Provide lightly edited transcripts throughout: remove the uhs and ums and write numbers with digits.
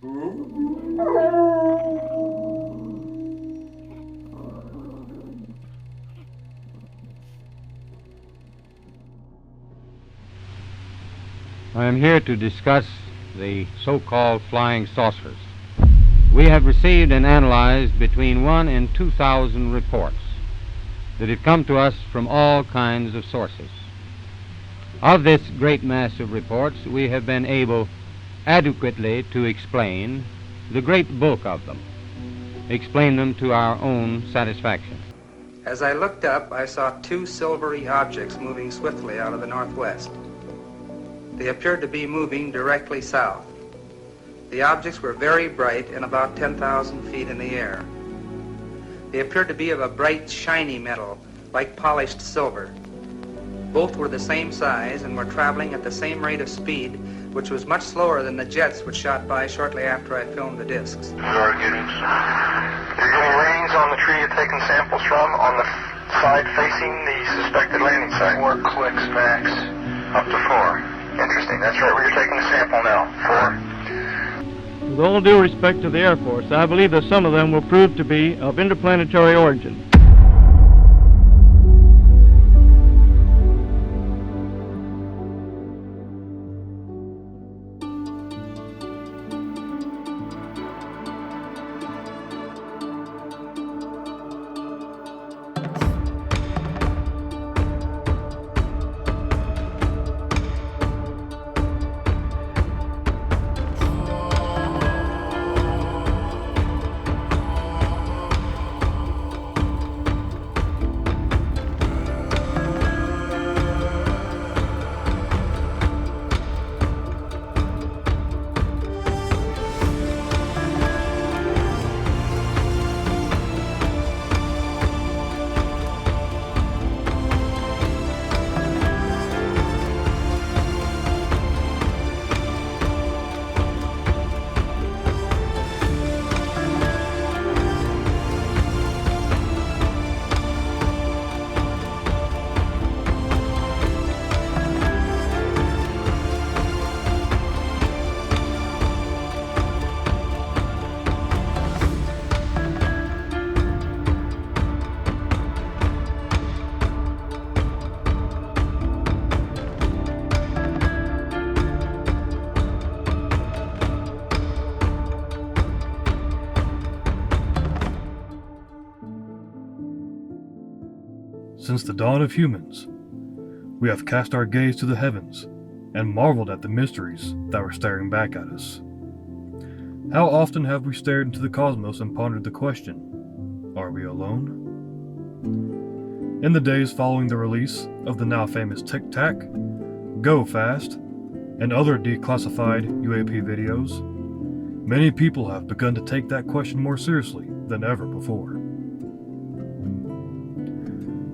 I am here to discuss the so-called flying saucers. We have received and analyzed between 1,000 and 2,000 reports that have come to us from all kinds of sources. Of this great mass of reports, we have been able adequately to explain the great bulk of them, explain them to our own satisfaction. As I looked up, I saw two silvery objects moving swiftly out of the northwest. They appeared to be moving directly south. The objects were very bright and about 10,000 feet in the air. They appeared to be of a bright, shiny metal, like polished silver. Both were the same size and were traveling at the same rate of speed, which was much slower than the jets which shot by shortly after I filmed the discs. You're getting readings on the tree you're taking samples from on the side facing the suspected landing site. 4 clicks max. Up to 4. Interesting. That's right where you're taking the sample now. 4. With all due respect to the Air Force, I believe that some of them will prove to be of interplanetary origin. Since the dawn of humans, we have cast our gaze to the heavens and marveled at the mysteries that were staring back at us. How often have we stared into the cosmos and pondered the question, are we alone? In the days following the release of the now famous Tic Tac, Go Fast, and other declassified UAP videos, many people have begun to take that question more seriously than ever before.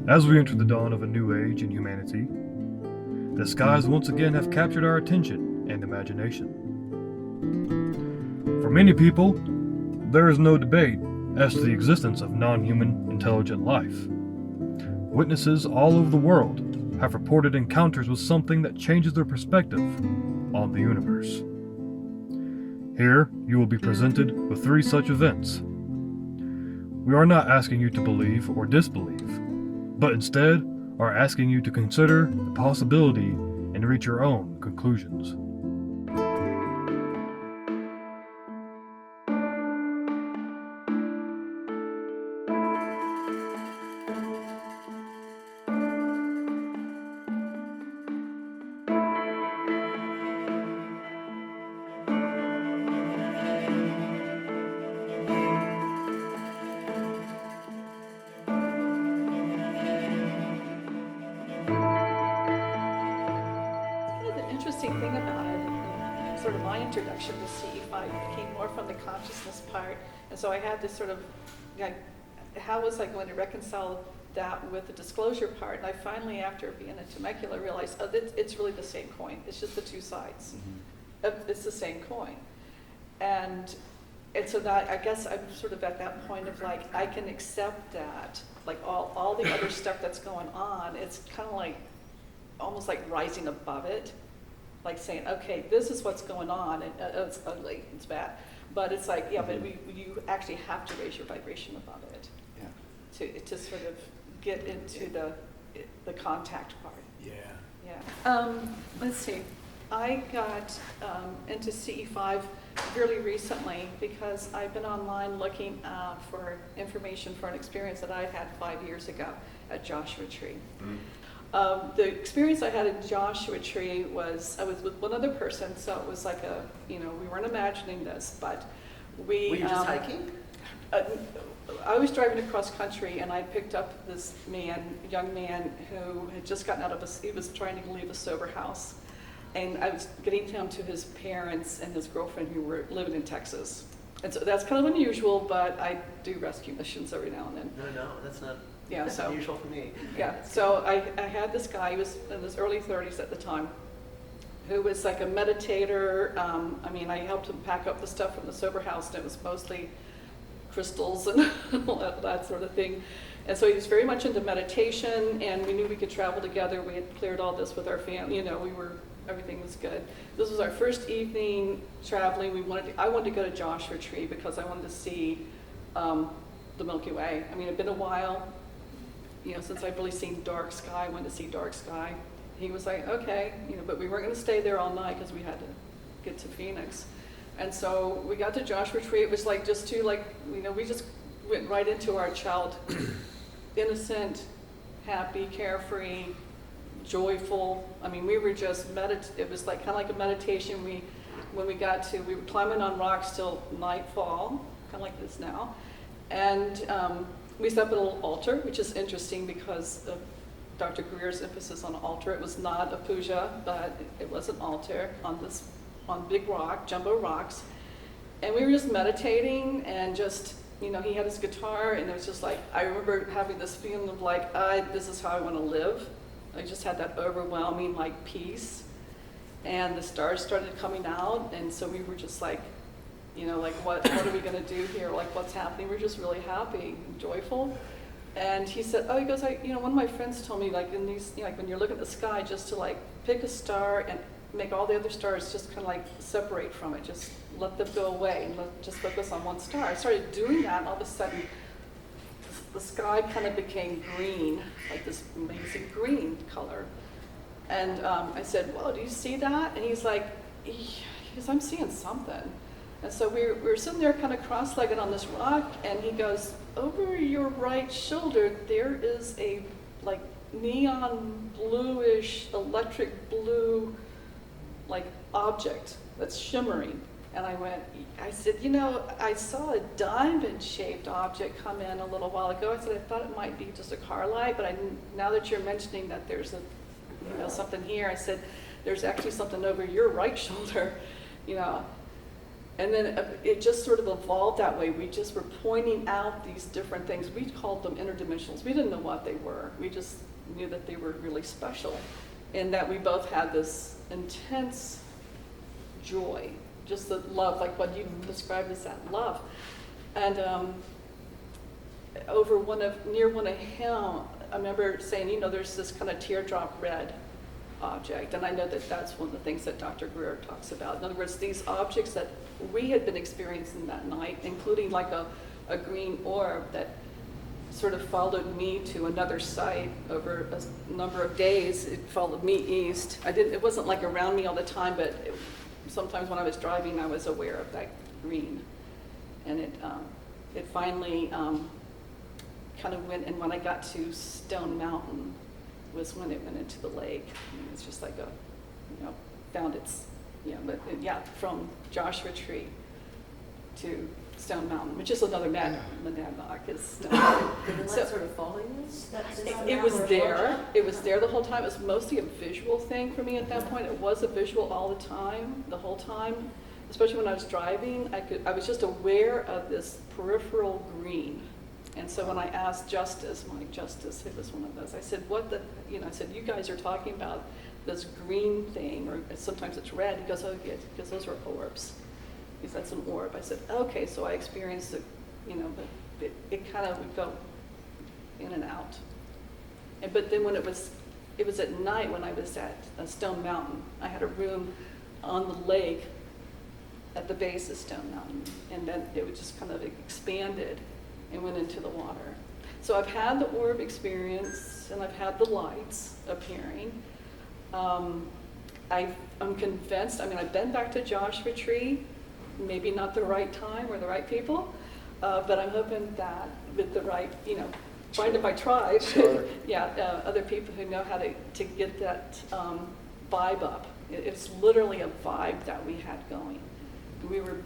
As we enter the dawn of a new age in humanity, the skies once again have captured our attention and imagination. For many people, there is no debate as to the existence of non-human intelligent life. Witnesses all over the world have reported encounters with something that changes their perspective on the universe. Here, you will be presented with 3 such events. We are not asking you to believe or disbelieve, but instead are asking you to consider the possibility and reach your own conclusions. Interesting thing about it, and sort of my introduction to CE5 came more from the consciousness part, and so I had this sort of, like, how was I going to reconcile that with the disclosure part? And I finally, after being in Temecula, realized, oh, it's really the same coin. It's just the two sides. It's the same coin. And so that, I guess I'm sort of at that point of like, I can accept that, like all the other stuff that's going on, it's kind of like, almost like rising above it. Like saying, okay, this is what's going on, and it's ugly, it's bad, But it's like, yeah, but you actually have to raise your vibration above it to sort of get into the contact part. Yeah. Yeah. Let's see. I got into CE5 fairly recently because I've been online looking for information for an experience that I had 5 years ago at Joshua Tree. The experience I had at Joshua Tree was, I was with one other person, so it was like we weren't imagining this, but Were you just hiking? I was driving across country and I picked up this young man who had just gotten out of he was trying to leave a sober house. And I was getting him to his parents and his girlfriend who were living in Texas. And so that's kind of unusual, but I do rescue missions every now and then. No, that's not that's unusual for me. Yeah, so I had this guy, he was in his early 30s at the time, who was like a meditator. I helped him pack up the stuff from the sober house, and it was mostly crystals and all that sort of thing. And so he was very much into meditation, and we knew we could travel together. We had cleared all this with our family, everything was good. This was our first evening traveling. I wanted to go to Joshua Tree because I wanted to see the Milky Way. It'd been a while, since I've really seen dark sky. I wanted to see dark sky. He was like, okay, but we weren't going to stay there all night because we had to get to Phoenix. And so we got to Joshua Tree. It was like we just went right into our child, innocent, happy, carefree, joyful. We were just it was like kind of like a meditation. We were climbing on rocks till nightfall, kind of like this now, and we set up a little altar, which is interesting because of Dr. Greer's emphasis on altar. It was not a puja, but it was an altar on big rock, jumbo rocks, and we were just meditating and just. He had his guitar, and it was just like, I remember having this feeling of like, this is how I want to live. I just had that overwhelming peace, and the stars started coming out, and so we were just like, what are we going to do here? Like, what's happening? We're just really happy and joyful. And he said, he goes, one of my friends told me, in these, when you're looking at the sky, just to pick a star and make all the other stars just kind of separate from it, just let them go away and just focus on one star. I started doing that, and all of a sudden, the sky kind of became green, like this amazing green color. And I said, whoa, do you see that? And he's like, I'm seeing something. And so we were sitting there kind of cross-legged on this rock, and he goes, over your right shoulder, there is a neon bluish, electric blue, object that's shimmering. And I said, I saw a diamond-shaped object come in a little while ago. I said, I thought it might be just a car light, but now that you're mentioning that there's something here, I said, there's actually something over your right shoulder, And then it just sort of evolved that way. We just were pointing out these different things. We called them interdimensionals. We didn't know what they were. We just knew that they were really special, and that we both had this intense joy. Just the love, like what you described as that love. And near one of him, I remember saying, there's this kind of teardrop red object, and I know that that's one of the things that Dr. Greer talks about. In other words, these objects that we had been experiencing that night, including a green orb that sort of followed me to another site over a number of days. It followed me east. It wasn't around me all the time, but sometimes when I was driving, I was aware of that green. And it finally kind of went, and when I got to Stone Mountain was when it went into the lake. It's just found its, from Joshua Tree to Stone Mountain, which is another Monadnock. Did the light sort of following this? It was there. It was there the whole time. It was mostly a visual thing for me at that point. It was a visual all the time, the whole time. Especially when I was driving, I was just aware of this peripheral green. And so when I asked Mike Justice, it was one of those, I said, I said, you guys are talking about this green thing, or sometimes it's red. He goes, oh, yeah, because those are orbs. He said, that's an orb. I said, okay, so I experienced it, but it kind of would go in and out. But then when it was at night when I was at Stone Mountain, I had a room on the lake at the base of Stone Mountain, and then it would just kind of expanded and went into the water. So I've had the orb experience, and I've had the lights appearing. I'm convinced, I've been back to Joshua Tree, maybe not the right time or the right people, but I'm hoping that with the right, find my tribe, Sure. other people who know how to get that vibe up. It's literally a vibe that we had going. We were,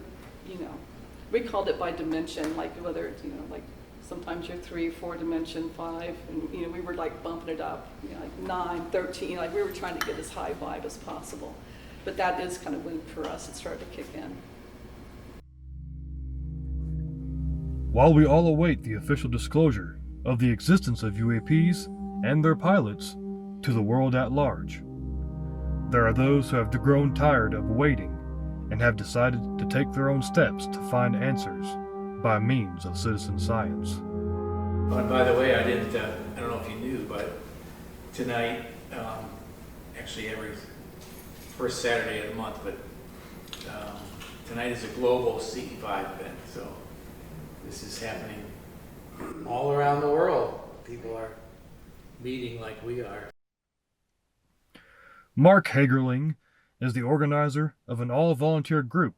we called it by dimension, like whether it's, like sometimes you're 3, 4 dimension, 5, and we were like bumping it up, like 9, 13, like we were trying to get as high vibe as possible. But that is kind of when for us it started to kick in. While we all await the official disclosure of the existence of UAPs and their pilots to the world at large, there are those who have grown tired of waiting and have decided to take their own steps to find answers by means of citizen science. Oh, and by the way, I don't know if you knew, but tonight, actually every first Saturday of the month, but tonight is a global CE5 event, so this is happening all around the world. People are meeting like we are. Mark Hagerling is the organizer of an all-volunteer group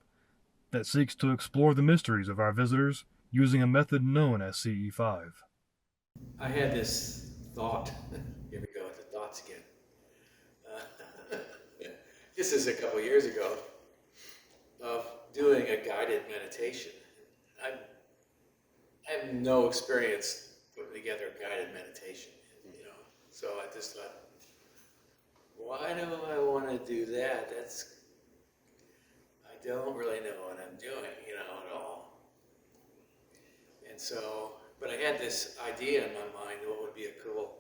that seeks to explore the mysteries of our visitors using a method known as CE5. I had this thought, here we go with the thoughts again. This is a couple years ago, of doing a guided meditation. I have no experience putting together a guided meditation, so I just thought, why do I want to do that? I don't really know what I'm doing, at all. And so, but I had this idea in my mind, what would be a cool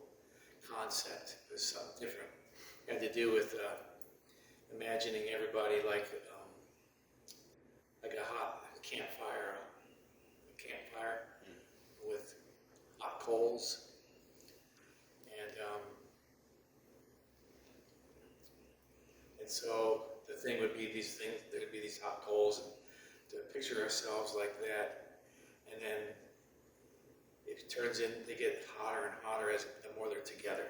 concept. It was something different. It had to do with imagining everybody like a hot campfire, with hot coals. And so the thing would be these things, there would be these hot coals, and to picture ourselves like that, and then it turns in, they get hotter and hotter the more they're together.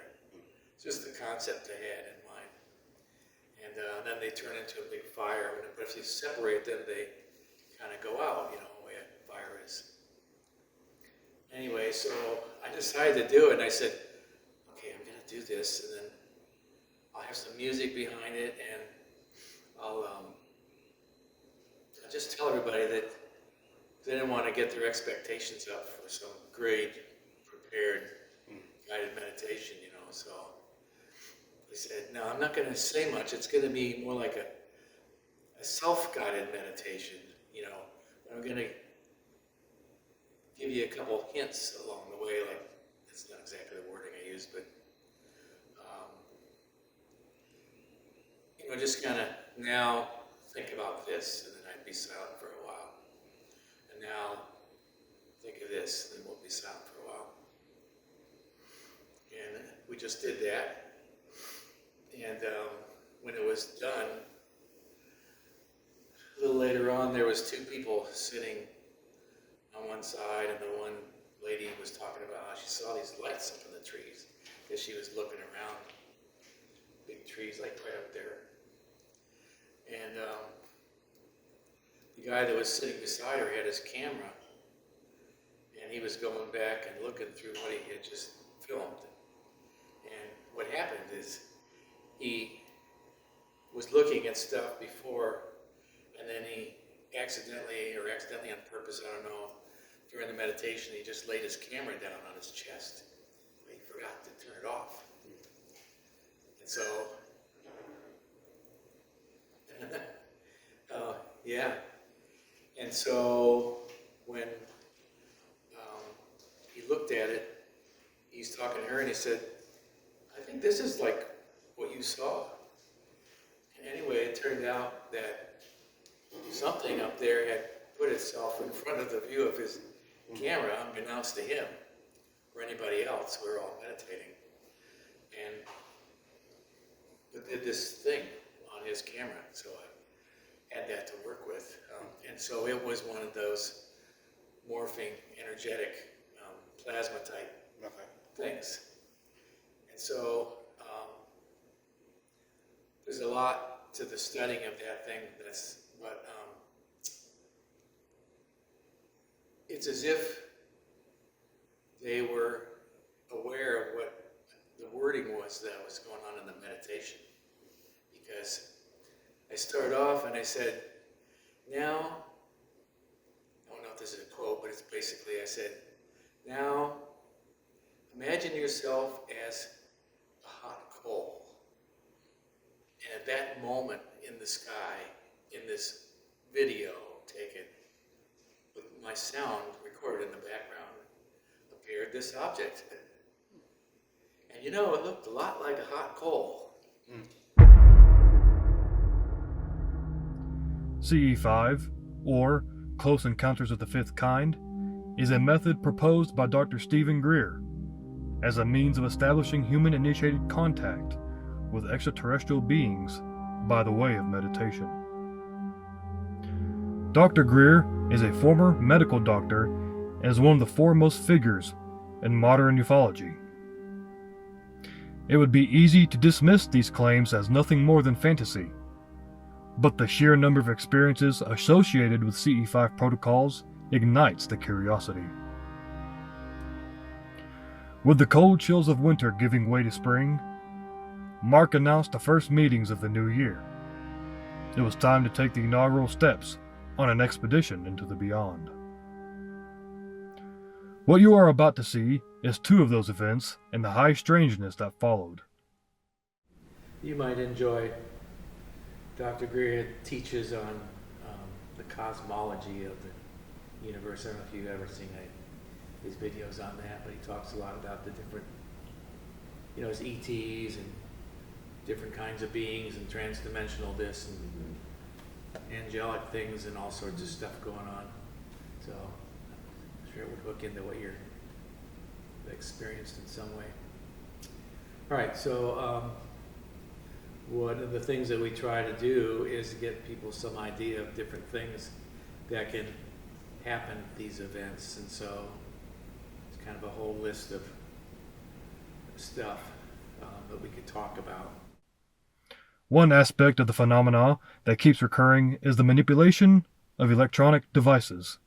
It's just the concept I had in mind. And then they turn into a big fire, but if you separate them, they kind of go out, the way a fire is. Anyway, so I decided to do it, and I said, okay, I'm gonna do this, and then I'll have some music behind it, and I'll just tell everybody that they didn't want to get their expectations up for some great, prepared, guided meditation, so I said, no, I'm not going to say much. It's going to be more like a self-guided meditation, I'm going to give you a couple hints along the way, like, that's not exactly the wording I use, but just kind of now think about this, and then I'd be silent for a while. And now think of this, and then we'll be silent for a while. And we just did that. And when it was done, a little later on, there was 2 people sitting on one side, and the one lady was talking about how she saw these lights up in the trees, because she was looking around. Big trees, like right up there. And the guy that was sitting beside her had his camera, and he was going back and looking through what he had just filmed. And what happened is he was looking at stuff before, and then he accidentally on purpose, I don't know, during the meditation, he just laid his camera down on his chest. But he forgot to turn it off. And so, yeah. And so when he looked at it, he's talking to her, and he said, I think this is like what you saw. And anyway, it turned out that something up there had put itself in front of the view of his camera, unbeknownst to him or anybody else. We were all meditating, and it did this thing on his camera. So I had that to work with. And so it was one of those morphing, energetic, plasma type things. And so there's a lot to the studying of that thing. But it's as if they were aware of what the wording was that was going on in the meditation. Because I started off and I said, now, I don't know if this is a quote, but it's basically, I said, now, imagine yourself as a hot coal. And at that moment in the sky, in this video taken, with my sound recorded in the background, appeared this object. And you know, it looked a lot like a hot coal. CE5, or Close Encounters of the Fifth Kind, is a method proposed by Dr. Stephen Greer as a means of establishing human-initiated contact with extraterrestrial beings by the way of meditation. Dr. Greer is a former medical doctor and is one of the foremost figures in modern ufology. It would be easy to dismiss these claims as nothing more than fantasy, but the sheer number of experiences associated with CE5 protocols ignites the curiosity. With the cold chills of winter giving way to spring, Mark announced the first meetings of the new year. It was time to take the inaugural steps on an expedition into the beyond. What you are about to see is two of those events and the high strangeness that followed. You might enjoy Dr. Greer teaches on the cosmology of the universe. I don't know if you've ever seen his videos on that, but he talks a lot about the different, his ETs and different kinds of beings and transdimensional this and angelic things and all sorts of stuff going on. So I'm sure it would hook into what you're experienced in some way. All right, so one of the things that we try to do is get people some idea of different things that can happen at these events. And so it's kind of a whole list of stuff that we could talk about. One aspect of the phenomena that keeps recurring is the manipulation of electronic devices.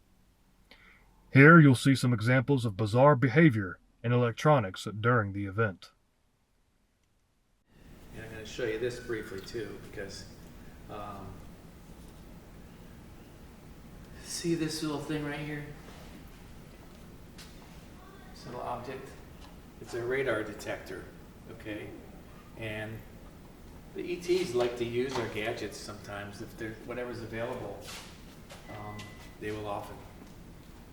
Here you'll see some examples of bizarre behavior in electronics during the event. And I'm going to show you this briefly too, because see this little thing right here? This little object? It's a radar detector, okay? And the ETs like to use their gadgets sometimes. If there's whatever's available, they will often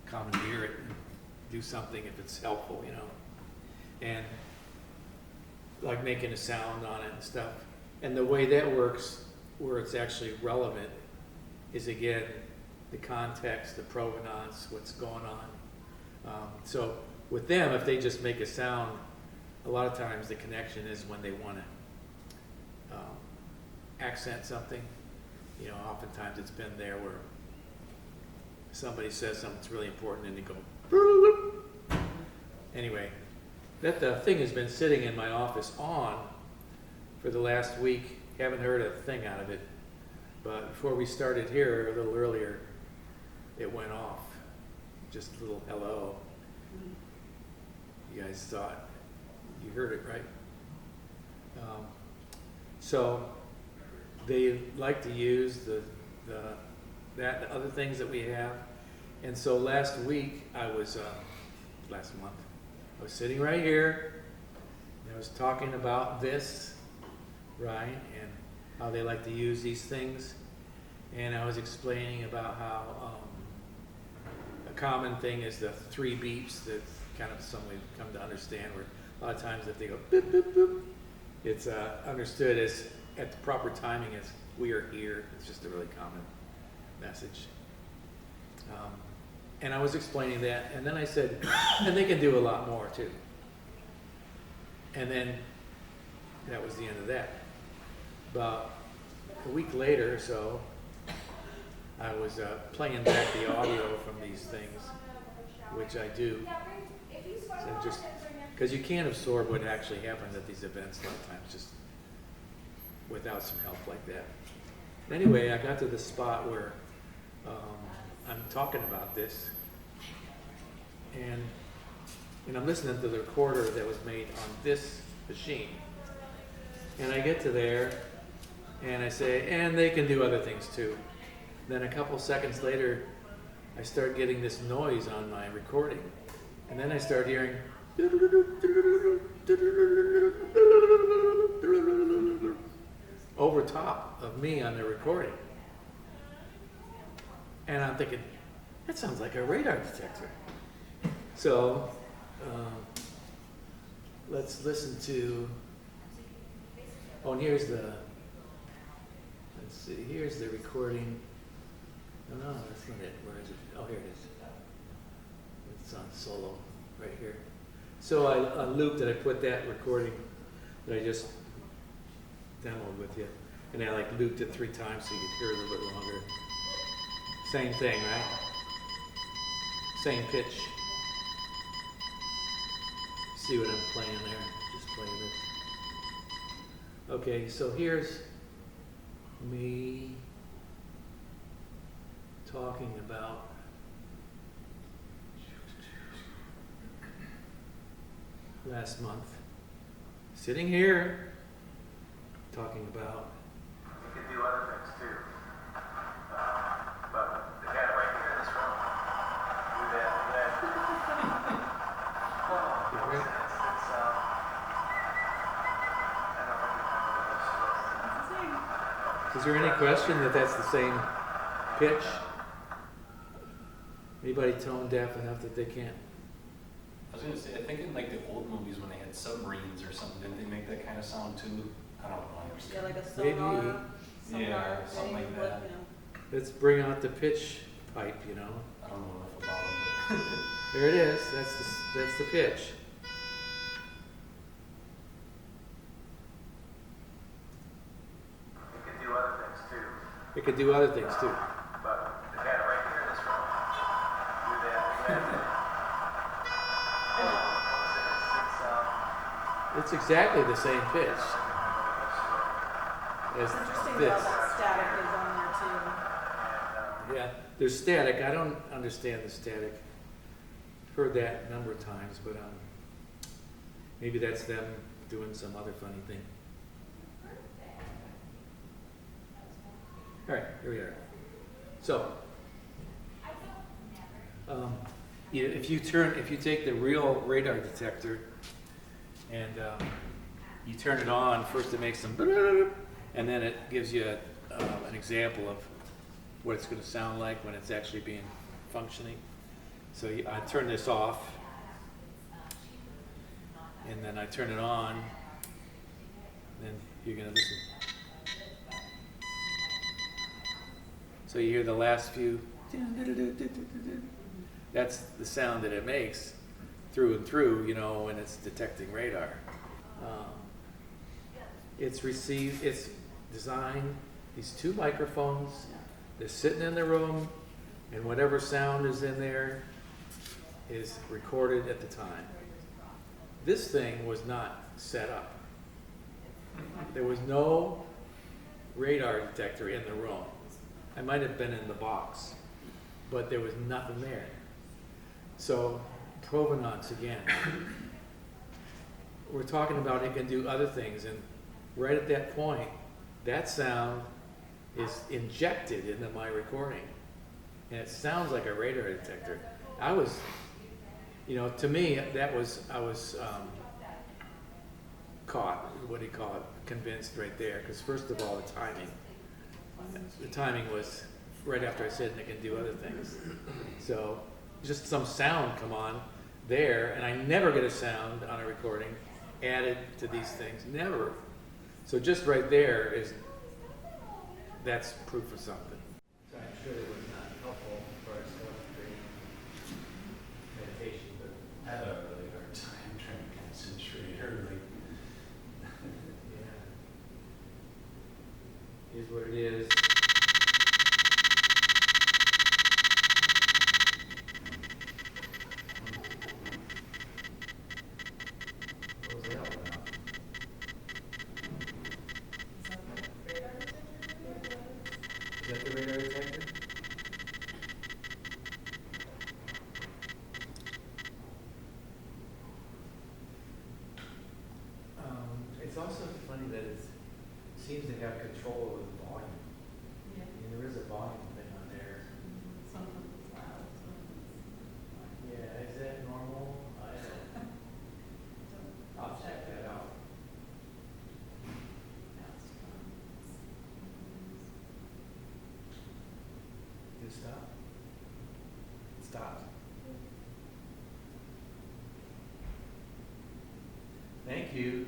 commandeer it and do something if it's helpful, and like making a sound on it and stuff. And the way that works, where it's actually relevant, is again the context, the provenance, what's going on. So with them, if they just make a sound, a lot of times the connection is when they want to accent something. Oftentimes it's been there where somebody says something that's really important and they go, anyway, that the thing has been sitting in my office on for the last week. Haven't heard a thing out of it, but before we started here, a little earlier, it went off. Just a little hello. You guys thought you heard it, right? So they like to use that and other things that we have. And so last month, I was sitting right here, and I was talking about this, right, and how they like to use these things. And I was explaining about how a common thing is the 3 beeps that kind of some we've come to understand, where a lot of times if they go boop, boop, boop, it's understood as at the proper timing as we are here. It's just a really common message. And I was explaining that, and then I said, and they can do a lot more too. And then that was the end of that. About a week later or so, I was playing back the audio from these things, which I do. So just because you can't absorb what actually happens at these events a lot of times, just without some help like that. Anyway, I got to the spot where I'm talking about this, and I'm listening to the recorder that was made on this machine. And I get to there, and I say, and they can do other things too. Then a couple seconds later, I start getting this noise on my recording. And then I start hearing over top of me on the recording. And I'm thinking, that sounds like a radar detector. So let's listen to, oh, and here's the, let's see, here's the recording. No, that's not it. Where is it? Oh, here it is. It's on solo right here. So I looped and I put that recording that I just demoed with you. And I like looped it 3 times so you could hear it a little bit longer. Same thing, right? Same pitch. See what I'm playing there? Just playing this. Okay, so here's me talking about last month, sitting here talking about. You can do other things too, but they got it right here in this room. Do that. Well, Right. Is there any question that that's the same pitch? Anybody tone deaf enough that they can't? I was gonna say, I think in like the old movies when they had submarines or something, didn't they make that kind of sound too? I don't know. Yeah, like a Maybe. sonar. Yeah, something like that. Let's bring out the pitch pipe, you know. I don't know enough about them, There it is. That's the pitch. You can do other things too, It could do other things too. but they got it right here in this room. Do that. It's exactly the same pitch as Interesting this. how that static is on there too. Yeah, there's static. I don't understand the static. Heard that a number of times, but maybe that's them doing some other funny thing. All right, here we are. So, if you take the real radar detector and you turn it on, first it makes some, and then it gives you an example of what it's going to sound like when it's actually being functioning. So I turn this off, and then I turn it on, and then you're going to listen. So you hear the last few, that's the sound that it makes through and through, you know, when it's detecting radar. It's designed, these 2 microphones, they're sitting in the room, and whatever sound is in there is recorded at the time. This thing was not set up. There was no radar detector in the room. I might have been in the box, but there was nothing there. So, provenance again. We're talking about it can do other things, and right at that point, that sound is injected into my recording. And it sounds like a radar detector. I was, to me, I was caught, what do you call it, convinced right there. Because first of all, the timing was right after I said, and it can do other things. So just some sound come on there, and I never get a sound on a recording added to these things, never. So just right there that's proof of something. So I'm sure it was not helpful for our meditation, but I had a really hard time trying to concentrate early. Here's what it is. that the radar detector? It's also funny that it seems to have control over the volume. Yeah. I mean, there is a volume thing on there. Sometimes it's loud, sometimes it's Yeah, is that normal? I don't. I'll check that out. Did it stop? It stopped. Thank you.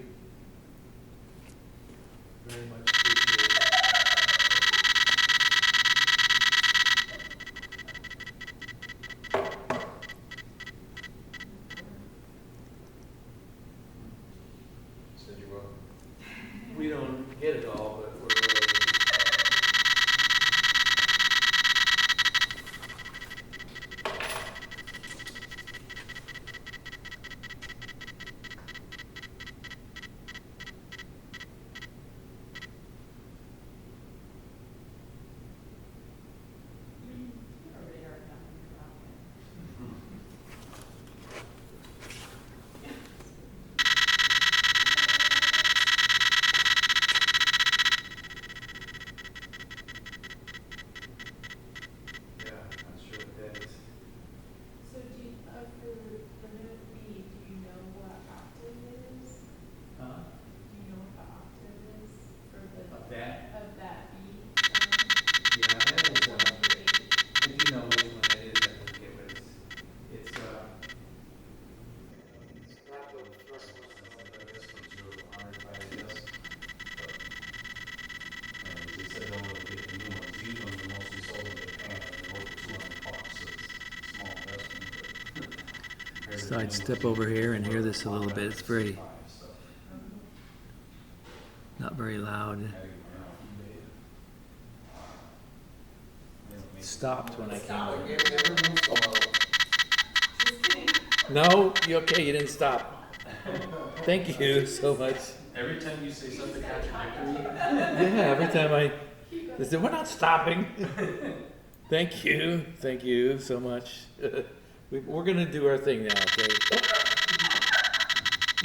Very much appreciated. Said you're welcome. We don't get it all, but we're a radar company around here. yeah, not sure what that is. So do you, for the note B, do you know what octave it is? Huh? Do you know what the octave is for the, Of that? of that B? Yeah, that is, One through 8? I do know which one that is, I forget what it's, Not the first one. I guess from 0 to 100 probably yes. But anyways, they said don't really get the new ones. These ones are mostly sold in Japan and they're over 200 bucks, so it's a small investment. But So I'd step over here and hear this a little bit. It's very, not very loud. Stopped when I came over. No, you okay? You didn't stop. Thank you so much. Every time you say something contradictory, Yeah, every time they said, we're not stopping. Thank you so much. We're gonna do our thing now, okay?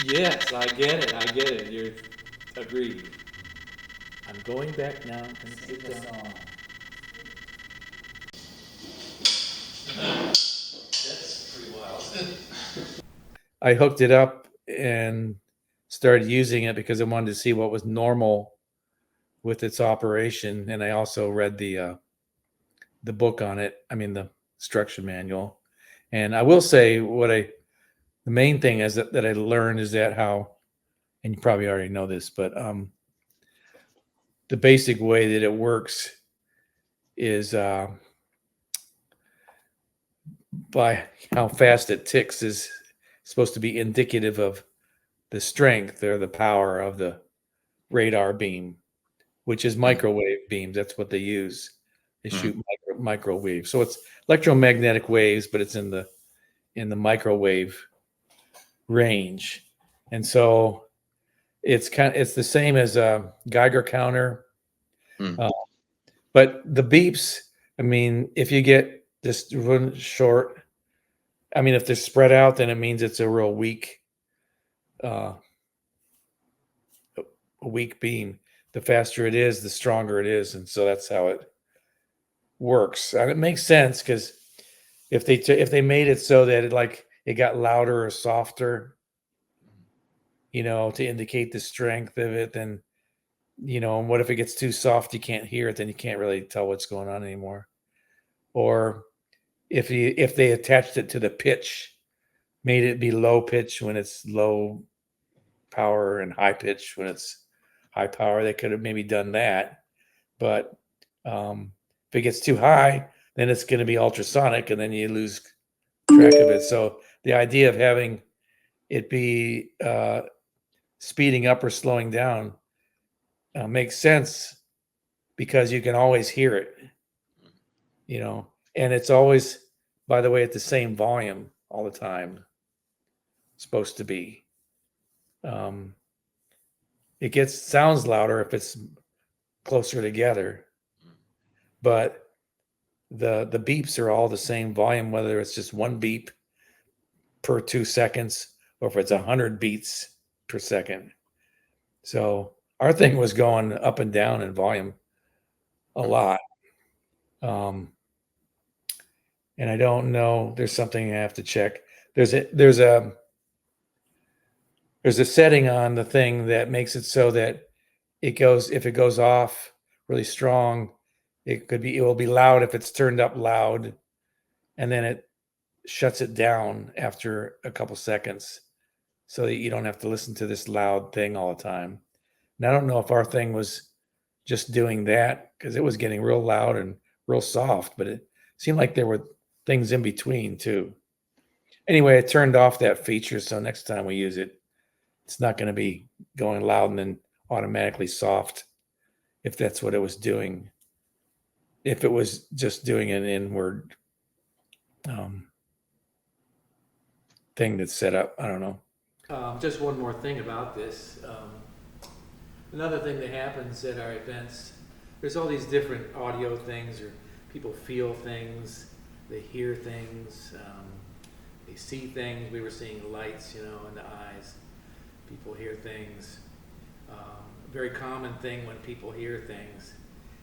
Yes, I get it, you're agreed. I'm going back now, I'm gonna sit down. that's pretty wild. I hooked it up and started using it because I wanted to see what was normal with its operation, and I also read the book on it. I mean the instruction manual. And I will say the main thing is that I learned is that how, and you probably already know this, but the basic way that it works is by how fast it ticks is supposed to be indicative of the strength or the power of the radar beam, which is microwave beams. That's what they use. They shoot microwave. So it's electromagnetic waves, but it's in the microwave range. And so it's the same as a Geiger counter. But the beeps, I mean, if you get this run short, I mean, if they're spread out, then it means it's a real weak beam. The faster it is, the stronger it is, and so that's how it works. And it makes sense because if they made it so that it got louder or softer, to indicate the strength of it, then and what if it gets too soft, you can't hear it, then you can't really tell what's going on anymore. Or if they attached it to the pitch, made it be low pitch when it's low power and high pitch when it's high power, they could have maybe done that. But if it gets too high, then it's going to be ultrasonic, and then you lose track of it. So the idea of having it be speeding up or slowing down makes sense because you can always hear it, and it's always, by the way, at the same volume all the time. It's supposed to be. It sounds louder if it's closer together, but the beeps are all the same volume, whether it's just one beep per 2 seconds or if it's 100 beats per second. So our thing was going up and down in volume a lot. And I don't know, there's something I have to check. There's a setting on the thing that makes it so that if it goes off really strong, it will be loud if it's turned up loud, and then it shuts it down after a couple seconds so that you don't have to listen to this loud thing all the time. And I don't know if our thing was just doing that because it was getting real loud and real soft, but it seemed like there were things in between too. Anyway, I turned off that feature, so next time we use it, it's not going to be going loud and then automatically soft if that's what it was doing. If it was just doing an inward thing that's set up, I don't know. Just one more thing about this. Another thing that happens at our events, there's all these different audio things, or people feel things, they hear things, they see things. We were seeing lights, in the eyes. People hear things. A very common thing when people hear things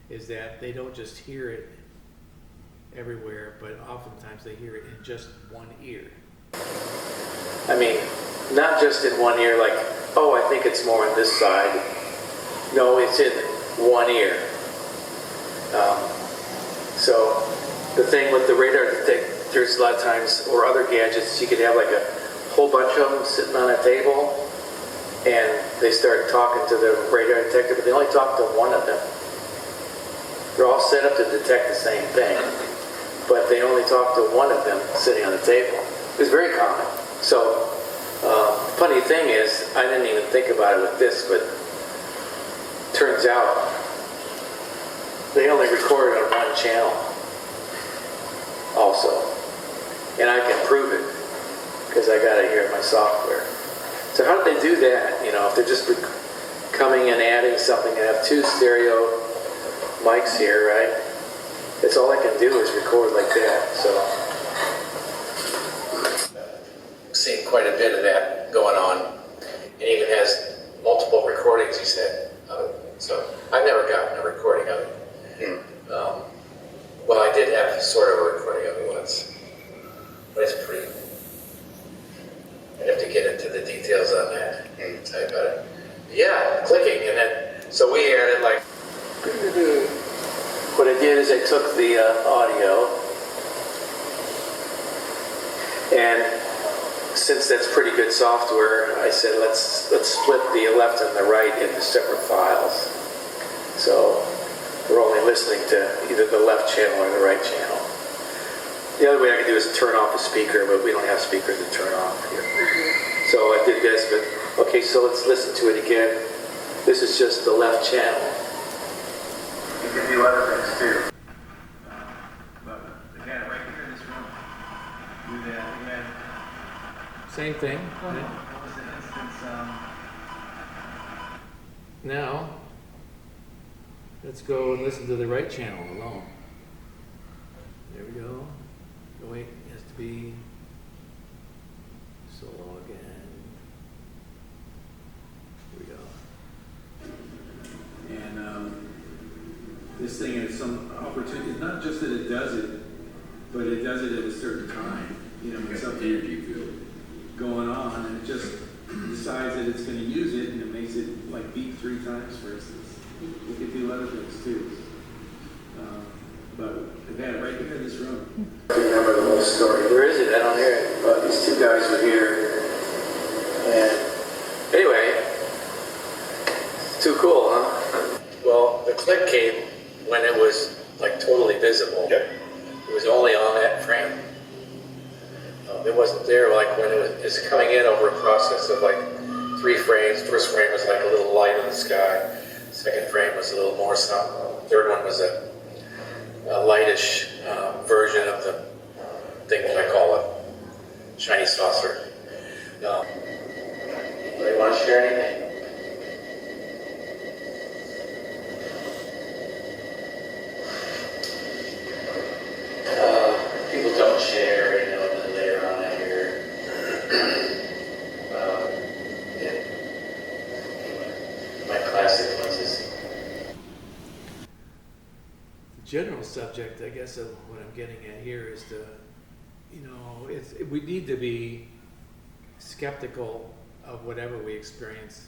is that they don't just hear it everywhere, but oftentimes they hear it in just one ear. I mean, not just in one ear, like, oh, I think it's more on this side. No, it's in one ear. So the thing with the radar detectors, a lot of times, or other gadgets, you could have like a whole bunch of them sitting on a table, and they start talking to the radar detector, but they only talk to one of them. They're all set up to detect the same thing, but they only talk to one of them sitting on the table. It's very common. So, funny thing is, I didn't even think about it with this, but turns out they only record on one channel also. And I can prove it because I got it here in my software. So how did they do that? If they're just coming and adding something, and have two stereo mics here, right? That's all I can do is record like that. So seen quite a bit of that going on. It even has multiple recordings, he said. So I never gotten a recording of it. Well, I did have sort of a recording of it once, but it's pretty. I'd have to get into the details on that and tell you about it. Yeah, clicking, and then so we added like. What I did is I took the audio, and since that's pretty good software, I said let's split the left and the right into separate files. So we're only listening to either the left channel or the right channel. The other way I could do is turn off a speaker, but we don't have speakers to turn off here. So I did this, but okay, so let's listen to it again. This is just the left channel. You can do other things too. But again, right here in this room, do that again. Same thing. What was the instance? Now, let's go and listen to the right channel alone. There we go. Oh, wait, it has to be solo again. Here we go. And this thing has some opportunity. It's not just that it does it, but it does it at a certain time. When something going on, and it just decides that it's going to use it, and it makes it like beep 3 times, for instance. We could do other things too. But again, right here in this room. I remember the whole story. Where is it? I don't hear it. But these two guys were here. And anyway, too cool, huh? Well, the click came when it was like totally visible. Yep. It was only on that frame. It wasn't there like when it was coming in over a process of like 3 frames. First frame was like a little light in the sky. Second frame was a little more sun. Third one was a lightish version of the thing that I call a shiny saucer. Anybody want to share anything? general subject, I guess, of what I'm getting at here is to, we need to be skeptical of whatever we experience.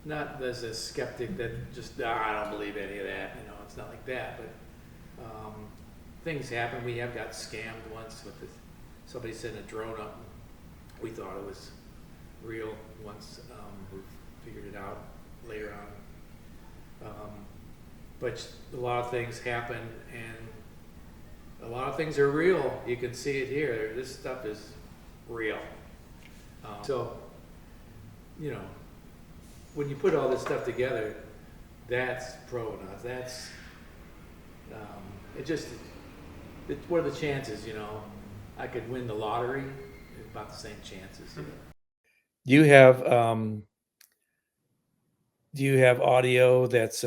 Not as a skeptic that just, I don't believe any of that. It's not like that. But things happen. We have got scammed once with somebody sent a drone up. We thought it was real once. We figured it out later on. But a lot of things happen, and a lot of things are real. You can see it here. This stuff is real. So, when you put all this stuff together, that's pro-nuts. That's, what are the chances, I could win the lottery, about the same chances. Do you have audio that's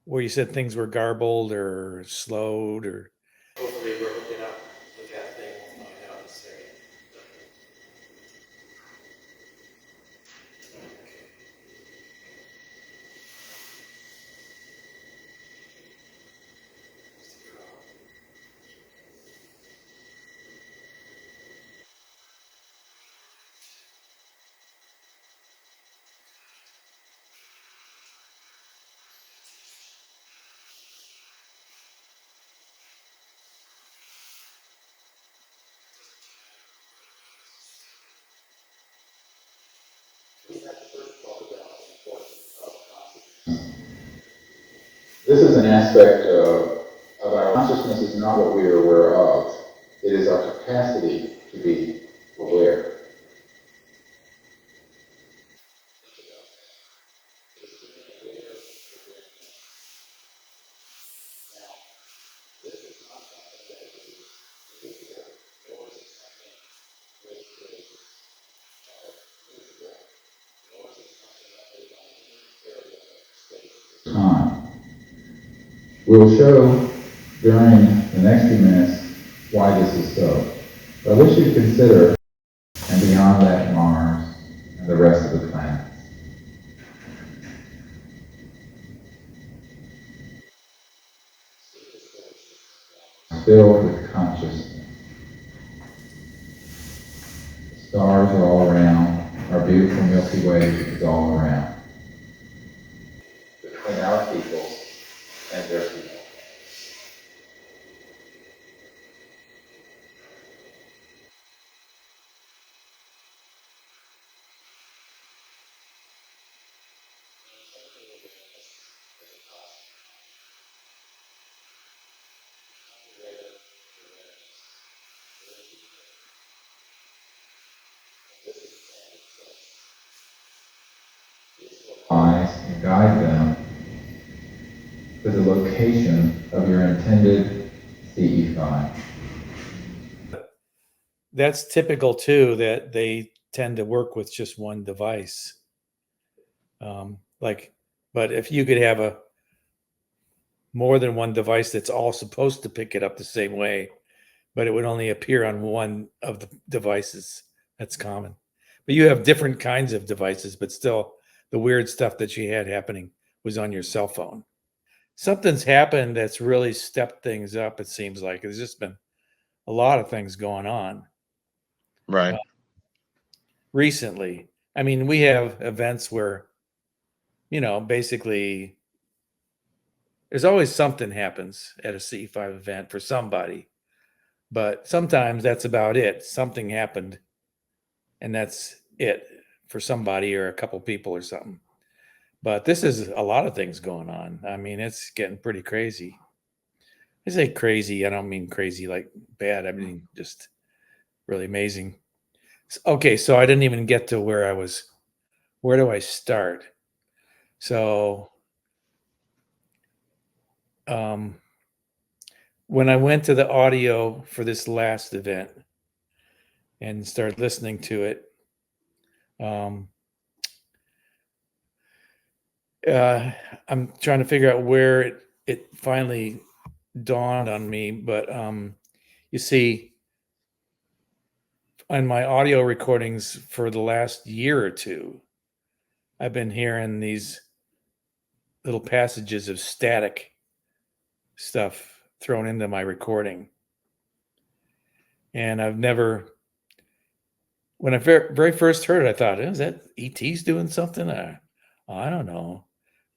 where you said things were garbled or slowed or? Hopefully we're hooking up with that thing. We'll find out in a second. This is an aspect of our consciousness is not what we are aware of. It is our capacity to be aware. We'll show during the next few minutes why this is so. But I wish you to consider, and beyond that, Mars and the rest of the planets. Filled with consciousness. The stars are all around. Our beautiful Milky Way is all around. Between our people and their people. Eyes and guide them to the location of your intended CE5. That's typical too, that they tend to work with just one device. But if you could have more than one device that's all supposed to pick it up the same way, but it would only appear on one of the devices, that's common. But you have different kinds of devices, but still the weird stuff that you had happening was on your cell phone. Something's happened that's really stepped things up, it seems like. There's just been a lot of things going on. Right. Recently. I mean, we have events where, basically there's always something happens at a CE5 event for somebody. But sometimes that's about it. Something happened and that's it for somebody or a couple people or something. But this is a lot of things going on. I mean, it's getting pretty crazy. I say crazy. I don't mean crazy like bad. I mean, just really amazing. Okay. So I didn't even get to where I was. Where do I start? So, when I went to the audio for this last event and started listening to it, I'm trying to figure out where it finally dawned on me. But you see, on my audio recordings for the last year or two, I've been hearing these little passages of static stuff thrown into my recording. And I've never, when I very first heard it, I thought, is that ET's doing something? I don't know.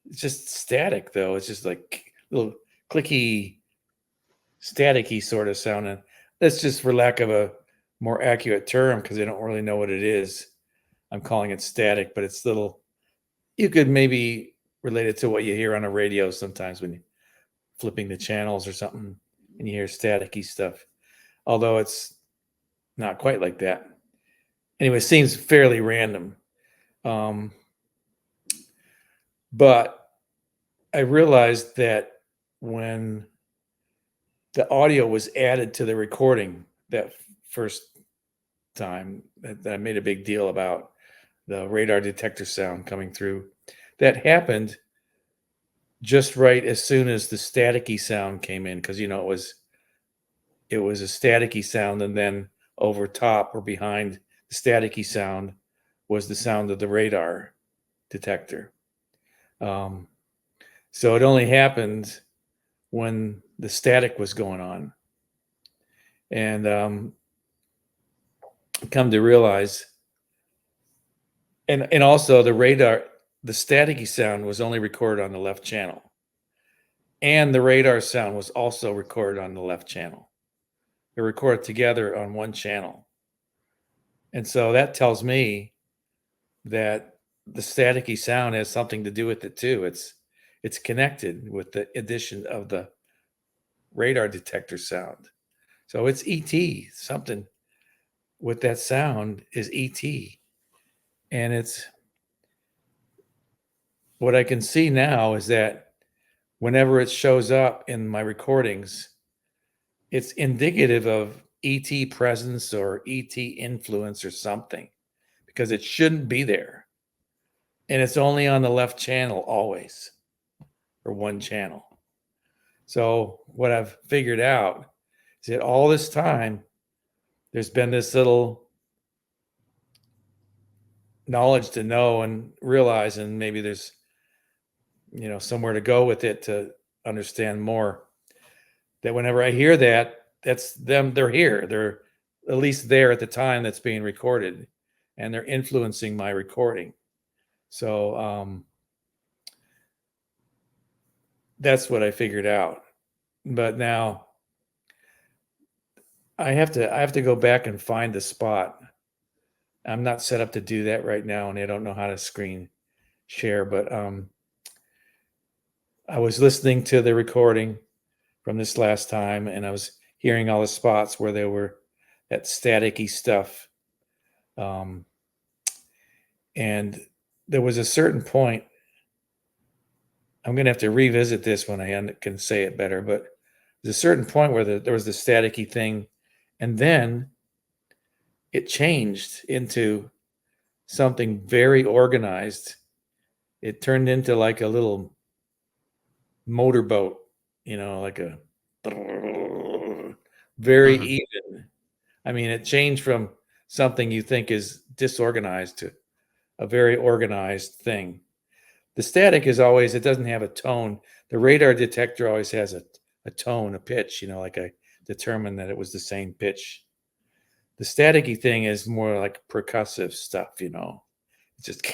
It's just static, though. It's just like little clicky, staticky sort of sound. And that's just for lack of a more accurate term, because I don't really know what it is. I'm calling it static, but it's little, you could maybe relate it to what you hear on a radio sometimes when you're flipping the channels or something and you hear staticky stuff. Although it's not quite like that. Anyway, it seems fairly random. But I realized that when the audio was added to the recording that first time, that I made a big deal about the radar detector sound coming through, that happened just right as soon as the staticky sound came in, because, you know, it was a staticky sound, and then over top or behind the staticky sound was the sound of the radar detector. So it only happened when the static was going on. And come to realize, and also the staticky sound was only recorded on the left channel. And the radar sound was also recorded on the left channel. They're recorded together on one channel. And so that tells me that the staticky sound has something to do with it too. It's connected with the addition of the radar detector sound. So it's ET. Something with that sound is ET. And it's what I can see now is that whenever it shows up in my recordings, it's indicative of ET presence or ET influence or something, because it shouldn't be there. And it's only on the left channel always, or one channel. So what I've figured out is that all this time, there's been this little knowledge to know and realize, and maybe there's, you know, somewhere to go with it to understand more, that whenever I hear that, that's them, they're here. They're at least there at the time that's being recorded, and they're influencing my recording. So that's what I figured out. But now I have to go back and find the spot. I'm not set up to do that right now, and I don't know how to screen share, but I was listening to the recording from this last time, and I was hearing all the spots where there were that staticky stuff. And there was a certain point, I'm going to have to revisit this when I can say it better, but there's a certain point where there was the staticky thing, and then it changed into something very organized. It turned into like a little motorboat, you know, like a very even. I mean, it changed from something you think is disorganized to a very organized thing. The static is always, it doesn't have a tone. The radar detector always has a tone, a pitch, you know, like I determined that it was the same pitch. The staticky thing is more like percussive stuff, you know, it's just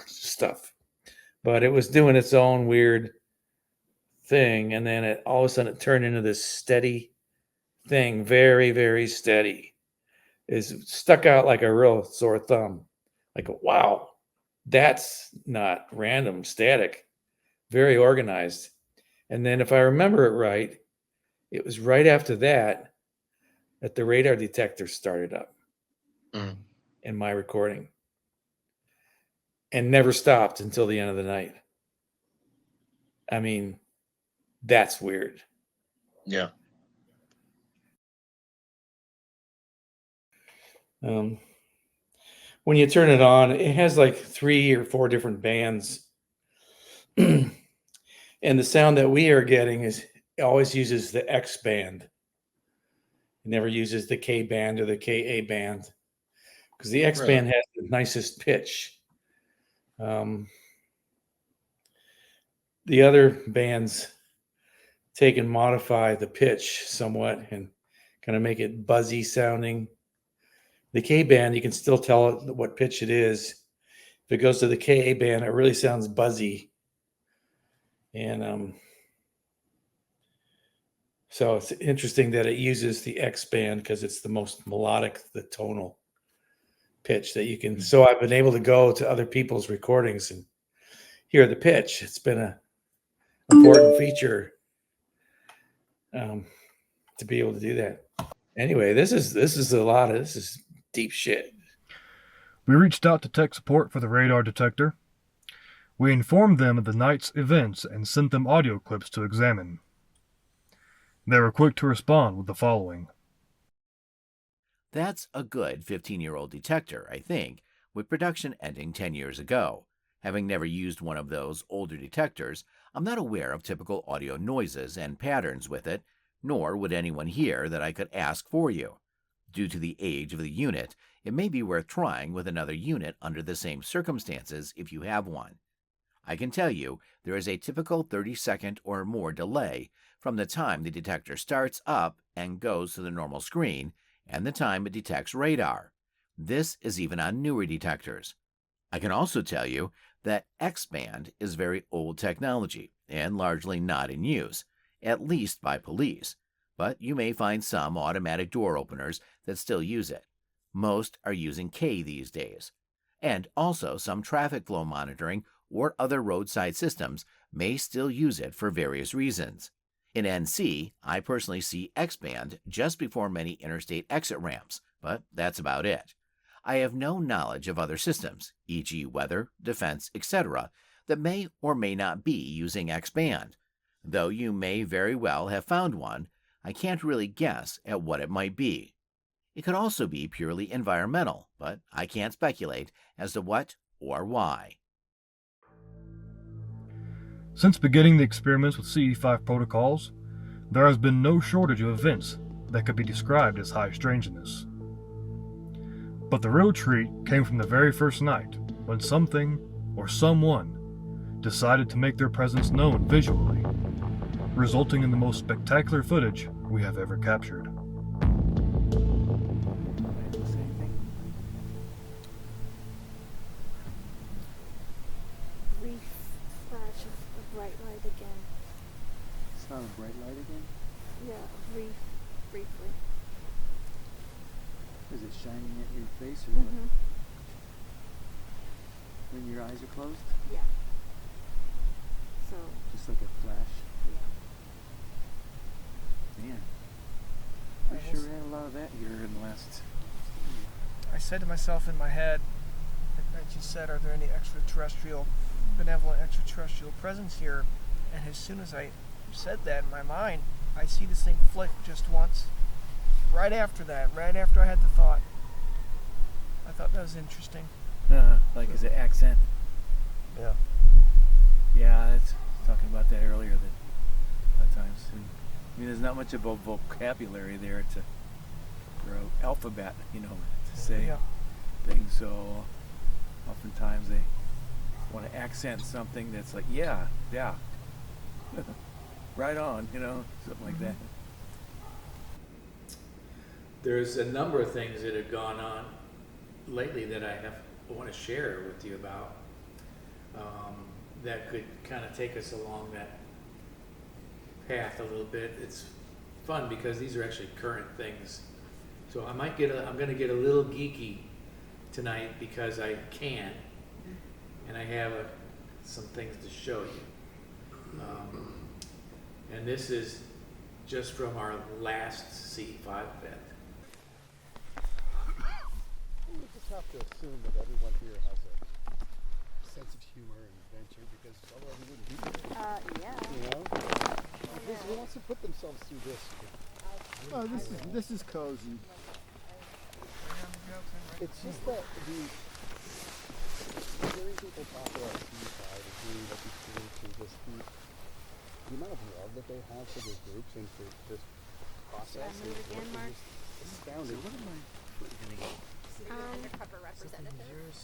stuff. But it was doing its own weird thing, and then all of a sudden it turned into this steady thing, very, very steady. Is stuck out like a real sore thumb. Like, wow, that's not random, static, very organized. And then if I remember it right, it was right after that the radar detector started up in my recording, and never stopped until the end of the night. I mean, that's weird. Yeah. When you turn it on, it has like 3 or 4 different bands. And the sound that we are getting it always uses the X band. It never uses the K band or the KA band, because the X band has the nicest pitch. The other bands take and modify the pitch somewhat and kind of make it buzzy sounding. The K band, you can still tell it what pitch it is. If it goes to the Ka band, it really sounds buzzy. And so it's interesting that it uses the X band because it's the most melodic, the tonal pitch that you can. So I've been able to go to other people's recordings and hear the pitch. It's been an important feature to be able to do that. Anyway, this is deep shit. We reached out to tech support for the radar detector. We informed them of the night's events and sent them audio clips to examine. They were quick to respond with the following. That's a good 15-year-old detector, I think, with production ending 10 years ago. Having never used one of those older detectors, I'm not aware of typical audio noises and patterns with it, nor would anyone here that I could ask for you. Due to the age of the unit, it may be worth trying with another unit under the same circumstances if you have one. I can tell you there is a typical 30-second or more delay from the time the detector starts up and goes to the normal screen and the time it detects radar. This is even on newer detectors. I can also tell you that X-band is very old technology and largely not in use, at least by police, but you may find some automatic door openers that still use it. Most are using K these days. And also some traffic flow monitoring or other roadside systems may still use it for various reasons. In NC, I personally see X-band just before many interstate exit ramps, but that's about it. I have no knowledge of other systems, e.g. weather, defense, etc., that may or may not be using X-band. Though you may very well have found one, I can't really guess at what it might be. It could also be purely environmental, but I can't speculate as to what or why. Since beginning the experiments with CE5 protocols, there has been no shortage of events that could be described as high strangeness. But the real treat came from the very first night, when something or someone decided to make their presence known visually, resulting in the most spectacular footage we have ever captured. Brief flash of a bright light again. It's not a bright light again? Yeah, briefly. Is it shining at your face or what? When your eyes are closed? Yeah. So. Just like a flash? Yeah. Man. We sure had a lot of that here in the last... I said to myself in my head, like you said, are there any extraterrestrial, benevolent extraterrestrial presence here? And as soon as I said that in my mind, I see this thing flick just once. Right after that, right after I had the thought. I thought that was interesting. Like as an accent? Yeah. Yeah, that's talking about that earlier, that at times. And, I mean, there's not much of a vocabulary there for an alphabet, to say things. So oftentimes they want to accent something that's like, yeah, right on, something like that. There's a number of things that have gone on lately that I want to share with you about that could kind of take us along that path a little bit. It's fun because these are actually current things. So I'm going to get a little geeky tonight because I can, and I have some things to show you. And this is just from our last CE5 event. You just have to assume that everyone here has a sense of humor and adventure because otherwise we wouldn't be here. Yeah. Who wants to put themselves through this? Oh, this is cozy. It's just that hearing people talk about CE5 and hearing what these groups are just the amount of love that they have for their groups and for this process is astounding. What am I putting in? Undercover representative.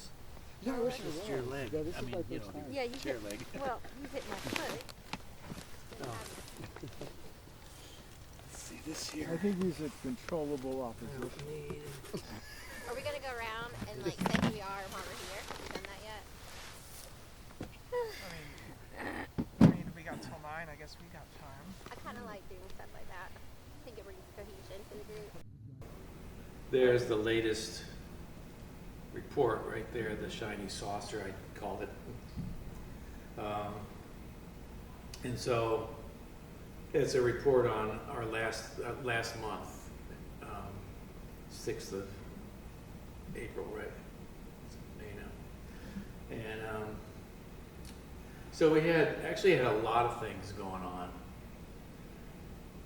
Yeah, I wish you Just were. your leg. Yeah, this I is mean, my first time. Yeah, you chair hit, leg. well, you hit my foot. Oh. Let's see this here. I think he's a controllable opposition. Are we gonna go around and like say who we are while we're here? Have we done that yet? I mean, we got till 9. I guess we got time. I kind of like doing stuff like that. I think it brings cohesion to the group. There's the latest report right there, the shiny saucer, I called it. And so it's a report on our last month, 6th of April, right? It's May now. And so we actually had a lot of things going on,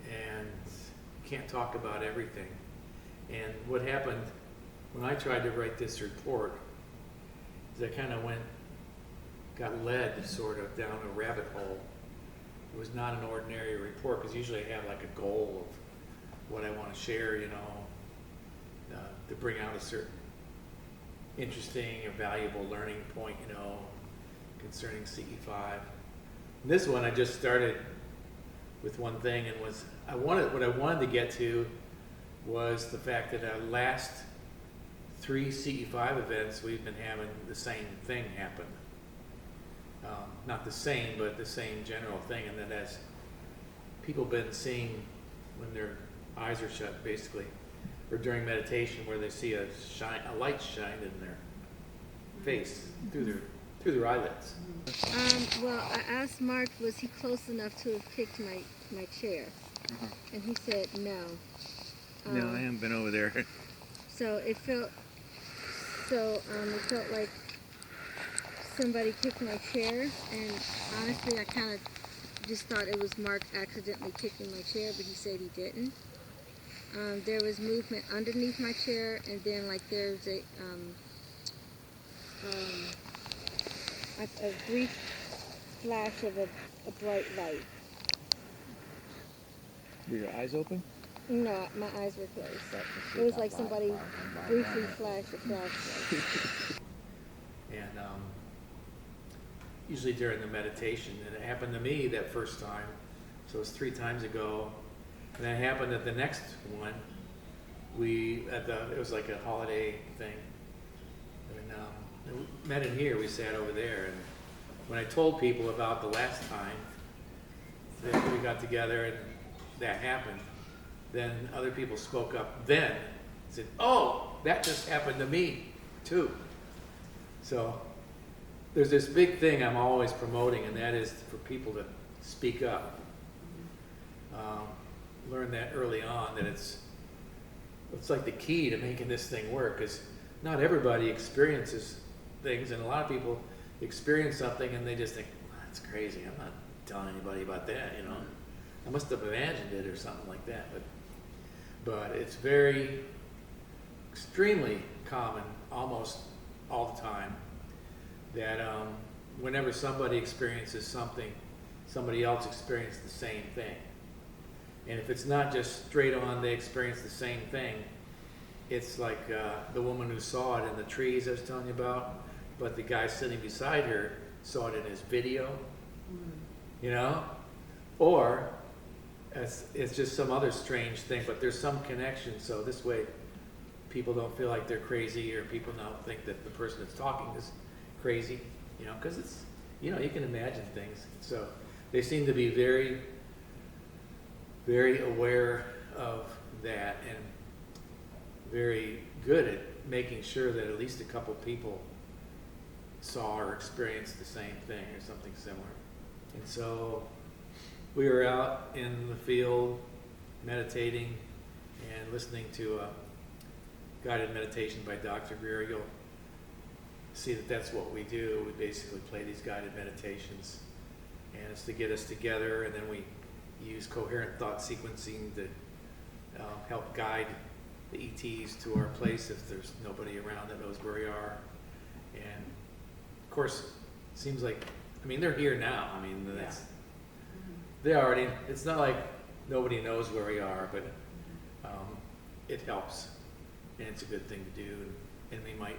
and can't talk about everything. And what happened when I tried to write this report is I kind of got led sort of down a rabbit hole. It was not an ordinary report, because usually I have like a goal of what I want to share, you know, to bring out a certain interesting or valuable learning point, you know, concerning CE5. And this one I just started with one thing, and what I wanted to get to was the fact that our last 3 CE5 events, we've been having the same thing happen. Not the same, but the same general thing, and that as people been seeing when their eyes are shut, basically, or during meditation, where they see a light shine in their face through their eyelids. Well, I asked Mark, was he close enough to have kicked my chair? And he said no. No, I haven't been over there. So it felt like somebody kicked my chair, and honestly I kind of just thought it was Mark accidentally kicking my chair, but he said he didn't. There was movement underneath my chair, and then like there's a brief flash of a bright light. Were your eyes open? No, my eyes were closed. So it was like somebody briefly flashed a flashlight. And usually during the meditation, and it happened to me that first time, so it was 3 times ago, and then it happened at the next one. It was like a holiday thing, and we met in here. We sat over there, and when I told people about the last time that we got together and that happened, then other people spoke up then and said, "Oh, that just happened to me too." So there's this big thing I'm always promoting, and that is for people to speak up. Learn that early on, that it's like the key to making this thing work, because not everybody experiences things, and a lot of people experience something and they just think, "That's crazy, I'm not telling anybody about that, you know. I must have imagined it," or something like that. But it's very, extremely common, almost all the time, that whenever somebody experiences something, somebody else experiences the same thing. And if it's not just straight on they experience the same thing, it's like the woman who saw it in the trees I was telling you about, but the guy sitting beside her saw it in his video, you know? Or it's just some other strange thing, but there's some connection, so this way people don't feel like they're crazy, or people don't think that the person that's talking is crazy, you know, because it's, you know, you can imagine things. So they seem to be very, very aware of that, and very good at making sure that at least a couple people saw or experienced the same thing or something similar. And so we were out in the field meditating and listening to a guided meditation by Dr. Greer. You'll see that that's what we do. We basically play these guided meditations, and it's to get us together, and then we use coherent thought sequencing to help guide the ETs to our place if there's nobody around that knows where we are. And of course, it seems like, I mean, they're here now. I mean, that's, they already, it's not like nobody knows where we are, but it helps, and it's a good thing to do. And we might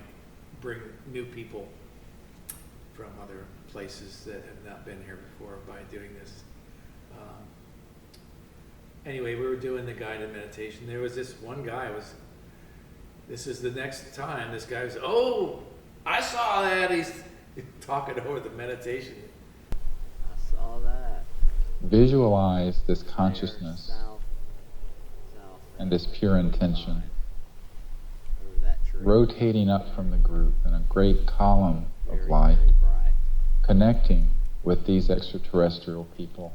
bring new people from other places that have not been here before by doing this. anyway, we were doing the guided meditation. There was this one guy this is the next time, this guy was, oh, I saw that. He's talking over the meditation. I saw that. Visualize this consciousness and this pure intention rotating up from the group in a great column of light, connecting with these extraterrestrial people.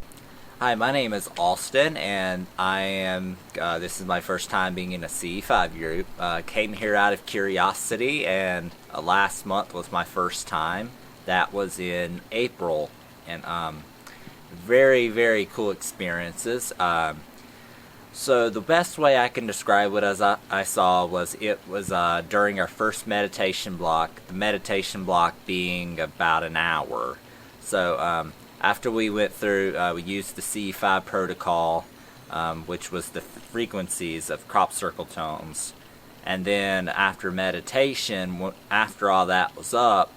Hi, my name is Austin, and I am, this is my first time being in a CE5 group. Came here out of curiosity, and last month was my first time. That was in April, and very, very cool experiences. So the best way I can describe what I saw was it was during our first meditation block, the meditation block being about an hour. So after we went through, we used the CE5 protocol, which was the frequencies of crop circle tones. And then after meditation, after all that was up,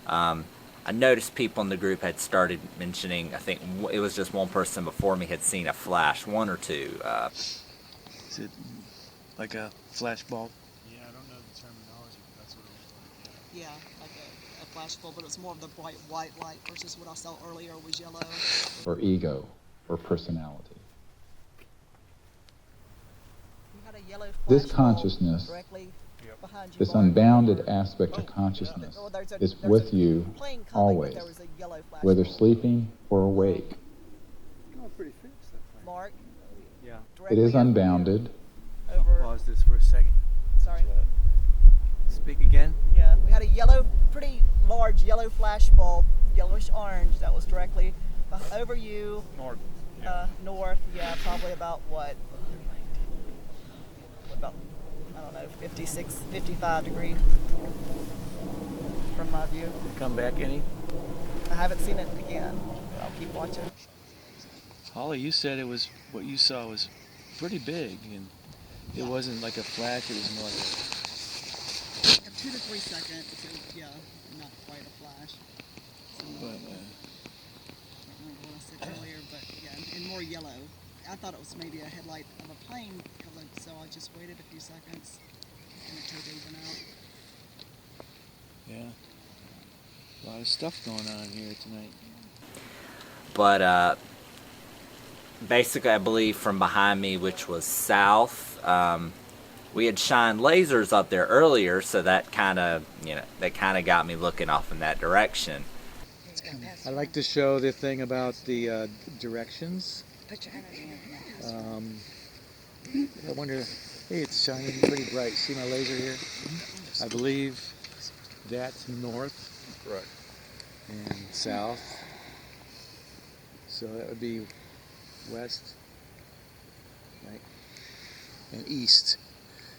I noticed people in the group had started mentioning, I think it was just one person before me had seen a flash, one or two. Is it like a flash bulb? Yeah, I don't know the terminology, but that's what it was like. Yeah, like a flash bulb, but it was more of the bright white light versus what I saw earlier was yellow. Or ego, or personality. You had a yellow This flash consciousness, bulb directly behind you, this Mark. unbounded aspect of consciousness is with you always, whether sleeping or awake. Oh, pretty fixed, that thing. Mark? Yeah. It is unbounded. Pause this for a second. Sorry. Speak again. Yeah, we had a yellow, pretty large yellow flash bulb, yellowish orange, that was directly over you. North. North, yeah, probably about what? About, I don't know, 56, 55 degrees from my view. Come back any? I haven't seen it again. I'll keep watching. Holly, you said it was, what you saw was pretty big, and it wasn't like a flash, it was more like a 2 to 3 seconds, so yeah, not quite a flash. So, I don't remember what I said earlier, but yeah, and more yellow. I thought it was maybe a headlight of a plane, so I just waited a few seconds and it totally went out. Yeah. A lot of stuff going on here tonight. But basically, I believe from behind me, which was south, we had shined lasers up there earlier, so that kind of, got me looking off in that direction. I like to show the thing about the directions. I wonder, hey, it's shining pretty bright. See my laser here? I believe that's north. Right. And south. So that would be west, right? And east.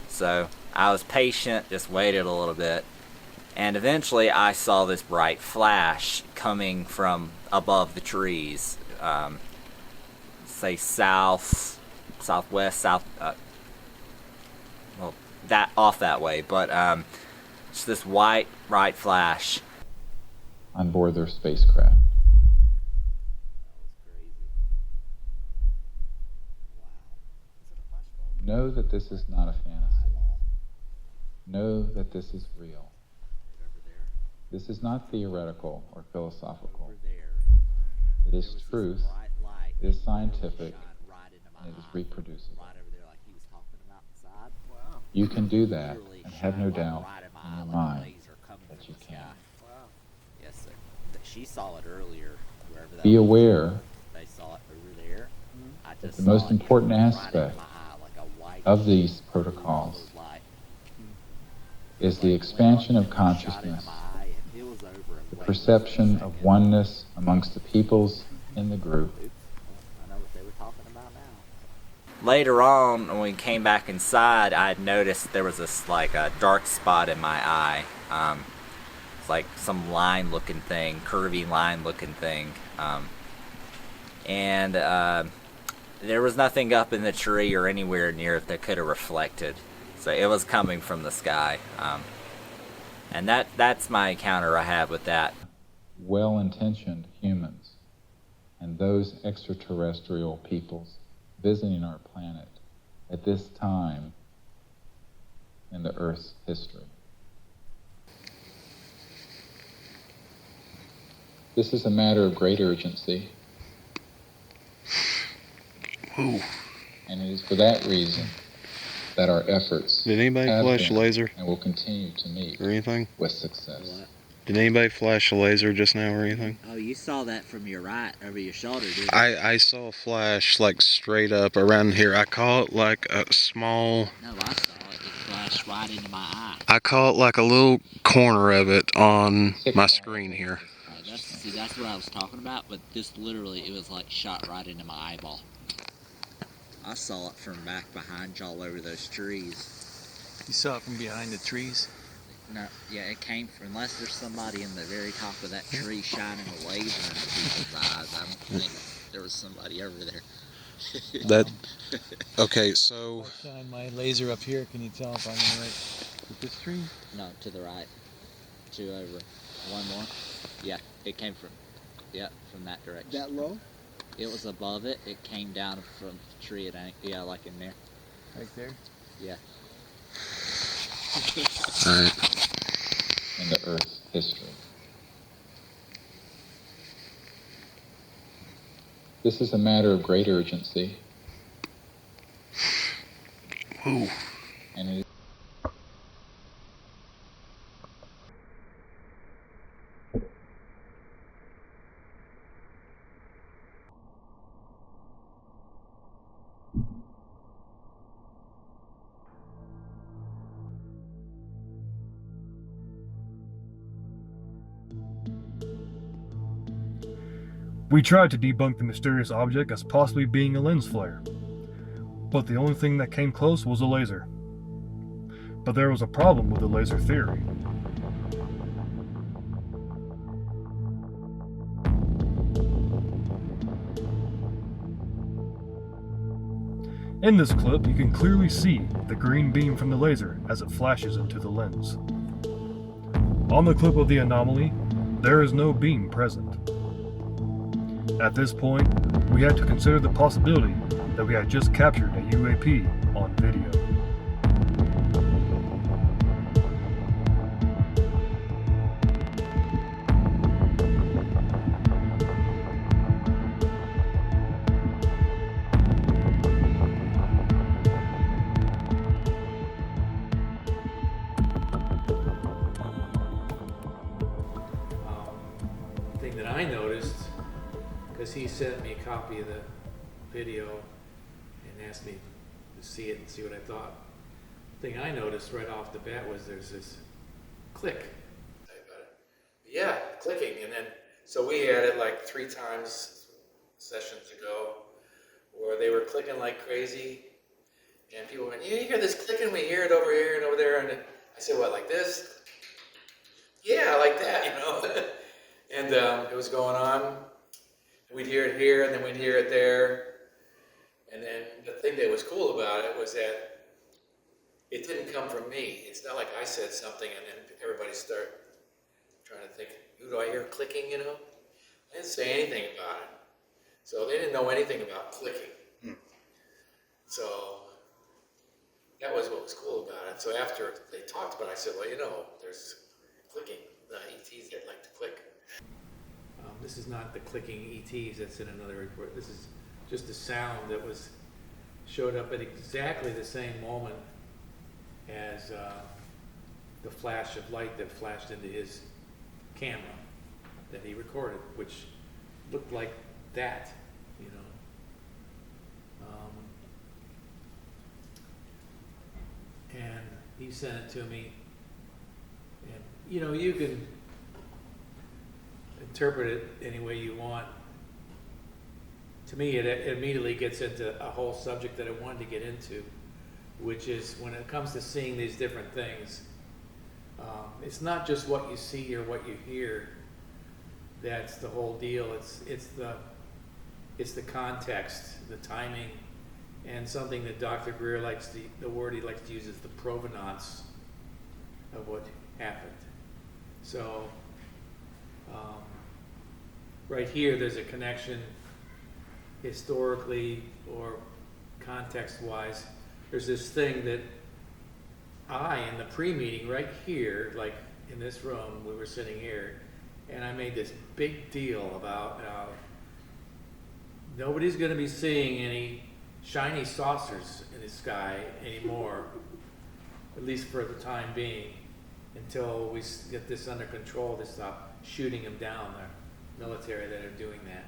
So I was patient, just waited a little bit, and eventually I saw this bright flash coming from above the trees. Say southwest, well, that off that way, but it's this white bright flash on board their spacecraft. Know that this is not a fantasy. Know that this is real. This is not theoretical or philosophical. It is truth, it is scientific, and it is reproducible. You can do that, and have no doubt in your mind that you can. Yes, sir. She saw it earlier. Wherever that Be was. aware They saw it over there. I that just the most saw it important right in aspect my eye, like a white of these protocols is the expansion of consciousness, the perception of oneness amongst the peoples in the group. Later on, when we came back inside, I had noticed there was this like a dark spot in my eye. It's like some line-looking thing, curvy line-looking thing, and there was nothing up in the tree or anywhere near it that could have reflected. So it was coming from the sky, and that's my encounter I have with that. Well-intentioned humans and those extraterrestrial peoples visiting our planet at this time in the Earth's history. This is a matter of great urgency. Ooh. And it is for that reason that our efforts Did anybody have flash a been laser? And will continue to meet or anything? With success. Did anybody flash a laser just now or anything? Oh, you saw that from your right, over your shoulder, didn't you? I saw a flash like straight up around here. I call it like a small... No, I saw it. It flashed right into my eye. I call it like a little corner of it on my screen here. That's what I was talking about, but just literally, it was like shot right into my eyeball. I saw it from back behind y'all over those trees. You saw it from behind the trees? No, yeah, it came from, unless there's somebody in the very top of that tree shining a laser into people's eyes, I don't think there was somebody over there. Okay, so... If I shine my laser up here, can you tell if I'm in the right with this tree? No, to the right. 2 over. 1 more. Yeah, it came from that direction. That low? It was above it. It came down from the tree. Yeah, like in there. Right there? Yeah. Alright. In the Earth's history. This is a matter of great urgency. Ooh. And it We tried to debunk the mysterious object as possibly being a lens flare, but the only thing that came close was a laser. But there was a problem with the laser theory. In this clip, you can clearly see the green beam from the laser as it flashes into the lens. On the clip of the anomaly, there is no beam present. At this point, we had to consider the possibility that we had just captured a UAP on video. Thing that I noticed, because he sent me a copy of the video and asked me to see it and see what I thought. The thing I noticed right off the bat was there's this click. Yeah, clicking, and then so we had it like 3 times sessions ago where they were clicking like crazy, and people went, "You hear this clicking? We hear it over here and over there." And I said, "What, like this?" "Yeah, like that, you know." And it was going on. We'd hear it here, and then we'd hear it there. And then the thing that was cool about it was that it didn't come from me. It's not like I said something and then everybody started trying to think, who do I hear clicking, you know? I didn't say anything about it. So they didn't know anything about clicking. So that was what was cool about it. So after they talked about it, I said, well, you know, there's clicking. The ETs that like to click. This is not the clicking ETs that's in another report. This is just a sound that showed up at exactly the same moment as the flash of light that flashed into his camera that he recorded, which looked like that, you know. And he sent it to me, and you know, you can interpret it any way you want. To me, it immediately gets into a whole subject that I wanted to get into, which is when it comes to seeing these different things, it's not just what you see or what you hear. That's the whole deal. It's the context, the timing, and something that Dr. Greer likes the word he likes to use is the provenance of what happened. So right here, there's a connection historically or context-wise, there's this thing that in the pre-meeting right here, like in this room, we were sitting here, and I made this big deal about how nobody's going to be seeing any shiny saucers in the sky anymore, at least for the time being, until we get this under control to stop shooting them down, the military that are doing that.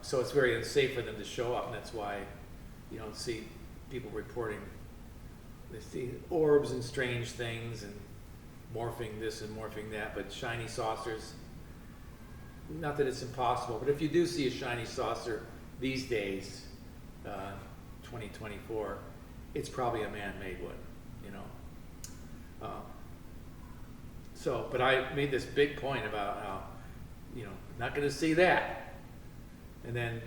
So it's very unsafe for them to show up, and that's why you don't see people reporting. They see orbs and strange things and morphing this and morphing that, but shiny saucers, not that it's impossible, but if you do see a shiny saucer these days, 2024, it's probably a man-made one, you know. But I made this big point about how, you know, not going to see that. And then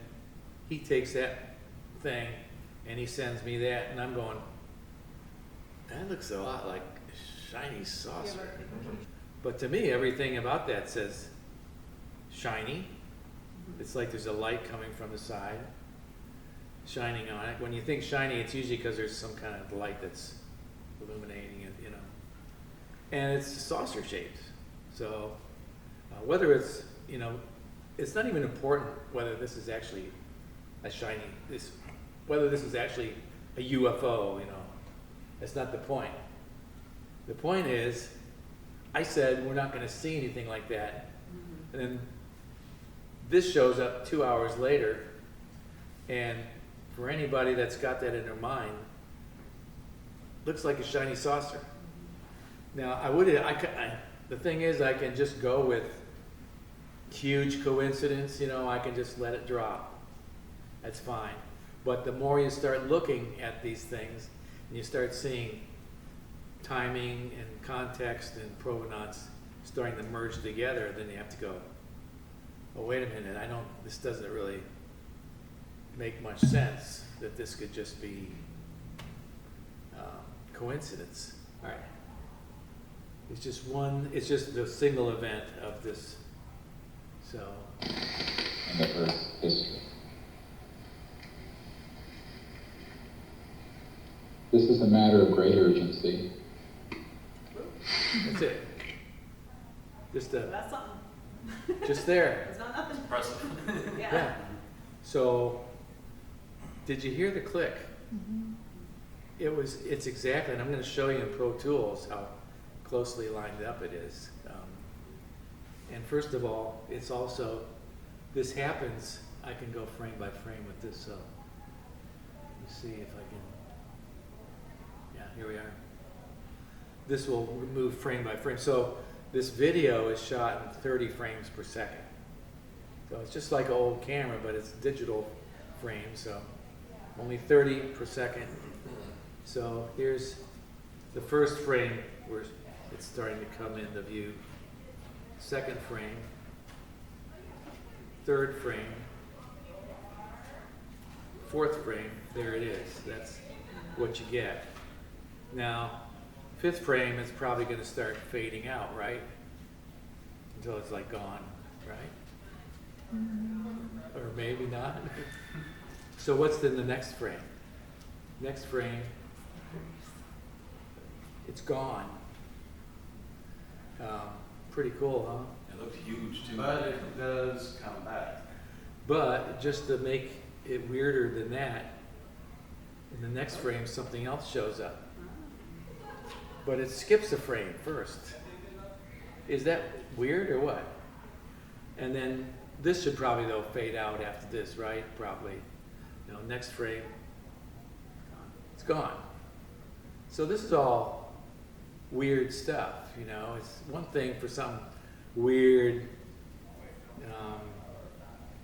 he takes that thing and he sends me that, and I'm going, that looks a lot like a shiny saucer. But to me, everything about that says shiny. It's like there's a light coming from the side, shining on it. When you think shiny, it's usually because there's some kind of light that's illuminating it, you know. And it's saucer shaped. So whether it's, you know, it's not even important whether this is actually a shiny, whether this is actually a UFO, you know. That's not the point. The point is, I said we're not going to see anything like that. And then this shows up 2 hours later, and for anybody that's got that in their mind, looks like a shiny saucer. Now, the thing is, I can just go with huge coincidence, you know, I can just let it drop. That's fine. But the more you start looking at these things, and you start seeing timing and context and provenance starting to merge together, then you have to go, oh, wait a minute, this doesn't really make much sense, that this could just be coincidence. All right. It's just the single event of this. So. In the Earth's history. This is a matter of great urgency. That's it. That's something. Just there. It's not nothing. Impressive. Yeah. So, did you hear the click? Mm-hmm. It's exactly, and I'm going to show you in Pro Tools how closely lined up it is. And first of all, it's also, this happens, I can go frame by frame with this, so let me see if I can, yeah, here we are. This will move frame by frame. So this video is shot in 30 frames per second. So it's just like an old camera, but it's digital frame, so only 30 per second. So here's the first frame where it's starting to come into view. Second frame, third frame, fourth frame, there it is. That's what you get. Now, fifth frame is probably going to start fading out, right? Until it's like gone, right? Or maybe not. So what's in the next frame? Next frame, it's gone. Pretty cool, huh? It looked huge too. But it does come back. But just to make it weirder than that, in the next frame something else shows up. But it skips a frame first. Is that weird or what? And then this should probably though fade out after this, right? Probably. No, next frame, it's gone. So this is all weird stuff, you know. It's one thing for some weird,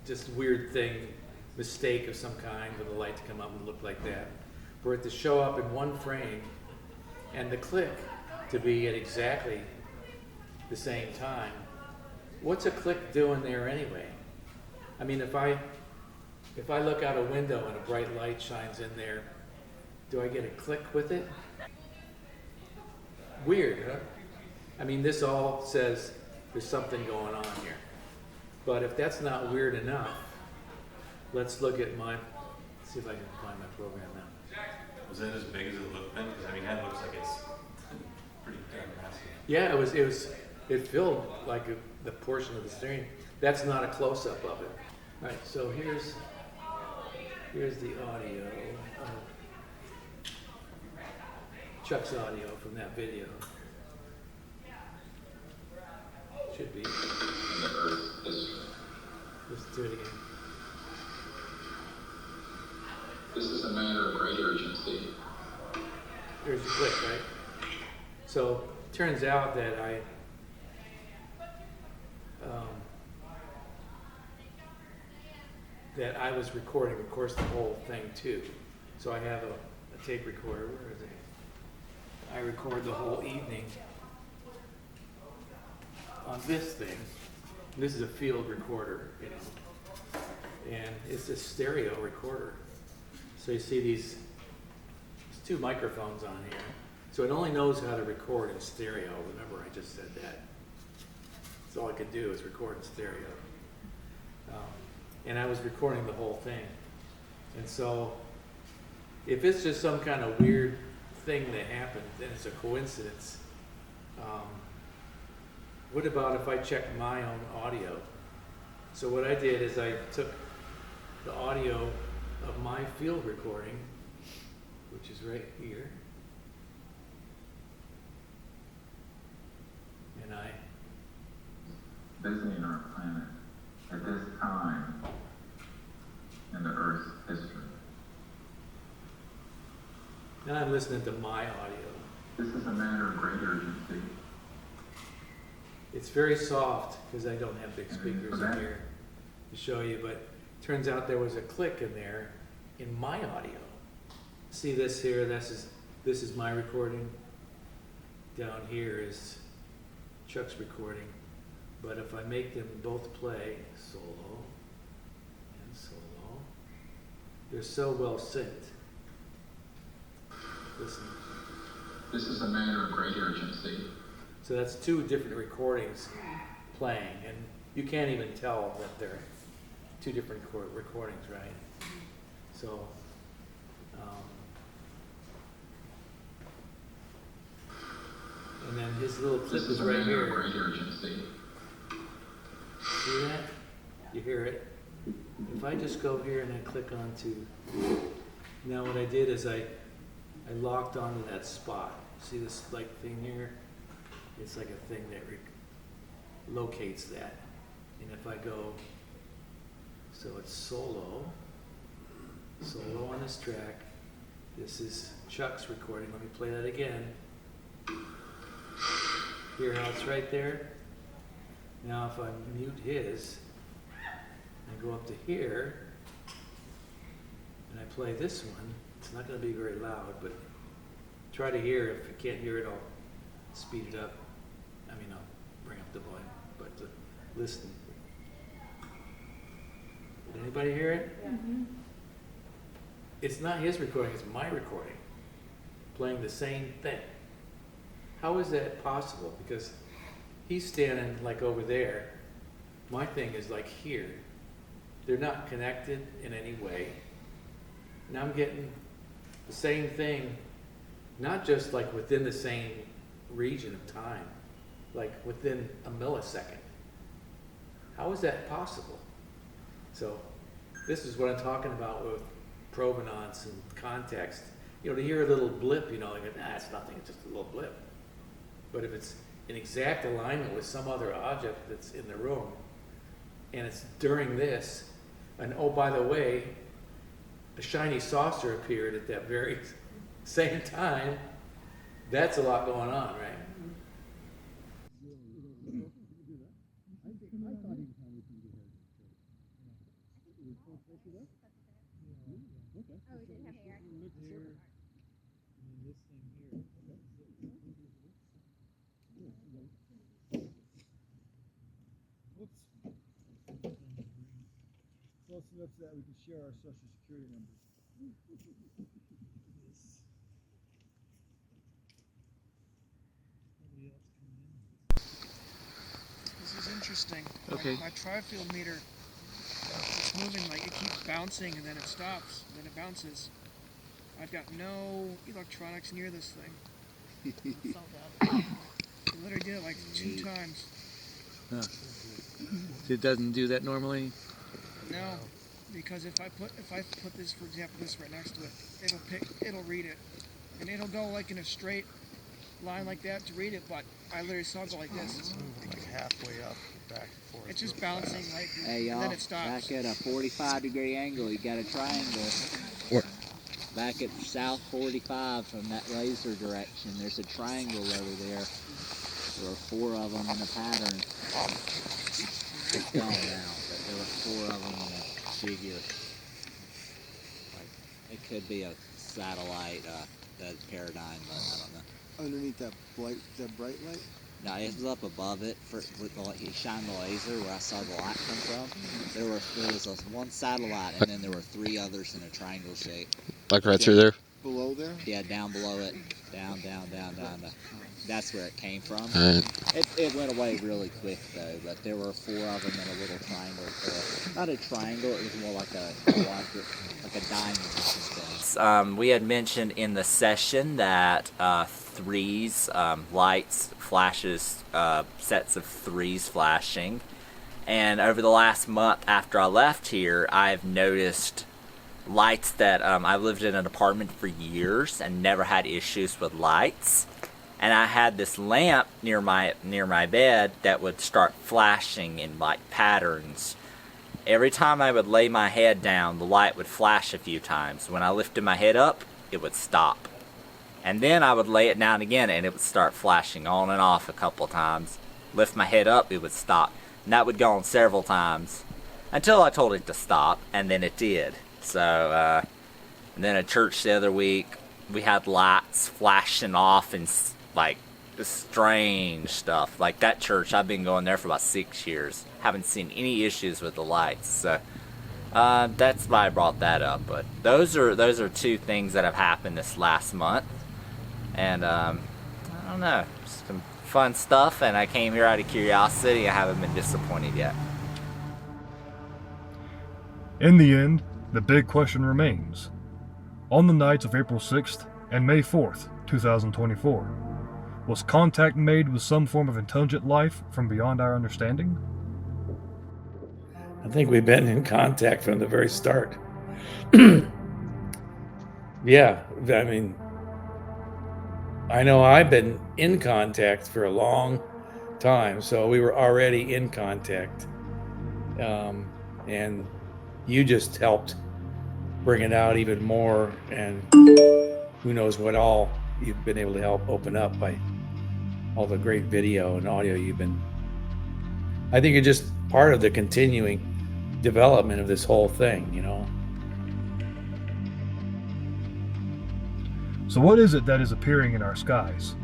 just weird thing, mistake of some kind for the light to come up and look like that. For it to show up in one frame and the click to be at exactly the same time. What's a click doing there anyway? I mean, if I look out a window and a bright light shines in there, do I get a click with it? Weird, huh? I mean, this all says there's something going on here. But if that's not weird enough, let's look at my see if I can find my program now. Was it as big as it looked then? Because I mean, that looks like it's pretty damn massive. Yeah, it filled like the portion of the steering. That's not a close-up of it. All right, so here's the audio of Chuck's audio from that video. Should be. Let's do it again. This is a matter of great urgency. There's your click, right? So turns out that I was recording, of course, the whole thing too. So I have a tape recorder. Where is it? I record the whole evening on this thing. This is a field recorder, you know, and it's a stereo recorder. So you see there's two microphones on here. So it only knows how to record in stereo. Remember, I just said that. That's all I could do is record in stereo. And I was recording the whole thing. And so if it's just some kind of weird thing that happened, then it's a coincidence. What about if I check my own audio? So what I did is I took the audio of my field recording, which is right here, and I Visiting our planet at this time in the Earth's history. now I'm listening to my audio. This is a matter of great urgency. It's very soft because I don't have big speakers in here to show you, but turns out there was a click in there in my audio. See this here? This is my recording. Down here is Chuck's recording. But if I make them both play solo and solo, they're so well synced. Listen. This is a matter of great urgency. So that's two different recordings playing, and you can't even tell that they're two different recordings, right? So, and then his little clip is right here. Great urgency. See that? You hear it? If I just go here and I click onto, now what I did is I locked onto that spot. See this like thing here? It's like a thing that locates that. And if I go, so it's solo on this track. This is Chuck's recording. Let me play that again. Hear how it's right there? Now if I mute his, and go up to here, and I play this one, it's not going to be very loud, but try to hear. If you can't hear it, I'll speed it up. I mean, I'll bring up the volume, but listen. Did anybody hear it? Yeah. Mm-hmm. It's not his recording, it's my recording, playing the same thing. How is that possible? Because he's standing like over there. My thing is like here. They're not connected in any way. And I'm getting the same thing, not just like within the same region of time, like within a millisecond. How is that possible? So this is what I'm talking about with provenance and context. You know, to hear a little blip, you know, like, nah, it's nothing, it's just a little blip. But if it's in exact alignment with some other object that's in the room, and it's during this, and oh, by the way, a shiny saucer appeared at that very same time, that's a lot going on, right? Close enough so that we can share our social security numbers. This is interesting. Okay. My tri-field meter, it's moving like it keeps bouncing and then it stops, and then it bounces. I've got no electronics near this thing. I literally did it like 2 times. Huh. It doesn't do that normally? No, because if I put this, for example, this right next to it, it'll read it, and it'll go like in a straight line like that to read it. But I literally saw it go like this. Like halfway up, back and forth. It's just bouncing right, Hey y'all, and then it stops. back at a 45-degree angle, you got a triangle. Back at South 45 from that laser direction, there's a triangle over there. There were 4 of them in a pattern. It's gone now, but there were 4 of them in a figure. Like, it could be a satellite paradigm, but I don't know. Underneath that bright light? No, it was up above it. He shined the laser where I saw the light come from. There was one satellite, and then there were 3 others in a triangle shape. Like right through there? Below there? Yeah, down below it. Down. That's where it came from. Right. It went away really quick though, but there were 4 of them in a little triangle. Not a triangle, it was more like a quadrant, like a diamond or something. We had mentioned in the session that threes, lights, flashes, sets of 3s flashing. And over the last month after I left here, I've noticed lights that I lived in an apartment for years and never had issues with lights. And I had this lamp near my bed that would start flashing in like patterns. Every time I would lay my head down, the light would flash a few times. When I lifted my head up, it would stop. And then I would lay it down again and it would start flashing on and off a couple times. Lift my head up, it would stop. And that would go on several times until I told it to stop, and then it did. So, and then at church the other week, we had lights flashing off and like strange stuff. Like that church, I've been going there for about 6 years. Haven't seen any issues with the lights. So that's why I brought that up. But those are 2 things that have happened this last month, and I don't know, some fun stuff. And I came here out of curiosity. I haven't been disappointed yet. In the end, the big question remains. On the nights of April 6th and May 4th, 2024, was contact made with some form of intelligent life from beyond our understanding? I think we've been in contact from the very start. Yeah, I mean, I know I've been in contact for a long time, so we were already in contact. And you just helped bring it out even more, and who knows what all you've been able to help open up by all the great video and audio you've been. I think you're just part of the continuing development of this whole thing, you know. So what is it that is appearing in our skies?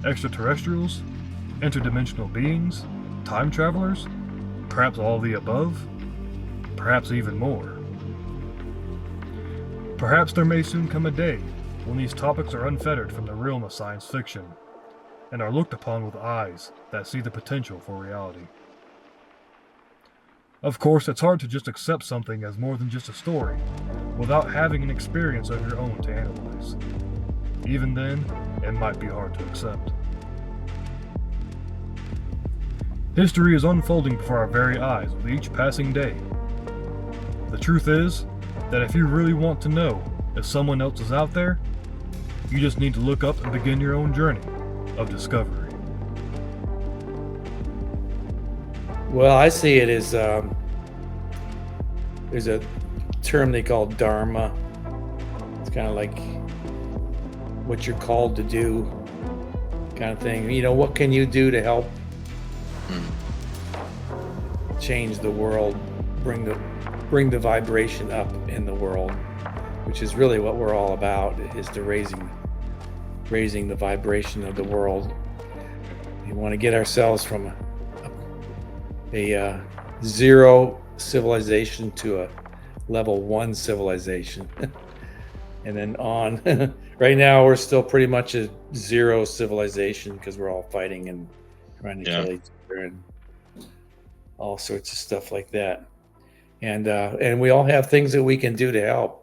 Extraterrestrials? Interdimensional beings? Time travelers? Perhaps all of the above? Perhaps even more. Perhaps there may soon come a day when these topics are unfettered from the realm of science fiction and are looked upon with eyes that see the potential for reality. Of course, it's hard to just accept something as more than just a story without having an experience of your own to analyze. Even then, it might be hard to accept. History is unfolding before our very eyes with each passing day. The truth is that if you really want to know if someone else is out there, you just need to look up and begin your own journey of discovery. Well, I see it as there's a term they call dharma. It's kind of like what you're called to do, kind of thing. You know, what can you do to help change the world, bring the vibration up in the world, which is really what we're all about, is to raising the vibration of the world. We want to get ourselves from a 0 civilization to a level 1 civilization. And then on. Right now we're still pretty much a 0 civilization because we're all fighting and trying to kill each other and all sorts of stuff like that. And we all have things that we can do to help.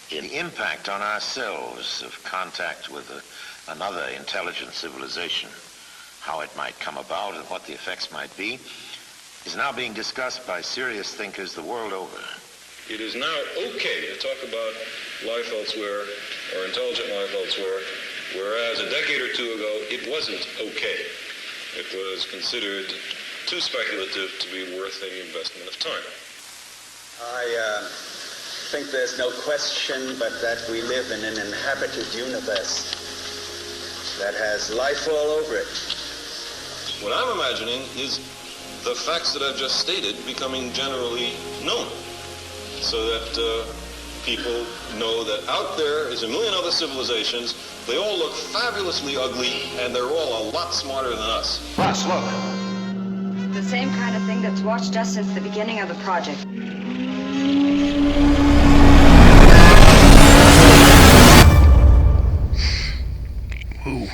The impact on ourselves of contact with another intelligent civilization, how it might come about and what the effects might be, is now being discussed by serious thinkers the world over. It is now okay to talk about life elsewhere or intelligent life elsewhere, whereas a decade or two ago it wasn't okay. It was considered too speculative to be worth the investment of time. I think there's no question but that we live in an inhabited universe that has life all over it. What I'm imagining is the facts that I've just stated becoming generally known, so that people know that out there is a million other civilizations. They all look fabulously ugly, and they're all a lot smarter than us. Russ, look. The same kind of thing that's watched us since the beginning of the project. Ooh.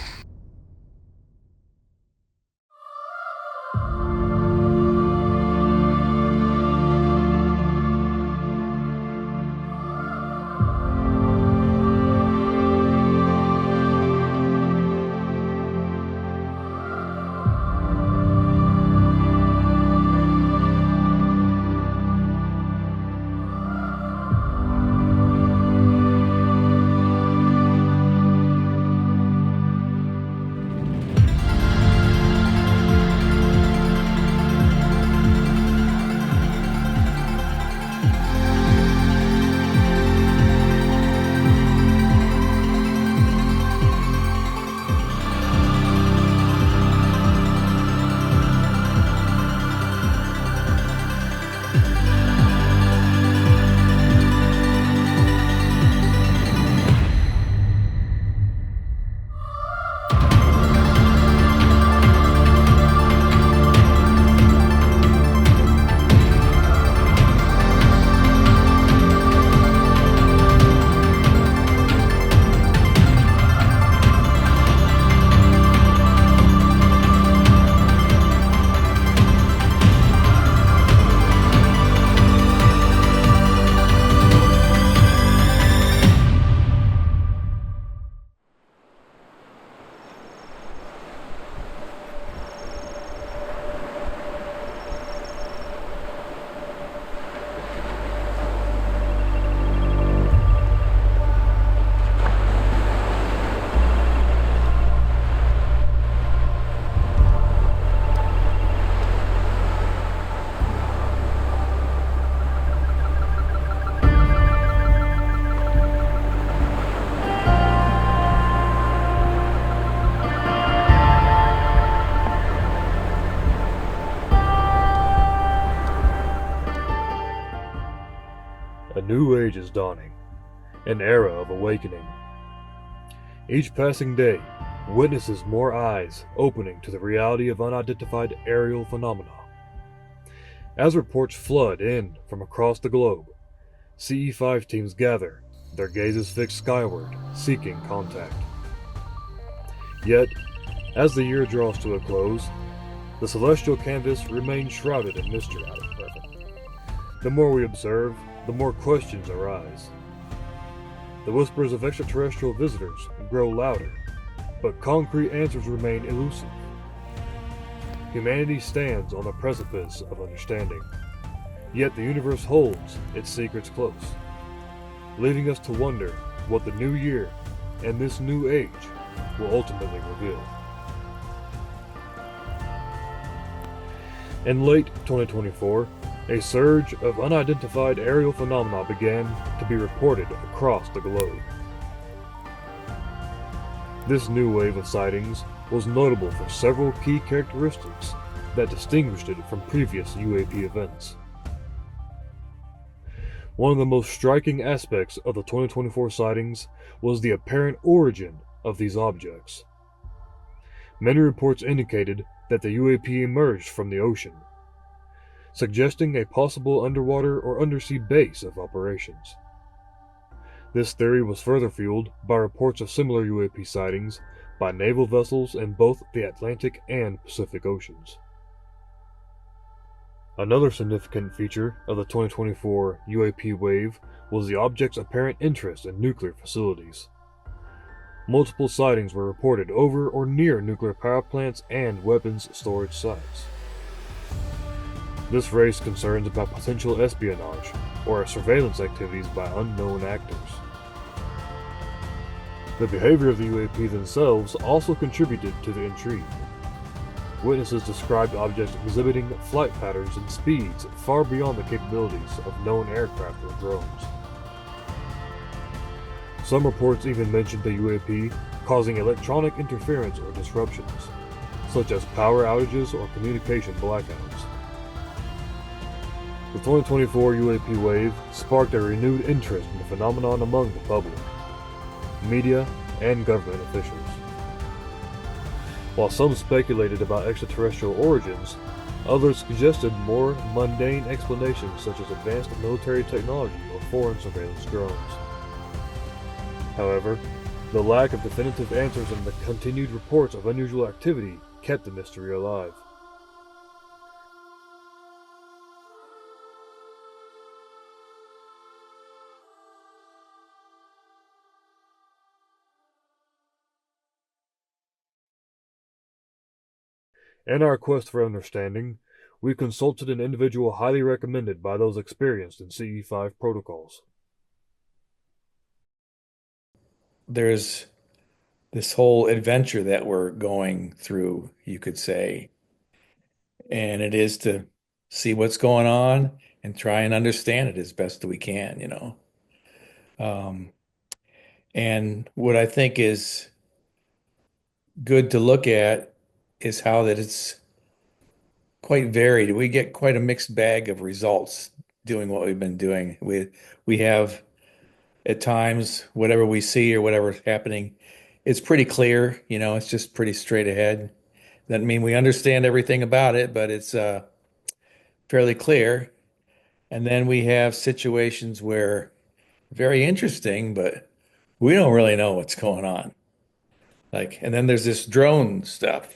age is dawning, an era of awakening. Each passing day witnesses more eyes opening to the reality of unidentified aerial phenomena. As reports flood in from across the globe, CE5 teams gather, their gazes fixed skyward, seeking contact. Yet, as the year draws to a close, the celestial canvas remains shrouded in mystery. The more we observe, the more questions arise. The whispers of extraterrestrial visitors grow louder, but concrete answers remain elusive. Humanity stands on the precipice of understanding, yet the universe holds its secrets close, leaving us to wonder what the new year and this new age will ultimately reveal. In late 2024, a surge of unidentified aerial phenomena began to be reported across the globe. This new wave of sightings was notable for several key characteristics that distinguished it from previous UAP events. One of the most striking aspects of the 2024 sightings was the apparent origin of these objects. Many reports indicated that the UAP emerged from the ocean, suggesting a possible underwater or undersea base of operations. This theory was further fueled by reports of similar UAP sightings by naval vessels in both the Atlantic and Pacific Oceans. Another significant feature of the 2024 UAP wave was the object's apparent interest in nuclear facilities. Multiple sightings were reported over or near nuclear power plants and weapons storage sites. This raised concerns about potential espionage or surveillance activities by unknown actors. The behavior of the UAP themselves also contributed to the intrigue. Witnesses described objects exhibiting flight patterns and speeds far beyond the capabilities of known aircraft or drones. Some reports even mentioned the UAP causing electronic interference or disruptions, such as power outages or communication blackouts. The 2024 UAP wave sparked a renewed interest in the phenomenon among the public, media, and government officials. While some speculated about extraterrestrial origins, others suggested more mundane explanations such as advanced military technology or foreign surveillance drones. However, the lack of definitive answers and the continued reports of unusual activity kept the mystery alive. In our quest for understanding, we consulted an individual highly recommended by those experienced in CE5 protocols. There's this whole adventure that we're going through, you could say, and it is to see what's going on and try and understand it as best we can, and what I think is good to look at is how that it's quite varied. We get quite a mixed bag of results doing what we've been doing. We have at times whatever we see or whatever's happening, it's pretty clear, it's just pretty straight ahead. Doesn't mean we understand everything about it, but it's fairly clear. And then we have situations where very interesting, but we don't really know what's going on. And then there's this drone stuff.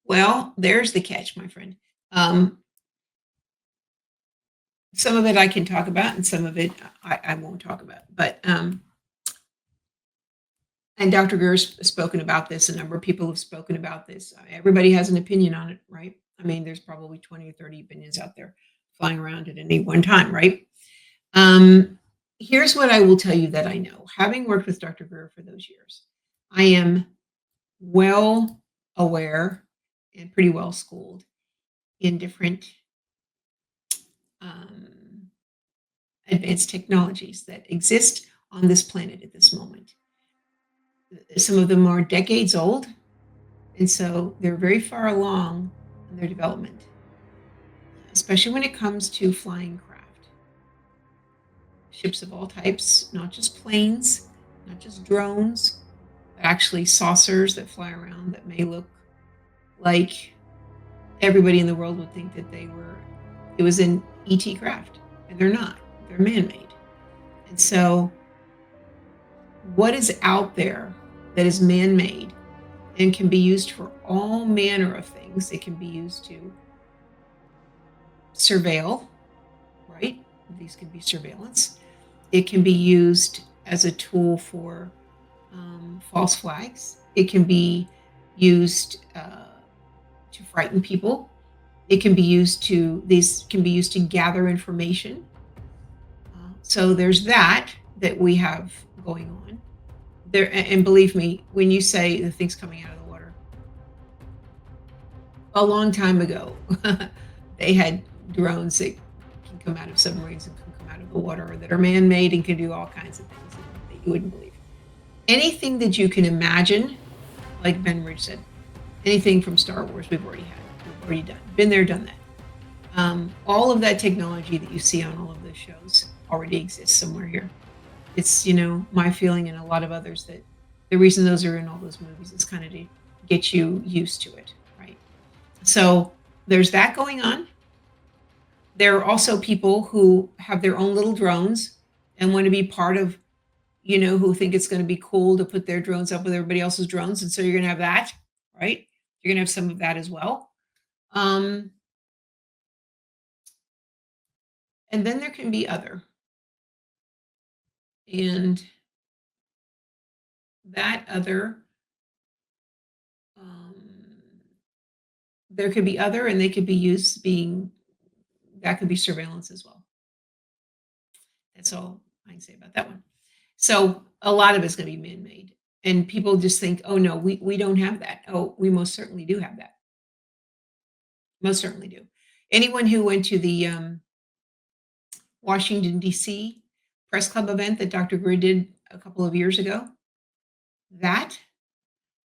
Well, there's the catch, my friend. Some of it I can talk about, and some of it I won't talk about. But and Dr. Gur's spoken about this. A number of people have spoken about this. Everybody has an opinion on it, right? I mean, there's probably 20 or 30 opinions out there flying around at any one time, right? Here's what I will tell you that I know. Having worked with Dr. Gur for those years, I am well aware and pretty well schooled in different advanced technologies that exist on this planet at this moment. Some of them are decades old, and so they're very far along in their development. especially when it comes to flying craft. Ships of all types, not just planes, not just drones, but actually saucers that fly around that may look like everybody in the world would think that it was an ET craft, and they're not. They're man-made. And so what is out there that is man-made and can be used for all manner of things? It can be used to surveil, right? These can be surveillance. It can be used as a tool for false flags. It can be used to frighten people. It can be used to, these can be used to gather information. So there's that we have going on there. And believe me, when you say the things coming out of the water, a long time ago, they had drones that can come out of submarines and can come out of the water, that are man-made and can do all kinds of things that you wouldn't believe. Anything that you can imagine, like Ben Ridge said, anything from Star Wars, we've already had. We've already done. Been there, done that. All of that technology that you see on all of those shows already exists somewhere here. It's, my feeling and a lot of others that the reason those are in all those movies is kind of to get you used to it, right? So there's that going on. There are also people who have their own little drones and want to be part of, who think it's going to be cool to put their drones up with everybody else's drones. And so you're going to have that, right? You're going to have some of that as well. And then there can be other. And that other, there could be other, and they could be used that could be surveillance as well. That's all I can say about that one. So a lot of it's going to be man-made. And people just think, oh, no, we don't have that. Oh, we most certainly do have that. Most certainly do. Anyone who went to the Washington, D.C. press club event that Dr. Greer did a couple of years ago,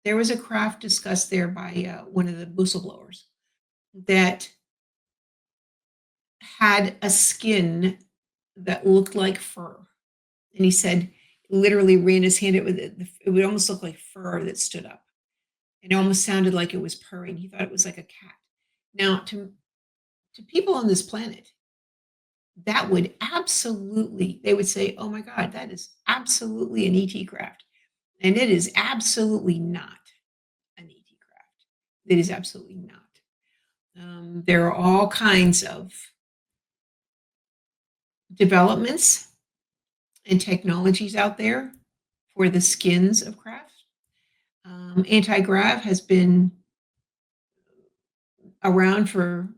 there was a craft discussed there by one of the whistleblowers that had a skin that looked like fur. And he said, literally ran his hand, it would almost look like fur that stood up. It almost sounded like it was purring. He thought it was like a cat. Now, to people on this planet, that would absolutely, they would say, oh my God, that is absolutely an ET craft. And it is absolutely not an ET craft. It is absolutely not. There are all kinds of developments and technologies out there for the skins of craft. Anti-grav has been around for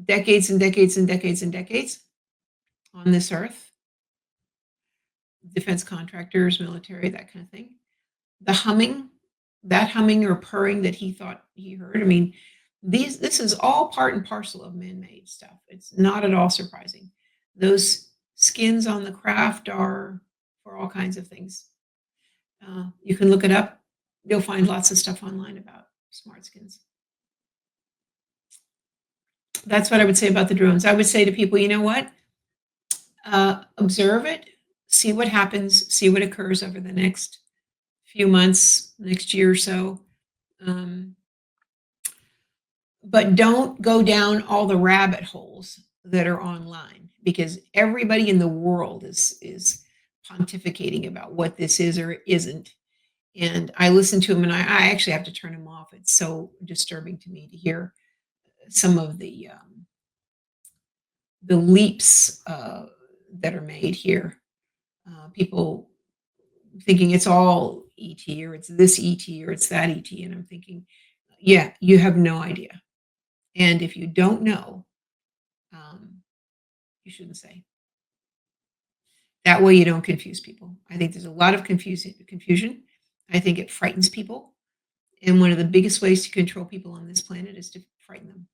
decades and decades and decades and decades on this earth. Defense contractors, military, that kind of thing. The humming or purring that he thought he heard. I mean, this is all part and parcel of man-made stuff. It's not at all surprising. Those skins on the craft are for all kinds of things. You can look it up. You'll find lots of stuff online about smart skins. That's what I would say about the drones. I would say to people, you know what? Observe it, see what happens, see what occurs over the next few months, next year or so. But don't go down all the rabbit holes that are online, because everybody in the world is pontificating about what this is or isn't. And I listen to them, and I actually have to turn them off. It's so disturbing to me to hear some of the leaps that are made here. People thinking it's all ET, or it's this ET, or it's that ET. And I'm thinking, yeah, you have no idea. And if you don't know, you shouldn't say. That way you don't confuse people. I think there's a lot of confusion. I think it frightens people. And one of the biggest ways to control people on this planet is to frighten them.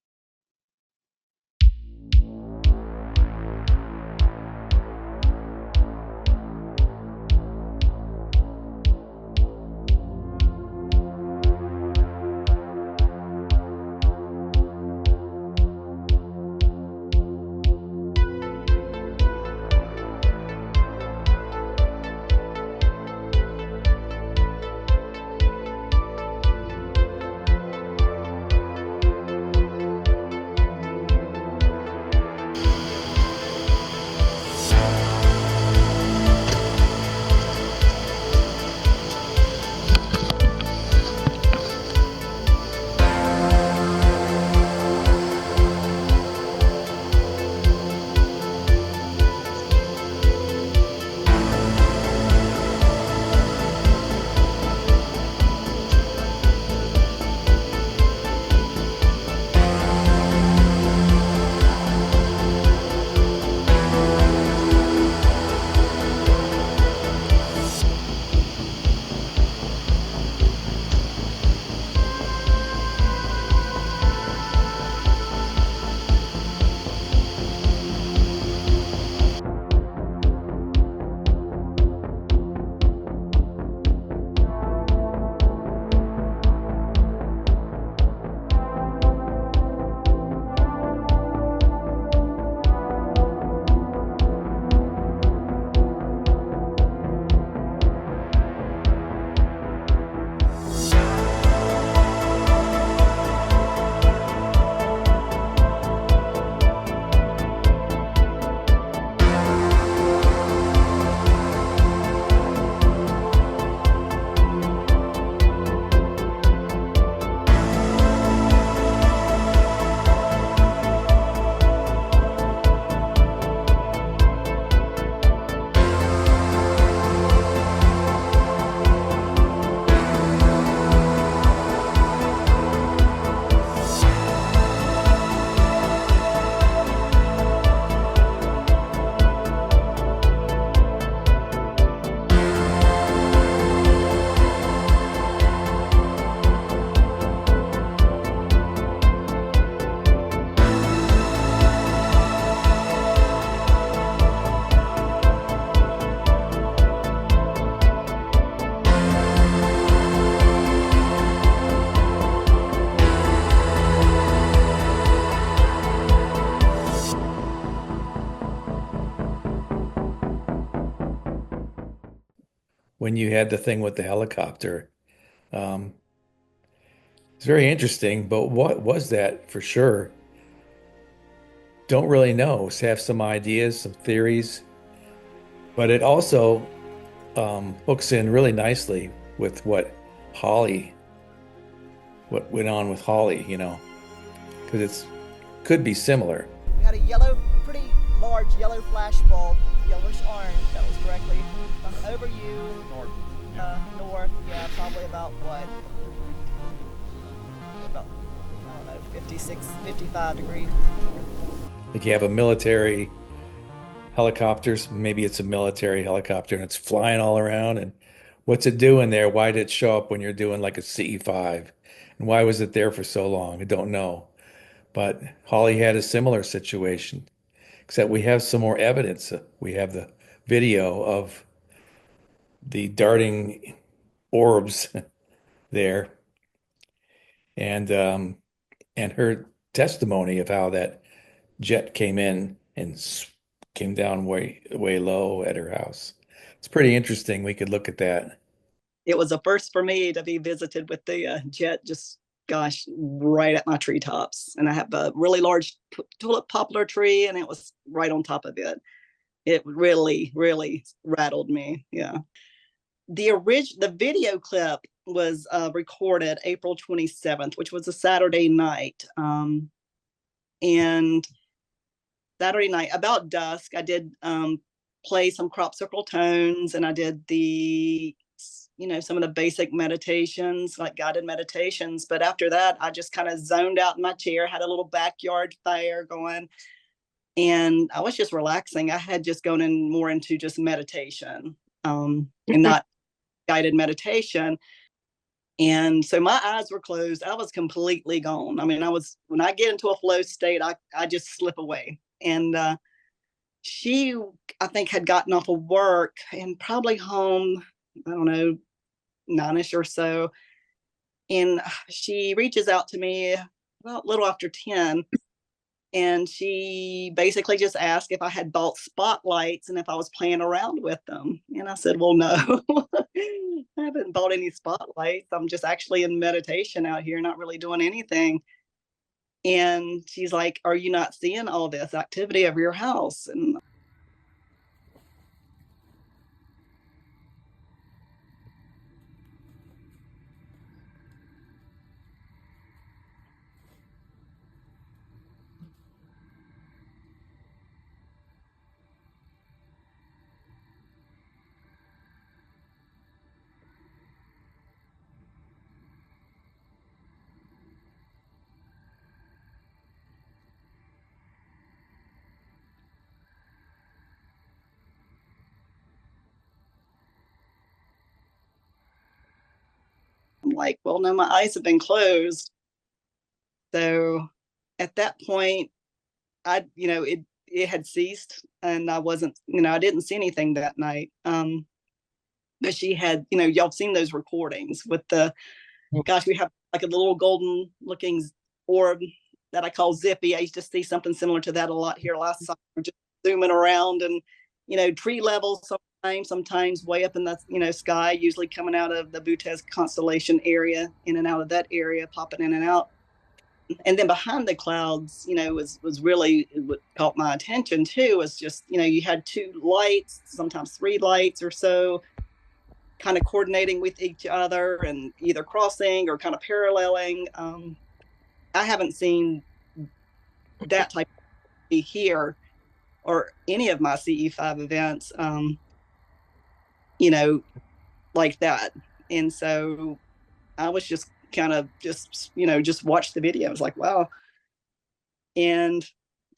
when you had the thing with the helicopter. It's very interesting, but what was that for sure? Don't really know. Have some ideas, some theories, but it also hooks in really nicely with what went on with Holly, because it's could be similar. We had a pretty large yellow flash bulb, yellowish orange, that was directly over you. North. North, yeah, probably about what? About, I don't know, 56, 55 degrees. Like you have a military helicopters, maybe it's a military helicopter and it's flying all around, and what's it doing there? Why did it show up when you're doing like a CE5? And why was it there for so long? I don't know. But Holly had a similar situation, except we have some more evidence. We have the video of the darting orbs there, and her testimony of how that jet came in and came down way low at her house. It's pretty interesting. We could look at that. It was a first for me to be visited with the jet, just gosh, right at my treetops. And I have a really large tulip poplar tree, and it was right on top of it. It really, really rattled me. Yeah. The video clip was recorded April 27th, which was a Saturday night. And Saturday night, about dusk, I did play some crop circle tones, and I did some of the basic meditations, like guided meditations. But after that, I just kind of zoned out in my chair, had a little backyard fire going, and I was just relaxing. I had just gone in more into just meditation, and not guided meditation. And so my eyes were closed. I was completely gone. I mean, when I get into a flow state, I just slip away. And she, I think, had gotten off of work and probably home, I don't know, 9ish or so. And she reaches out to me about a little after 10. And she basically just asked if I had bought spotlights and if I was playing around with them. And I said, well, no, I haven't bought any spotlights. I'm just actually in meditation out here, not really doing anything. And she's like, are you not seeing all this activity over your house? And I'm like, well, no, my eyes have been closed. So at that point, it had ceased, and I wasn't, I didn't see anything that night. But she had, y'all seen those recordings with we have like a little golden looking orb that I call Zippy. I used to see something similar to that a lot here last summer, just zooming around, and, tree level sometimes way up in the, sky, usually coming out of the Butez constellation area, in and out of that area, popping in and out. And then behind the clouds, was really what caught my attention too, was just, you had 2 lights, sometimes 3 lights or so, kind of coordinating with each other and either crossing or kind of paralleling. I haven't seen that type of here or any of my CE5 events, like that. And so I was just kind of just watch the video. I was like, wow. And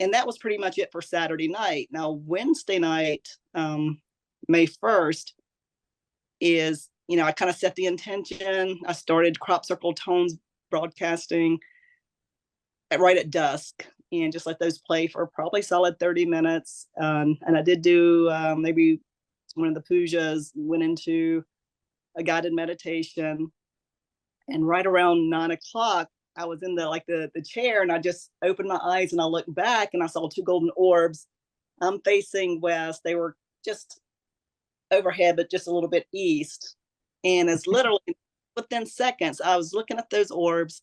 that was pretty much it for Saturday night. Now, Wednesday night, May 1st, is, I kind of set the intention. I started Crop Circle Tones broadcasting right at dusk, and just let those play for probably solid 30 minutes. And I did do maybe one of the pujas, went into a guided meditation. And right around 9 o'clock, I was in the chair, and I just opened my eyes and I looked back and I saw 2 golden orbs. I'm facing west. They were just overhead, but just a little bit east. And it's literally within seconds, I was looking at those orbs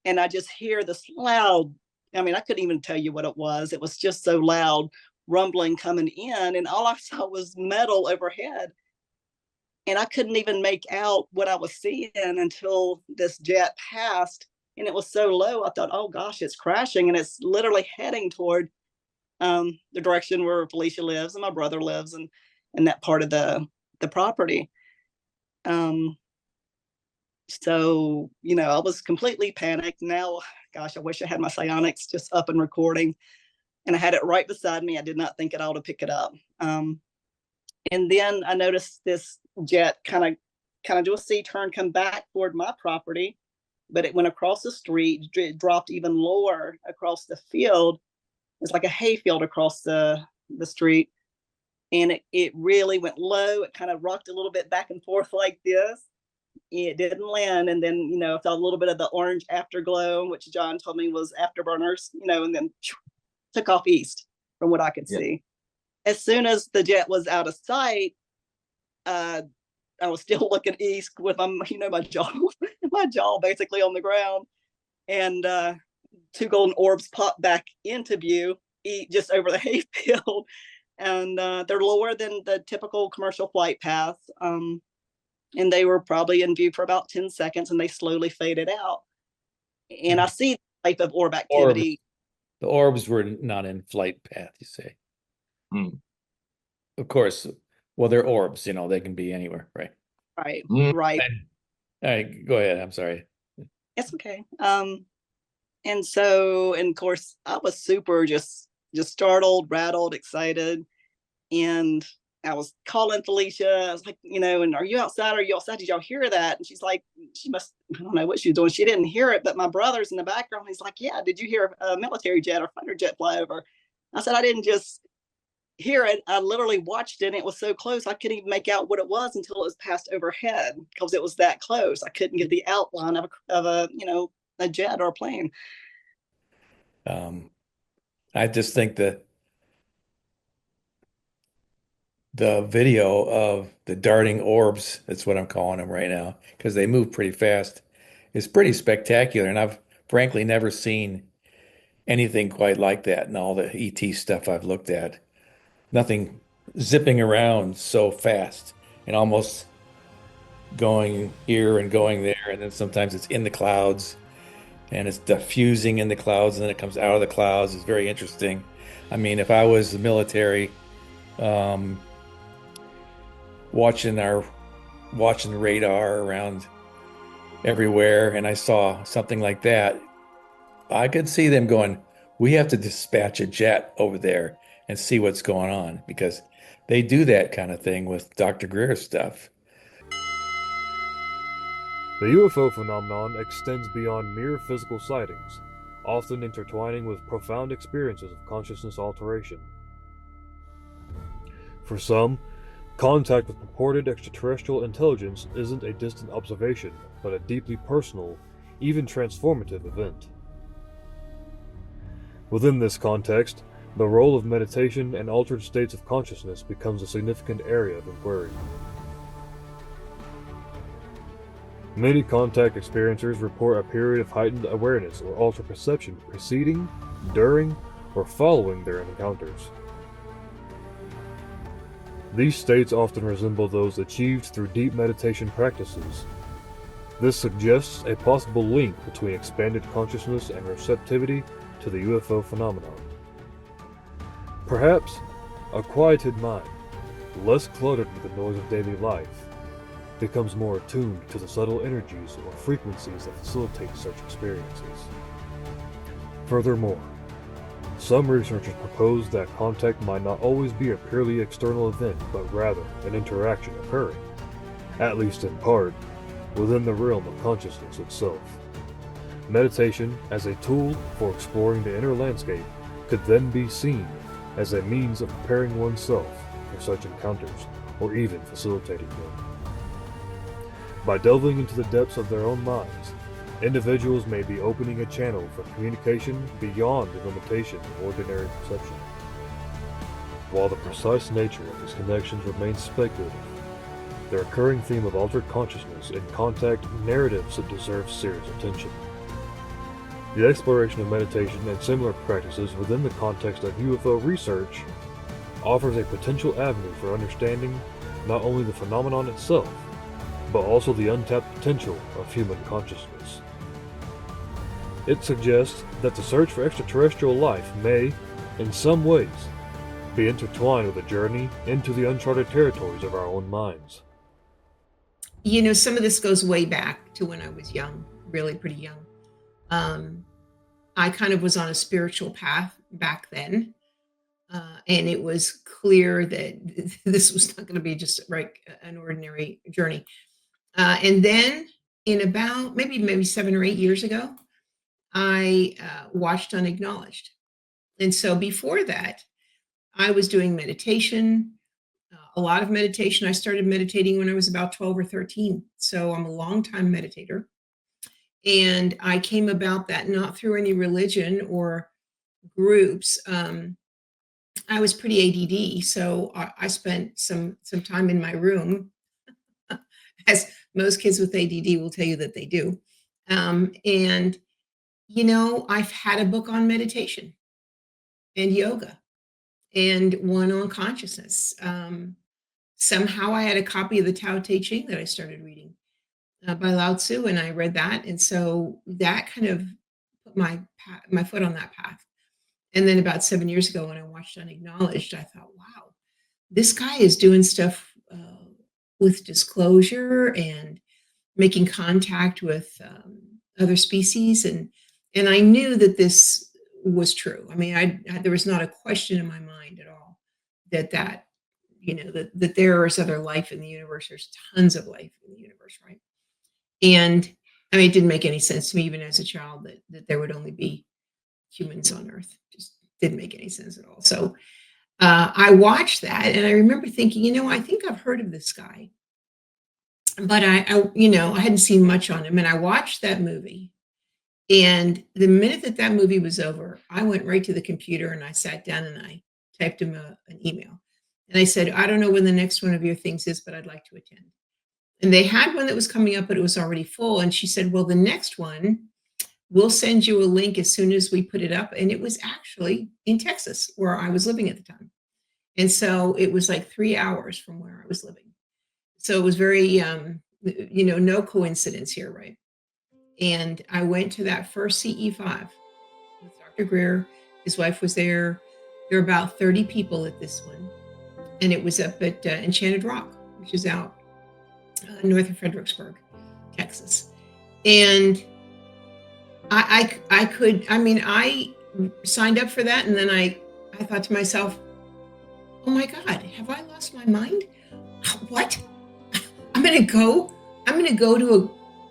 and I just hear this loud, I mean, I couldn't even tell you what it was. It was just so loud, rumbling coming in. And all I saw was metal overhead. And I couldn't even make out what I was seeing until this jet passed. And it was so low, I thought, oh gosh, it's crashing. And it's literally heading toward the direction where Felicia lives and my brother lives, and that part of the property. So, you know, I was completely panicked. Now, gosh, I wish I had my psionics just up and recording, and I had it right beside me. I did not think at all to pick it up. And then I noticed this jet kind of do a C-turn, come back toward my property, but it went across the street, it dropped even lower across the field. It's like a hayfield across the street. And it really went low. It kind of rocked a little bit back and forth like this. It didn't land. And then, you know, I felt a little bit of the orange afterglow, which John told me was afterburners, you know, and then took off east from what I could see. As soon as the jet was out of sight, I was still looking east with my, you know, my jaw basically on the ground. And two golden orbs popped back into view just over the hayfield. And they're lower than the typical commercial flight path. And they were probably in view for about 10 seconds and they slowly faded out. And I see the type of orb activity. The orbs were not in flight path, you say? Of course. Well, they're orbs, you know, they can be anywhere, right? Right, right. All right, go ahead. I'm sorry. It's okay. And so, and of course, I was super just startled, rattled, excited. And I was calling Felicia. I was like, you know, and are you outside? Are you outside? Did y'all hear that? And she's like, she must, I don't know what she was doing. She didn't hear it, but my brother's in the background. He's like, yeah, did you hear a military jet or fighter jet fly over? I said, I didn't just hear it. I literally watched it and it was so close. I couldn't even make out what it was until it was passed overhead because it was that close. I couldn't get the outline of a, you know, a jet or a plane. I just think that the video of the darting orbs, that's what I'm calling them right now, because they move pretty fast, is pretty spectacular. And I've frankly never seen anything quite like that in all the ET stuff I've looked at. Nothing zipping around so fast and almost going here and going there. And then sometimes it's in the clouds and it's diffusing in the clouds and then it comes out of the clouds. It's very interesting. I mean, if I was the military, watching radar around everywhere and I saw something like that, I could see them going, we have to dispatch a jet over there and see what's going on, because they do that kind of thing with Dr. Greer's stuff. The UFO phenomenon extends beyond mere physical sightings, often intertwining with profound experiences of consciousness alteration. For some, contact with purported extraterrestrial intelligence isn't a distant observation, but a deeply personal, even transformative event. Within this context, the role of meditation and altered states of consciousness becomes a significant area of inquiry. Many contact experiencers report a period of heightened awareness or altered perception preceding, during, or following their encounters. These states often resemble those achieved through deep meditation practices. This suggests a possible link between expanded consciousness and receptivity to the UFO phenomenon. Perhaps a quieted mind, less cluttered with the noise of daily life, becomes more attuned to the subtle energies or frequencies that facilitate such experiences. Furthermore, some researchers propose that contact might not always be a purely external event, but rather an interaction occurring, at least in part, within the realm of consciousness itself. Meditation as a tool for exploring the inner landscape could then be seen as a means of preparing oneself for such encounters, or even facilitating them. By delving into the depths of their own minds, individuals may be opening a channel for communication beyond the limitation of ordinary perception. while the precise nature of these connections remains speculative, the recurring theme of altered consciousness and contact narratives that deserve serious attention. The exploration of meditation and similar practices within the context of UFO research offers a potential avenue for understanding not only the phenomenon itself, but also the untapped potential of human consciousness. It suggests that the search for extraterrestrial life may, in some ways, be intertwined with a journey into the uncharted territories of our own minds. You know, some of this goes way back to when I was young, really pretty young. I kind of was on a spiritual path back then. And it was clear that this was not going to be just like an ordinary journey. And then in about maybe 7 or 8 years ago, I watched Unacknowledged. And so before that, I was doing meditation, a lot of meditation. I started meditating when I was about 12 or 13. So I'm a long time meditator. And I came about that not through any religion or groups. I was pretty ADD, so I spent some time in my room, as most kids with ADD will tell you that they do. And you know, I've had a book on meditation and yoga, and one on consciousness. Somehow I had a copy of the Tao Te Ching that I started reading by Lao Tzu, and I read that, and so that kind of put my foot on that path. And then about 7 years ago, when I watched Unacknowledged, I thought, wow, this guy is doing stuff with disclosure and making contact with other species, and I knew that this was true. I mean, there was not a question in my mind at all that you know that there is other life in the universe. There's tons of life in the universe, right? And I mean, it didn't make any sense to me, even as a child, that there would only be humans on Earth. Just didn't make any sense at all. So I watched that, and I remember thinking, you know, I think I've heard of this guy, but you know, I hadn't seen much on him. And I watched that movie, and the minute that movie was over, I went right to the computer and I sat down and I typed him an email, and I said, I don't know when the next one of your things is, but I'd like to attend. And they had one that was coming up, but it was already full. And she said, well, the next one, we'll send you a link as soon as we put it up. And it was actually in Texas, where I was living at the time. And so it was like 3 hours from where I was living. So it was very, you know, no coincidence here, right? And I went to that first CE5 with Dr. Greer. His wife was there. There were about 30 people at this one. And it was up at Enchanted Rock, which is out north of Fredericksburg, Texas. And I signed up for that, and then I thought to myself, oh my God, have I lost my mind? What? I'm gonna go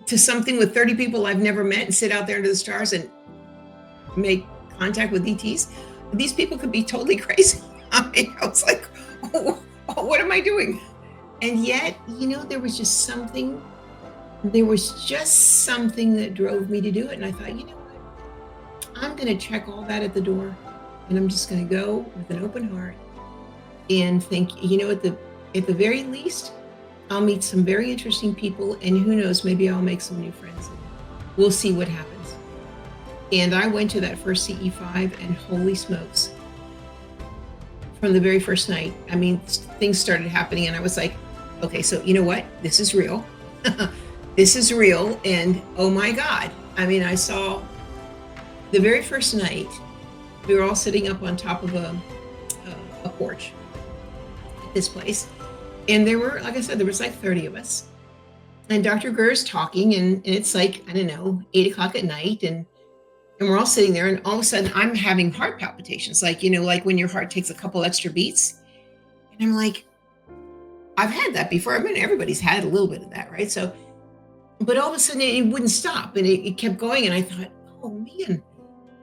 to something with 30 people I've never met and sit out there under the stars and make contact with ETs? These people could be totally crazy. I mean, I was like, oh, what am I doing? And yet, you know, there was just something that drove me to do it. And I thought, you know what? I'm going to check all that at the door, and I'm just going to go with an open heart and think, you know, at the very least, I'll meet some very interesting people, and who knows, maybe I'll make some new friends. We'll see what happens. And I went to that first CE5, and holy smokes, from the very first night, I mean, things started happening, and I was like, okay, so you know what? This is real. This is real. And oh my God. I mean, I saw the very first night, we were all sitting up on top of a porch at this place. And there were, like I said, there was like 30 of us. And Dr. Greer's talking, and it's like, I don't know, 8 o'clock at night. And we're all sitting there, and all of a sudden I'm having heart palpitations, like, you know, like when your heart takes a couple extra beats. And I'm like, I've had that before. I mean, everybody's had a little bit of that, right? So, but all of a sudden it wouldn't stop, and it kept going. And I thought, oh man,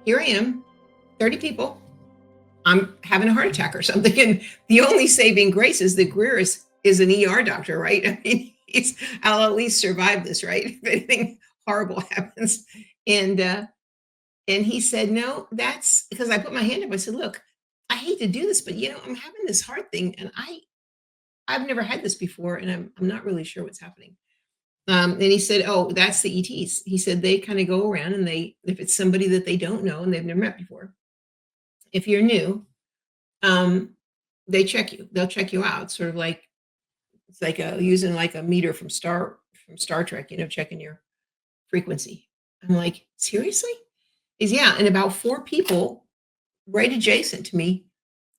here I am, 30 people. I'm having a heart attack or something. And the only saving grace is that Greer is an ER doctor, right? I mean, I'll at least survive this, right? If anything horrible happens. And he said, no, that's because I put my hand up. I said, look, I hate to do this, but I'm having this heart thing, and I've never had this before, and I'm not really sure what's happening. And he said, "Oh, that's the ETs." He said they kind of go around, and if it's somebody that they don't know and they've never met before, if you're new, um, they check you. They'll check you out, sort of like it's like using like a meter from Star Trek, checking your frequency. I'm like, seriously? Is yeah, and about four people right adjacent to me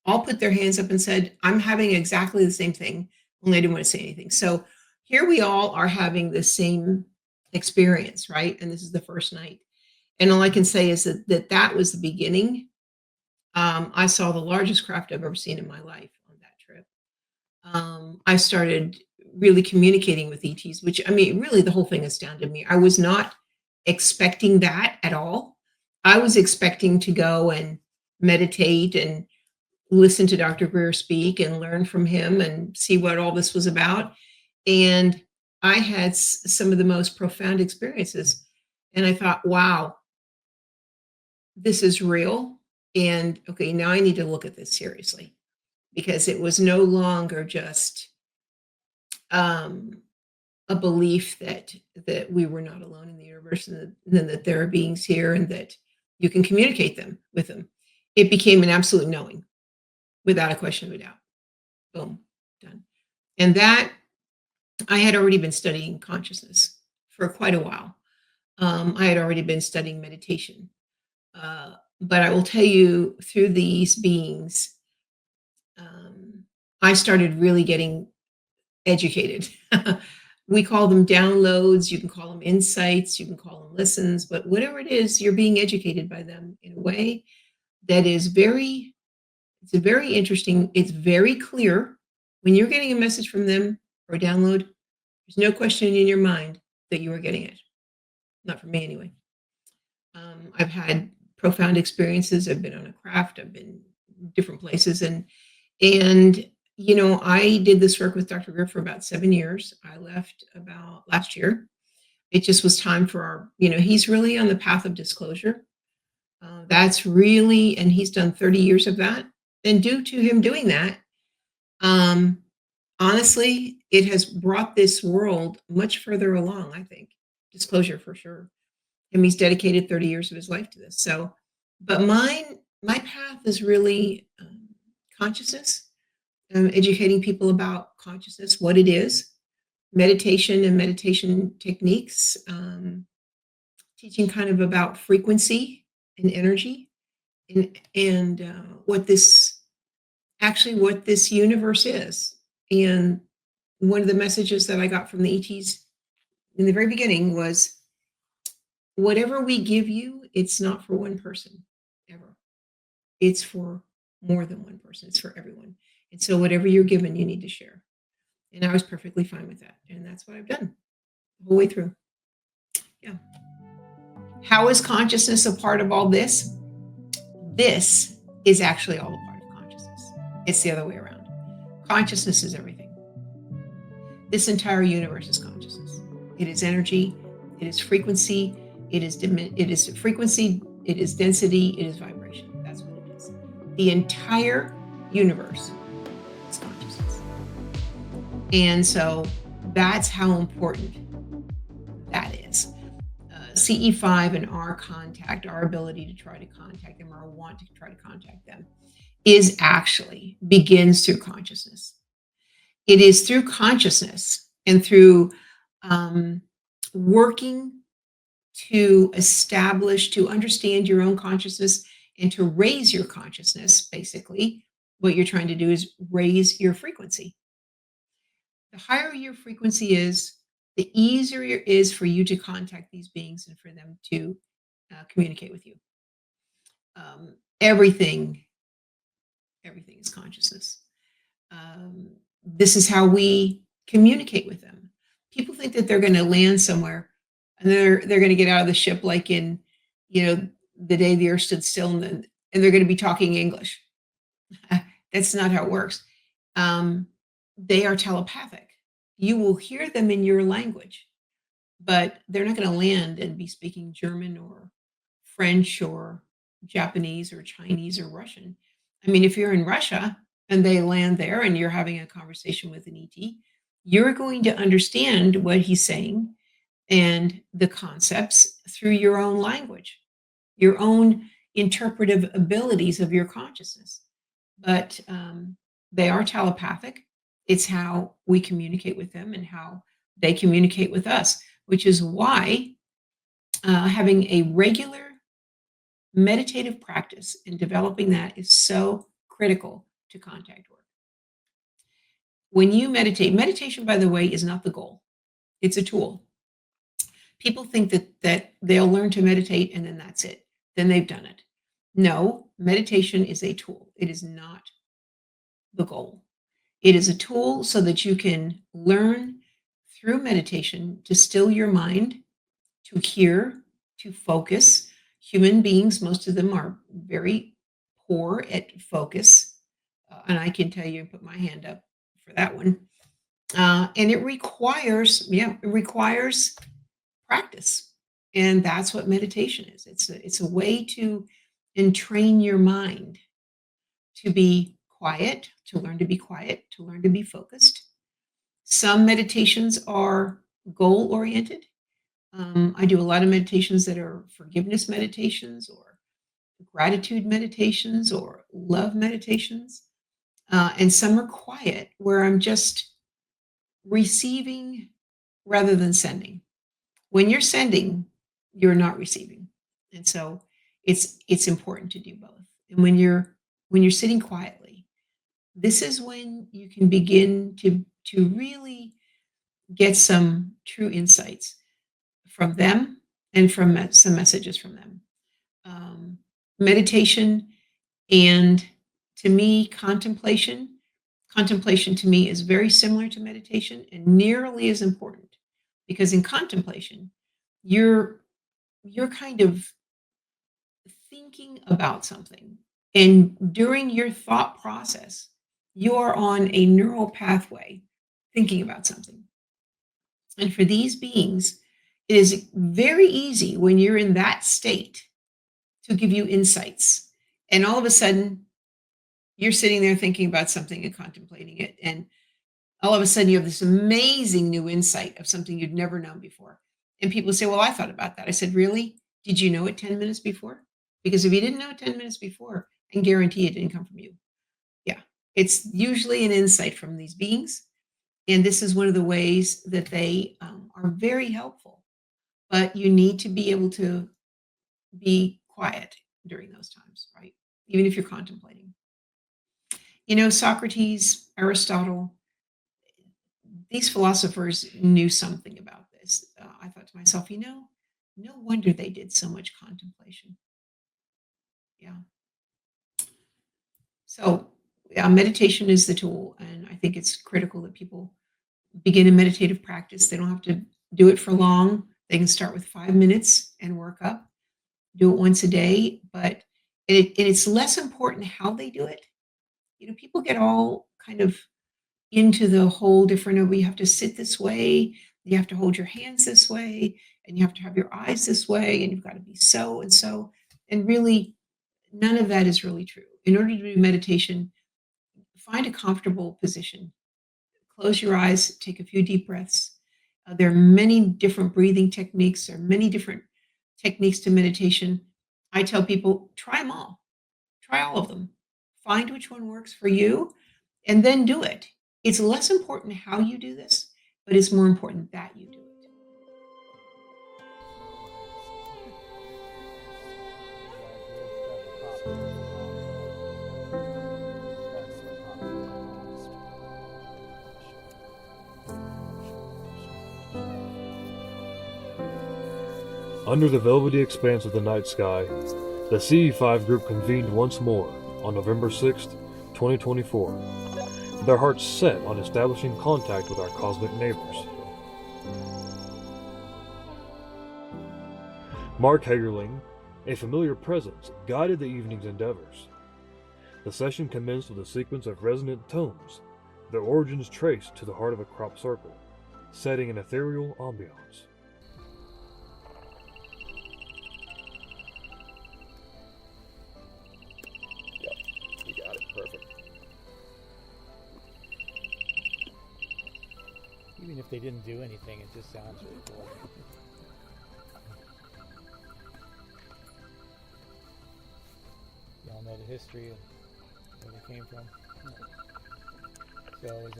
all put their hands up and said, I'm having exactly the same thing, only I didn't want to say anything. So here we all are having the same experience, right? And this is the first night. And all I can say is that was the beginning. I saw the largest craft I've ever seen in my life on that trip. I started really communicating with ETs, which I mean, really the whole thing astounded me. I was not expecting that at all. I was expecting to go and meditate and listen to Dr. Greer speak and learn from him and see what all this was about. And I had some of the most profound experiences. And I thought, wow, this is real. And okay, now I need to look at this seriously because it was no longer just a belief that we were not alone in the universe and that there are beings here and that you can communicate with them. It became an absolute knowing without a question of a doubt. Boom, done. And that I had already been studying consciousness for quite a while. I had already been studying meditation. But I will tell you, through these beings, I started really getting educated. We call them downloads, you can call them insights, you can call them listens, but whatever it is, you're being educated by them in a way that is it's very interesting. It's very clear when you're getting a message from them or a download, there's no question in your mind that you are getting it. Not for me anyway. I've had profound experiences. I've been on a craft. I've been different places, and I did this work with Dr. Griff for about 7 years. I left about last year. It just was time for he's really on the path of disclosure. That's really, and he's done 30 years of that. And due to him doing that, honestly, it has brought this world much further along, I think. Disclosure for sure. And he's dedicated 30 years of his life to this. So, but my path is really consciousness, educating people about consciousness, what it is, meditation and meditation techniques, teaching kind of about frequency and energy and what this universe is. And one of the messages that I got from the ETs in the very beginning was, whatever we give you, it's not for one person ever. It's for more than one person. It's for everyone. And so whatever you're given, you need to share. And I was perfectly fine with that. And that's what I've done the whole way through. Yeah. How is consciousness a part of all this? This is actually all a part of consciousness. It's the other way around. Consciousness is everything. This entire universe is consciousness. It is energy. It is frequency. It is frequency. It is density. It is vibration. That's what it is. The entire universe is consciousness. And so that's how important that is. CE5 and our contact, our ability to try to contact them, or want to try to contact them, begins through consciousness. It is through consciousness and through working to establish, to understand your own consciousness and to raise your consciousness. Basically, what you're trying to do is raise your frequency. The higher your frequency is, the easier it is for you to contact these beings and for them to communicate with you. Everything is consciousness. This is how we communicate with them. People think that they're going to land somewhere and they're going to get out of the ship like in, the day the earth stood still, and they're going to be talking English. That's not how it works. They are telepathic. You will hear them in your language, but they're not going to land and be speaking German or French or Japanese or Chinese or Russian. I mean, if you're in Russia and they land there and you're having a conversation with an ET, you're going to understand what he's saying and the concepts through your own language, your own interpretive abilities of your consciousness. But they are telepathic. It's how we communicate with them and how they communicate with us, which is why having a regular meditative practice and developing that is so critical to contact work. When you meditate, meditation, by the way, is not the goal. It's a tool. People think that they'll learn to meditate and then that's it. Then they've done it. No, meditation is a tool. It is not the goal. It is a tool so that you can learn through meditation to still your mind, to hear, to focus. Human beings, most of them are very poor at focus. And I can tell you, put my hand up for that one. And it requires practice. And that's what meditation is. It's a way to entrain your mind to be quiet, to learn to be quiet, to learn to be focused. Some meditations are goal oriented. I do a lot of meditations that are forgiveness meditations or gratitude meditations or love meditations. And some are quiet where I'm just receiving rather than sending. When you're sending, you're not receiving. And so it's important to do both. And when you're sitting quietly, this is when you can begin to really get some true insights from them and from some messages from them. Meditation and, to me, contemplation to me is very similar to meditation and nearly as important, because in contemplation you're kind of thinking about something, and during your thought process you are on a neural pathway thinking about something. And for these beings, it is very easy when you're in that state to give you insights. And all of a sudden, you're sitting there thinking about something and contemplating it. And all of a sudden, you have this amazing new insight of something you'd never known before. And people say, well, I thought about that. I said, really? Did you know it 10 minutes before? Because if you didn't know it 10 minutes before, I can guarantee it didn't come from you. Yeah. It's usually an insight from these beings. And this is one of the ways that they are very helpful. But you need to be able to be quiet during those times, right? Even if you're contemplating. You know, Socrates, Aristotle, these philosophers knew something about this. I thought to myself, no wonder they did so much contemplation. Yeah. So, yeah, meditation is the tool. And I think it's critical that people begin a meditative practice. They don't have to do it for long. They can start with 5 minutes and work up. Do it once a day, but it's less important how they do it. You know, people get all kind of into the whole different, oh, you have to sit this way, you have to hold your hands this way, and you have to have your eyes this way, and you've got to be so and so. And really, none of that is really true. In order to do meditation, find a comfortable position. Close your eyes, take a few deep breaths. There are many different breathing techniques. There are many different techniques to meditation. I tell people, try them all. Try all of them. Find which one works for you and then do it. It's less important how you do this, but it's more important that you do it. Under the velvety expanse of the night sky, the CE5 group convened once more on November 6, 2024, their hearts set on establishing contact with our cosmic neighbors. Mark Hagerling, a familiar presence, guided the evening's endeavors. The session commenced with a sequence of resonant tones, their origins traced to the heart of a crop circle, setting an ethereal ambiance. You got it. Even if they didn't do anything, it just sounds really cool. Y'all know the history of where they came from? So it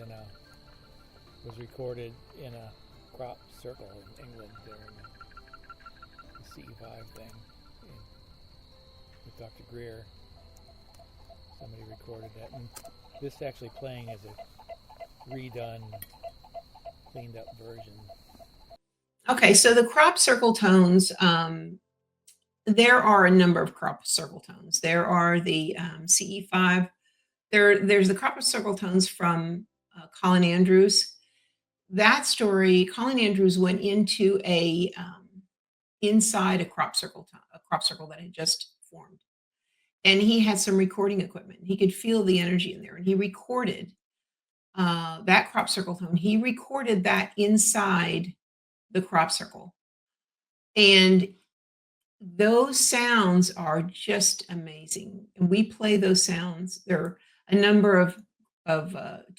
was recorded in a crop circle in England during the CE5 thing with Dr. Greer. Somebody recorded that, and this is actually playing as a redone, cleaned up version. Okay, so the crop circle tones, there are a number of crop circle tones. There are the CE5. There's the crop circle tones from Colin Andrews. That story, Colin Andrews went into inside a crop circle that had just formed, and he had some recording equipment. He could feel the energy in there, and he recorded that crop circle tone. He recorded that inside the crop circle, and those sounds are just amazing. And we play those sounds. There are a number of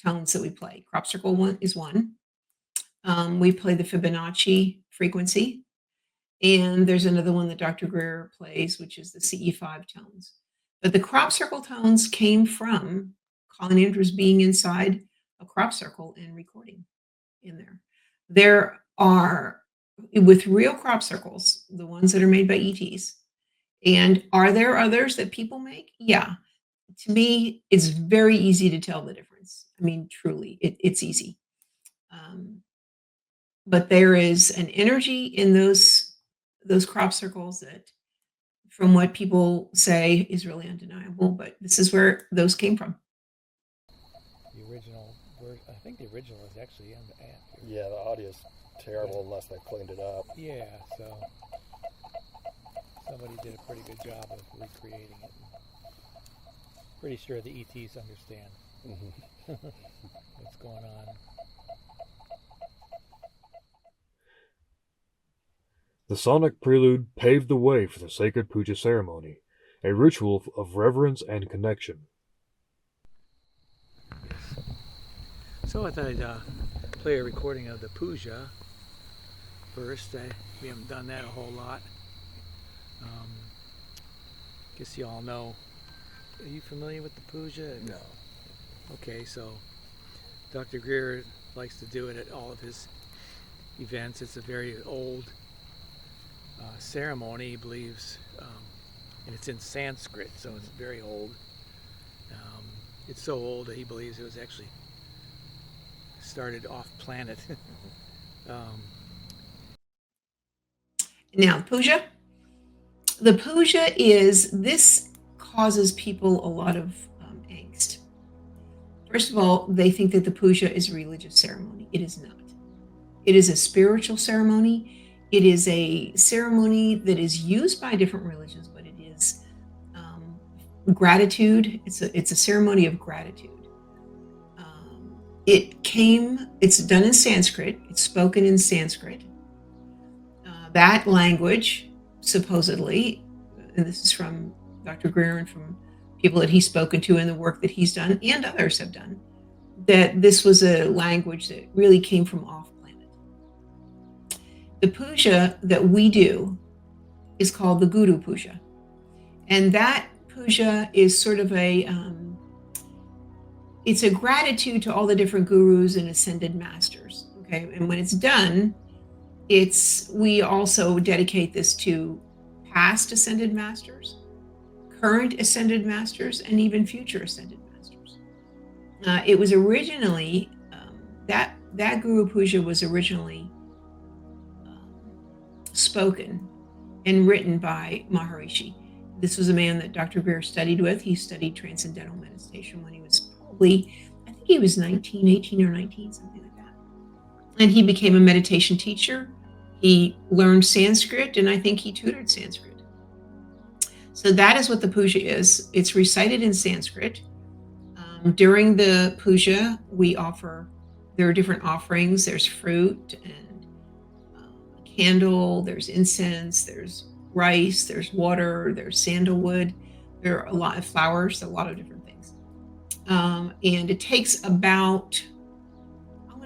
tones that we play. Crop circle one is one. We play the Fibonacci frequency, and there's another one that Dr. Greer plays, which is the CE5 tones. But the crop circle tones came from Colin Andrews being inside a crop circle and recording in there. There are, with real crop circles, the ones that are made by ETs. And are there others that people make? Yeah. To me, it's very easy to tell the difference. I mean, truly, it's easy. But there is an energy in those crop circles that, from what people say, is really undeniable. But this is where those came from. The original version, I think the original is actually in the app here. Yeah, the audio's terrible unless they cleaned it up. Yeah, so somebody did a pretty good job of recreating it. Pretty sure the ETs understand what's going on. The sonic prelude paved the way for the sacred puja ceremony, a ritual of reverence and connection. So I thought I'd play a recording of the puja first. We haven't done that a whole lot. Guess you all know. Are you familiar with the puja? No. Okay, so Dr. Greer likes to do it at all of his events. It's a very old ceremony, he believes, and it's in Sanskrit, so it's very old. It's so old that he believes it was actually started off planet. Now, puja. The puja this causes people a lot of angst. First of all, they think that the puja is a religious ceremony. It is not. It is a spiritual ceremony. It is a ceremony that is used by different religions, but it is gratitude. It's a ceremony of gratitude. It's done in Sanskrit. It's spoken in Sanskrit. That language, supposedly, and this is from Dr. Greer and from people that he's spoken to in the work that he's done and others have done, that this was a language that really came from off planet. The puja that we do is called the Guru Puja. And that puja is sort of it's a gratitude to all the different gurus and ascended masters. Okay. And when it's done, we also dedicate this to past ascended masters, current ascended masters, and even future ascended masters. It was originally, that Guru Puja was originally spoken and written by Maharishi. This was a man that Dr. Greer studied with. He studied transcendental meditation when he was probably, I think he was 18 or 19, something like that. And he became a meditation teacher. He learned Sanskrit, and I think he tutored Sanskrit. So that is what the puja is. It's recited in Sanskrit. During the puja, there are different offerings. There's fruit and a candle, there's incense, there's rice, there's water, there's sandalwood. There are a lot of flowers, a lot of different things. And it takes about, I'm going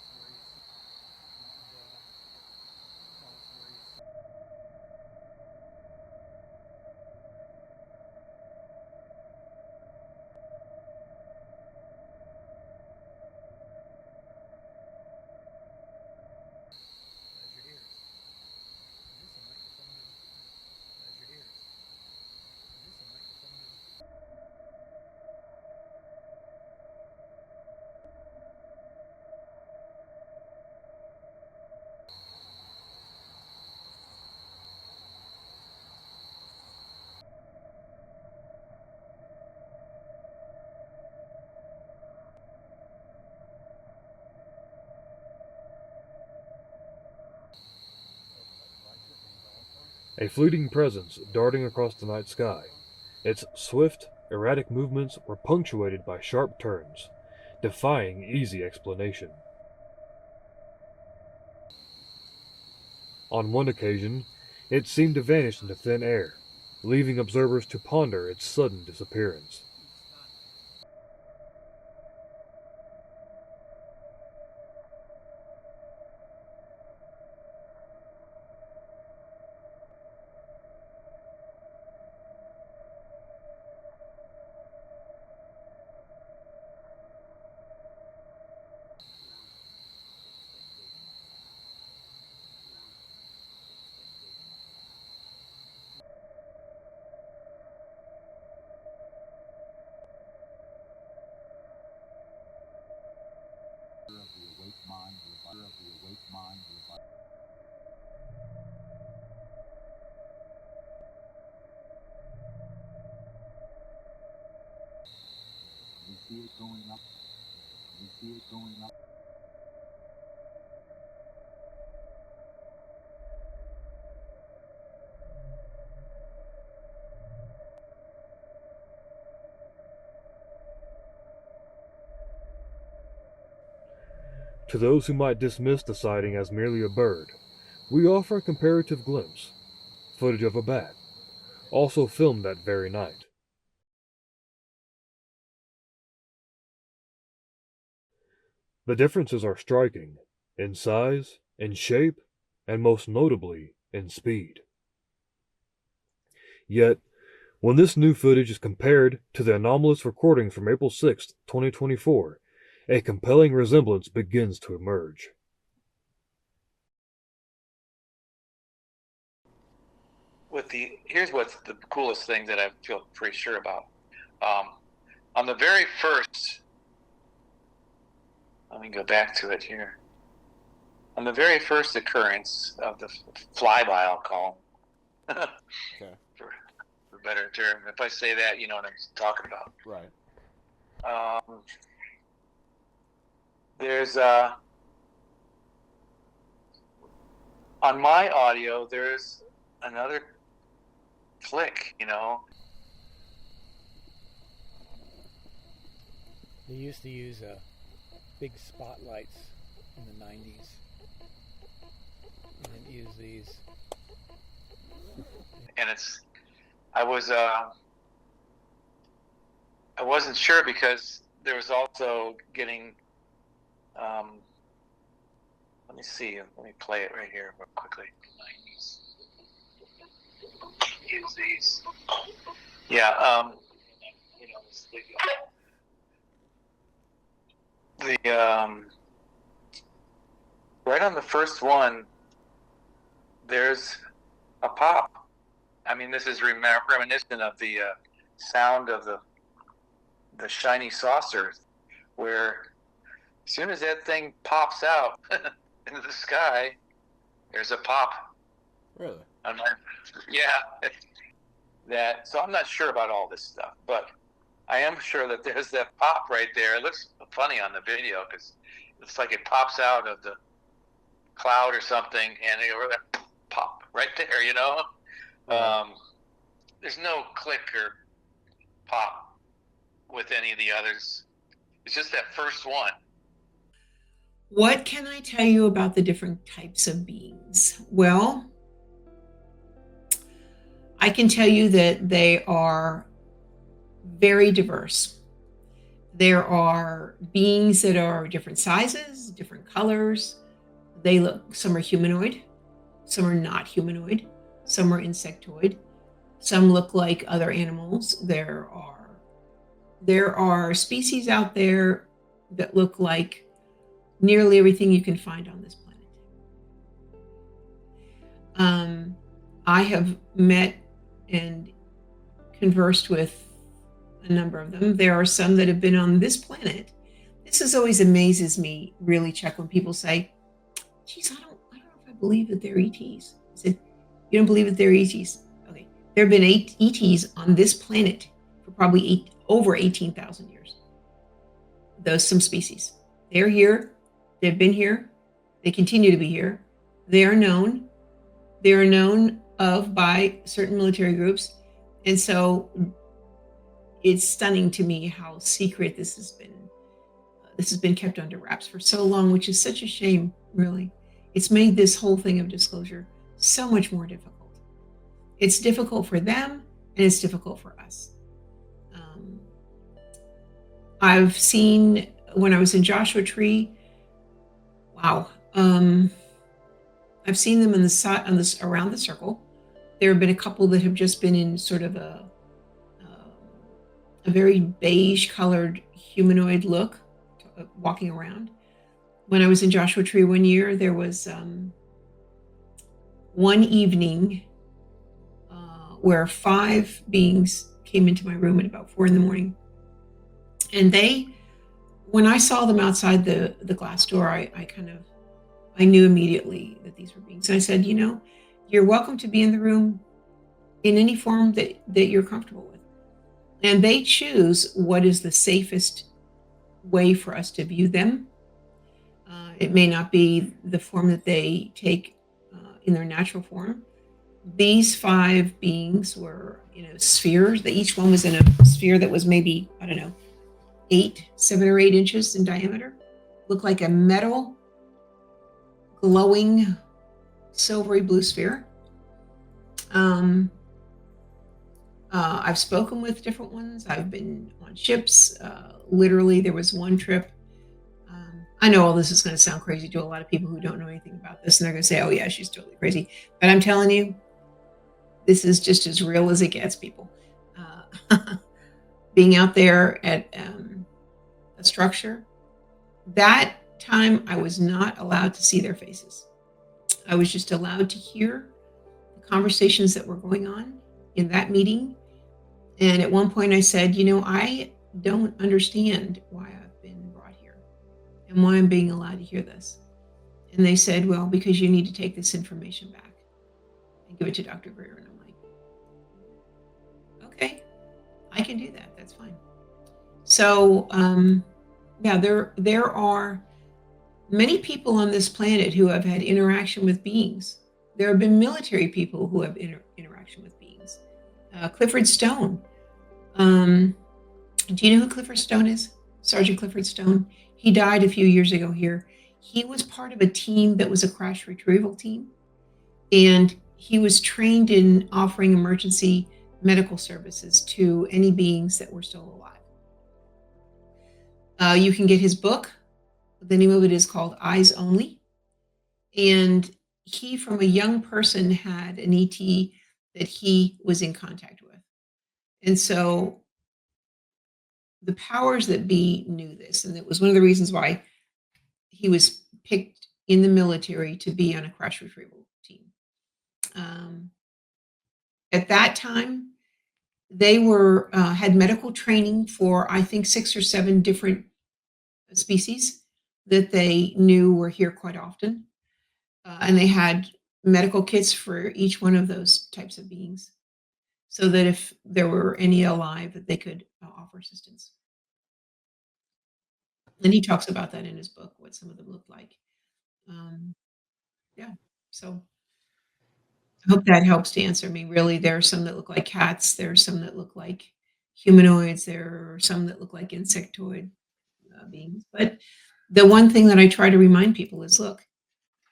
stories. And, well, a fleeting presence darting across the night sky. Its swift, erratic movements were punctuated by sharp turns, defying easy explanation. On one occasion, it seemed to vanish into thin air, leaving observers to ponder its sudden disappearance. To those who might dismiss the sighting as merely a bird, we offer a comparative glimpse, footage of a bat, also filmed that very night. The differences are striking, in size, in shape, and most notably, in speed. Yet, when this new footage is compared to the anomalous recordings from April 6, 2024, a compelling resemblance begins to emerge. Here's what's the coolest thing that I feel pretty sure about. On the very first, let me go back to it here. On the very first occurrence of the flyby, I'll call Okay. for a better term. If I say that, you know what I'm talking about. Right. There's on my audio, there's another click, you know. They used to use big spotlights in the 90s. And then use these. And I wasn't sure because there was also getting, let me see, let me play it right here real quickly. 90s. Use these. Yeah, you know, right on the first one, there's a pop. I mean, this is reminiscent of the sound of the shiny saucer, where as soon as that thing pops out into the sky, there's a pop. Really? Yeah. So I'm not sure about all this stuff, but I am sure that there's that pop right there. It looks funny on the video because it's like it pops out of the cloud or something, and it pop right there, you know? There's no click or pop with any of the others. It's just that first one. What can I tell you about the different types of beings? Well, I can tell you that they are very diverse. There are beings that are different sizes, different colors. Some are humanoid, some are not humanoid, some are insectoid, some look like other animals. There are species out there that look like nearly everything you can find on this planet. I have met and conversed with a number of them. There are some that have been on this planet. This always amazes me, really, Chuck, when people say, geez, I don't know if I believe that they're ETs. I said, you don't believe that they're ETs? Okay. There have been 8 ETs on this planet for probably over 18,000 years. Those some species. They're here. They've been here. They continue to be here. They are known. They are known of by certain military groups. And so it's stunning to me how secret this has been. This has been kept under wraps for so long, which is such a shame, really. It's made this whole thing of disclosure so much more difficult. It's difficult for them and it's difficult for us. I've seen when I was in Joshua Tree, wow. I've seen them on this around the circle. There have been a couple that have just been in sort of a very beige colored humanoid look, walking around. When I was in Joshua Tree one year, there was one evening where 5 beings came into my room at about 4 a.m. And when I saw them outside the glass door, I knew immediately that these were beings. And I said, you're welcome to be in the room in any form that you're comfortable with. And they choose what is the safest way for us to view them. It may not be the form that they take in their natural form. These 5 beings were, spheres. Each one was in a sphere that was maybe, 7 or 8 inches in diameter. Looked like a metal, glowing, silvery blue sphere. I've spoken with different ones. I've been on ships. Literally, there was one trip. I know all this is going to sound crazy to a lot of people who don't know anything about this, and they're going to say, oh, yeah, she's totally crazy. But I'm telling you, this is just as real as it gets, people. Being out there at a structure, that time I was not allowed to see their faces. I was just allowed to hear the conversations that were going on in that meeting. And at one point I said, I don't understand why I've been brought here and why I'm being allowed to hear this. And they said, well, because you need to take this information back and give it to Dr. Greer. And I'm like, okay, I can do that. That's fine. So, yeah, there are many people on this planet who have had interaction with beings. There have been military people who have interaction with beings. Clifford Stone. Do you know who Clifford Stone is? Sergeant Clifford Stone. He died a few years ago here. He was part of a team that was a crash retrieval team. And he was trained in offering emergency medical services to any beings that were still alive. You can get his book. The name of it is called Eyes Only. And he, from a young person, had an ET that he was in contact with. And so the powers that be knew this. And it was one of the reasons why he was picked in the military to be on a crash retrieval team. At that time, they had medical training for, I think, 6 or 7 different species that they knew were here quite often. And they had medical kits for each one of those types of beings, so that if there were any alive, that they could offer assistance. And he talks about that in his book, what some of them look like. Yeah, so I hope that helps to answer me. Really, there are some that look like cats. There are some that look like humanoids. There are some that look like insectoid beings. But the one thing that I try to remind people is, look,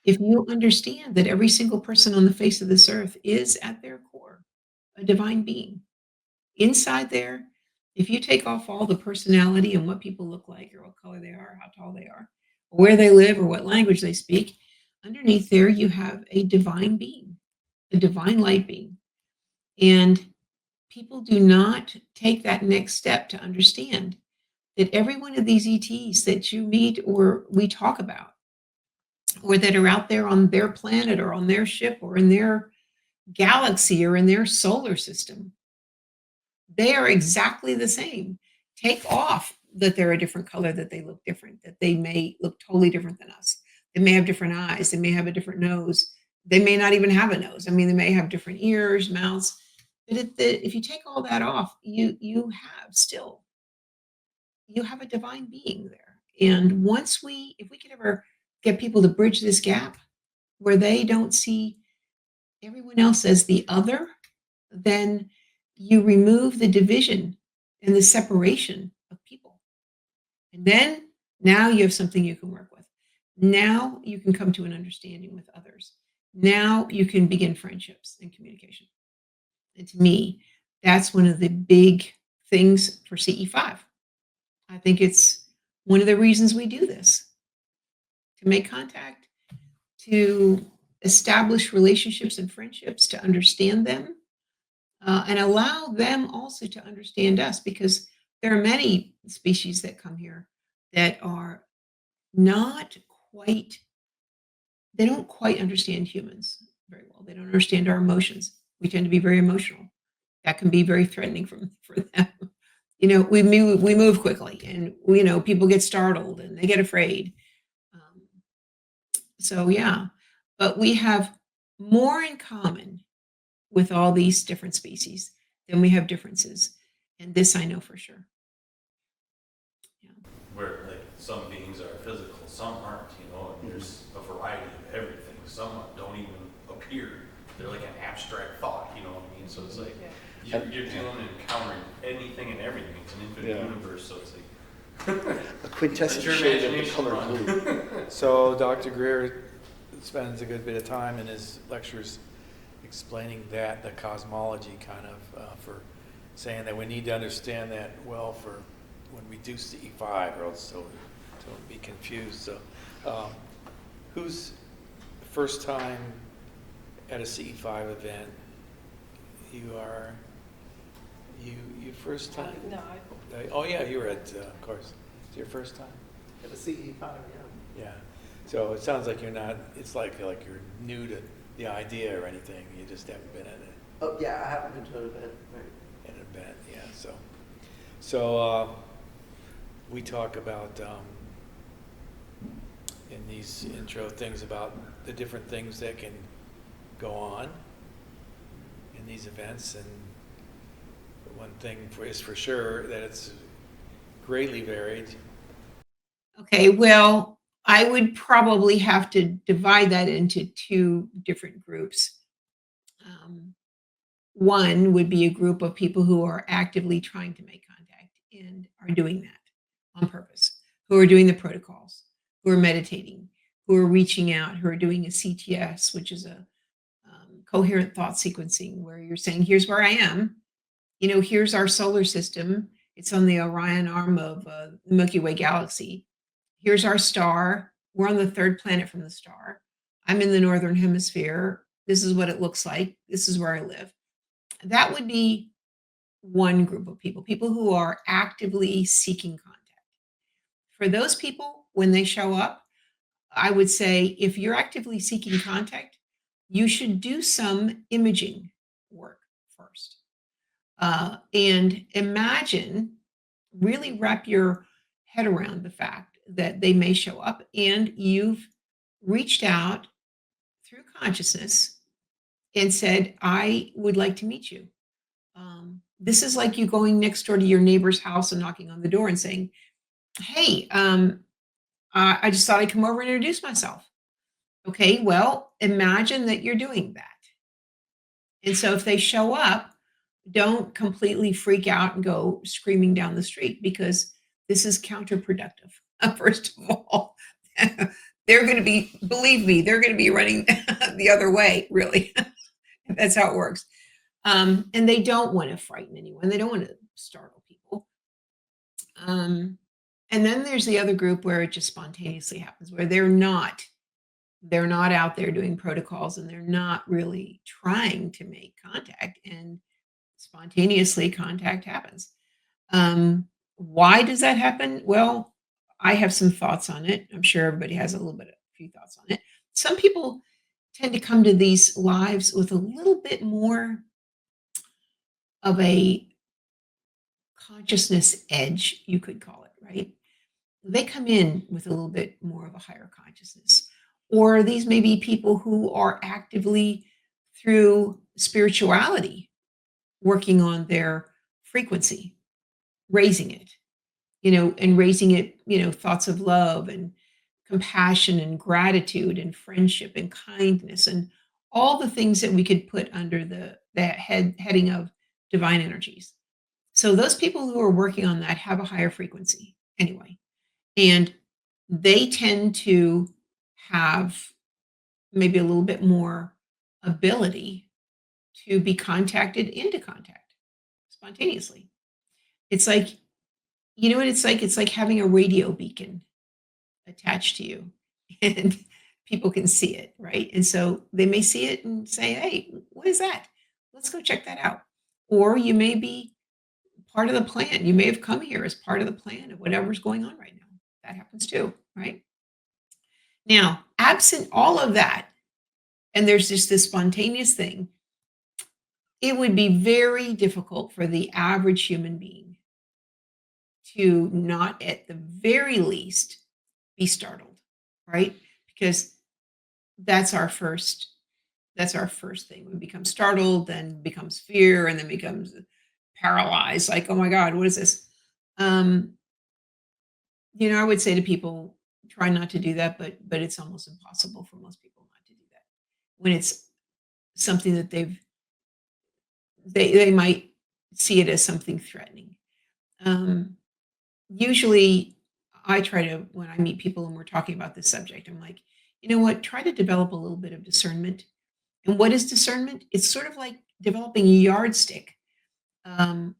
if you understand that every single person on the face of this earth is at their core a divine being, inside there, if you take off all the personality and what people look like or what color they are, how tall they are, or where they live or what language they speak, underneath there you have a divine being, a divine light being. And people do not take that next step to understand that every one of these ETs that you meet or we talk about, or that are out there on their planet or on their ship or in their galaxy or in their solar system, they are exactly the same. Take off that they're a different color, that they look different, that they may look totally different than us. They may have different eyes. They may have a different nose. They may not even have a nose. I mean, they may have different ears, mouths. But if you take all that off, you have a divine being there. And if we could ever get people to bridge this gap where they don't see everyone else as the other, then you remove the division and the separation of people. And then now you have something you can work with. Now you can come to an understanding with others. Now you can begin friendships and communication. And to me, that's one of the big things for CE5. I think it's one of the reasons we do this, to make contact, to establish relationships and friendships, to understand them, and allow them also to understand us, because there are many species that come here that are not quite, they don't quite understand humans very well. They don't understand our emotions. We tend to be very emotional. That can be very threatening for them. We move quickly, and people get startled and they get afraid. So yeah, but we have more in common with all these different species than we have differences, and this I know for sure. Where like some beings are physical, some aren't, and there's a variety of everything. Some don't even appear. They're like an abstract thought, you know what I mean? So it's like you're dealing and encountering anything and everything. It's an infinite universe, so it's like a quintessential shade of the color blue. So Dr. Greer spends a good bit of time in his lectures explaining that, the cosmology kind of, for saying that we need to understand that well for when we do CE5, or else don't be confused. So who's first time at a CE5 event? You are, you first time? No. Oh yeah, you were at, of course. It's your first time? At the CE5, yeah. Yeah. So it sounds like you're not, it's like you're new to the idea or anything. You just haven't been at it. Oh yeah, I haven't been to an event. Right. An event, yeah. So we talk about in these intro things about the different things that can go on in these events, and one thing is for sure that it's greatly varied. Okay, well, I would probably have to divide that into two different groups. One would be a group of people who are actively trying to make contact and are doing that on purpose, who are doing the protocols, who are meditating, who are reaching out, who are doing a CTS, which is a coherent thought sequencing, where you're saying, here's where I am. Here's our solar system. It's on the Orion arm of the Milky Way galaxy. Here's our star. We're on the third planet from the star. I'm in the northern hemisphere. This is what it looks like. This is where I live. That would be one group of people who are actively seeking contact. For those people, when they show up, I would say, if you're actively seeking contact, you should do some imaging work first. And imagine, really wrap your head around the fact that they may show up and you've reached out through consciousness and said, I would like to meet you. This is like you going next door to your neighbor's house and knocking on the door and saying, hey, I just thought I'd come over and introduce myself. Okay, well, imagine that you're doing that. And so if they show up, don't completely freak out and go screaming down the street, because this is counterproductive. First of all, they're going to be, believe me, they're going to be running the other way, really. That's how it works. And they don't want to frighten anyone. They don't want to startle people. And then there's the other group where it just spontaneously happens, where they're not out there doing protocols and they're not really trying to make contact, and spontaneously contact happens. Why does that happen? Well, I have some thoughts on it. I'm sure everybody has a few thoughts on it. Some people tend to come to these lives with a little bit more of a consciousness edge, you could call it, right? They come in with a little bit more of a higher consciousness. Or these may be people who are actively, through spirituality, working on their frequency, raising it, and raising it, thoughts of love and compassion and gratitude and friendship and kindness and all the things that we could put under the heading of divine energies. So those people who are working on that have a higher frequency anyway. And they tend to have maybe a little bit more ability to be contacted into contact spontaneously. It's like, you know what it's like? It's like having a radio beacon attached to you and people can see it, right? And so they may see it and say, hey, what is that? Let's go check that out. Or you may be part of the plan. You may have come here as part of the plan of whatever's going on right now. That happens too, right? Now, absent all of that, and there's just this spontaneous thing, it would be very difficult for the average human being to not, at the very least, be startled, right? Because that's our first thing. We become startled, then becomes fear, and then becomes paralyzed, like, oh my God, what is this? I would say to people, try not to do that, but it's almost impossible for most people not to do that when it's something that they might see it as something threatening. Usually I try to, when I meet people and we're talking about this subject, I'm like, you know what, try to develop a little bit of discernment. And what is discernment? It's sort of like developing a yardstick. And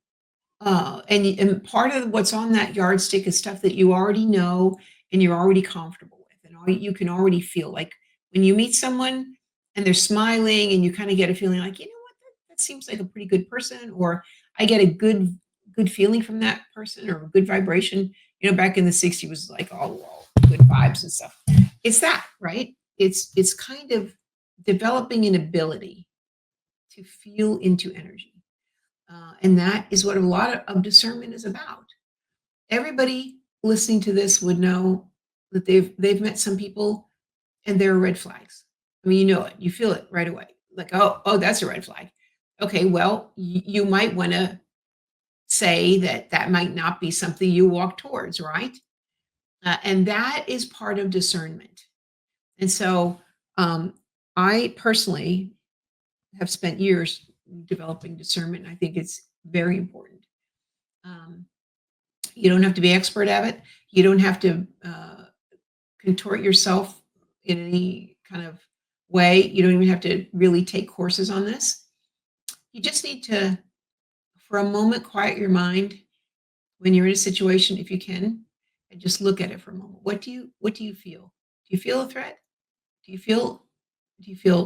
part of what's on that yardstick is stuff that you already know and you're already comfortable with, and you can already feel like when you meet someone and they're smiling and you kind of get a feeling like, you know what, that seems like a pretty good person, or I get a good feeling from that person, or a good vibration. Back in the 60s was like all good vibes and stuff. It's that, right? It's kind of developing an ability to feel into energy. And that is what a lot of discernment is about. Everybody listening to this would know that they've met some people and there are red flags. I mean, you know it, you feel it right away. Like, oh, that's a red flag. Okay, well, you might want to say that might not be something you walk towards, right? And that is part of discernment. And so I personally have spent years developing discernment. I think it's very important. You don't have to be expert at it. You don't have to contort yourself in any kind of way. You don't even have to really take courses on this. You just need to, for a moment, quiet your mind when you're in a situation, if you can, and just look at it for a moment. What do you feel? Do you feel a threat? Do you feel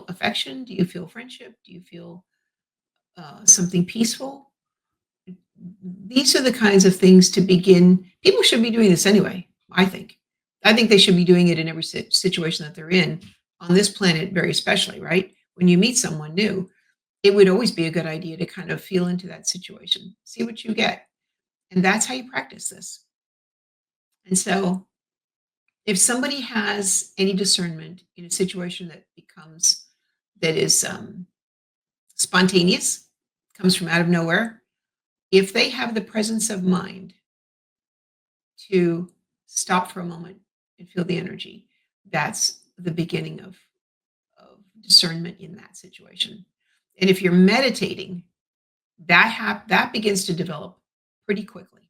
affection? Do you feel friendship? Do you feel something peaceful? These are the kinds of things to begin. People should be doing this anyway, I think. I think they should be doing it in every situation that they're in on this planet, very especially, right? When you meet someone new, it would always be a good idea to kind of feel into that situation, see what you get. And that's how you practice this. And so if somebody has any discernment in a situation that is spontaneous, comes from out of nowhere, if they have the presence of mind to stop for a moment and feel the energy, that's the beginning of discernment in that situation. And if you're meditating, that begins to develop pretty quickly.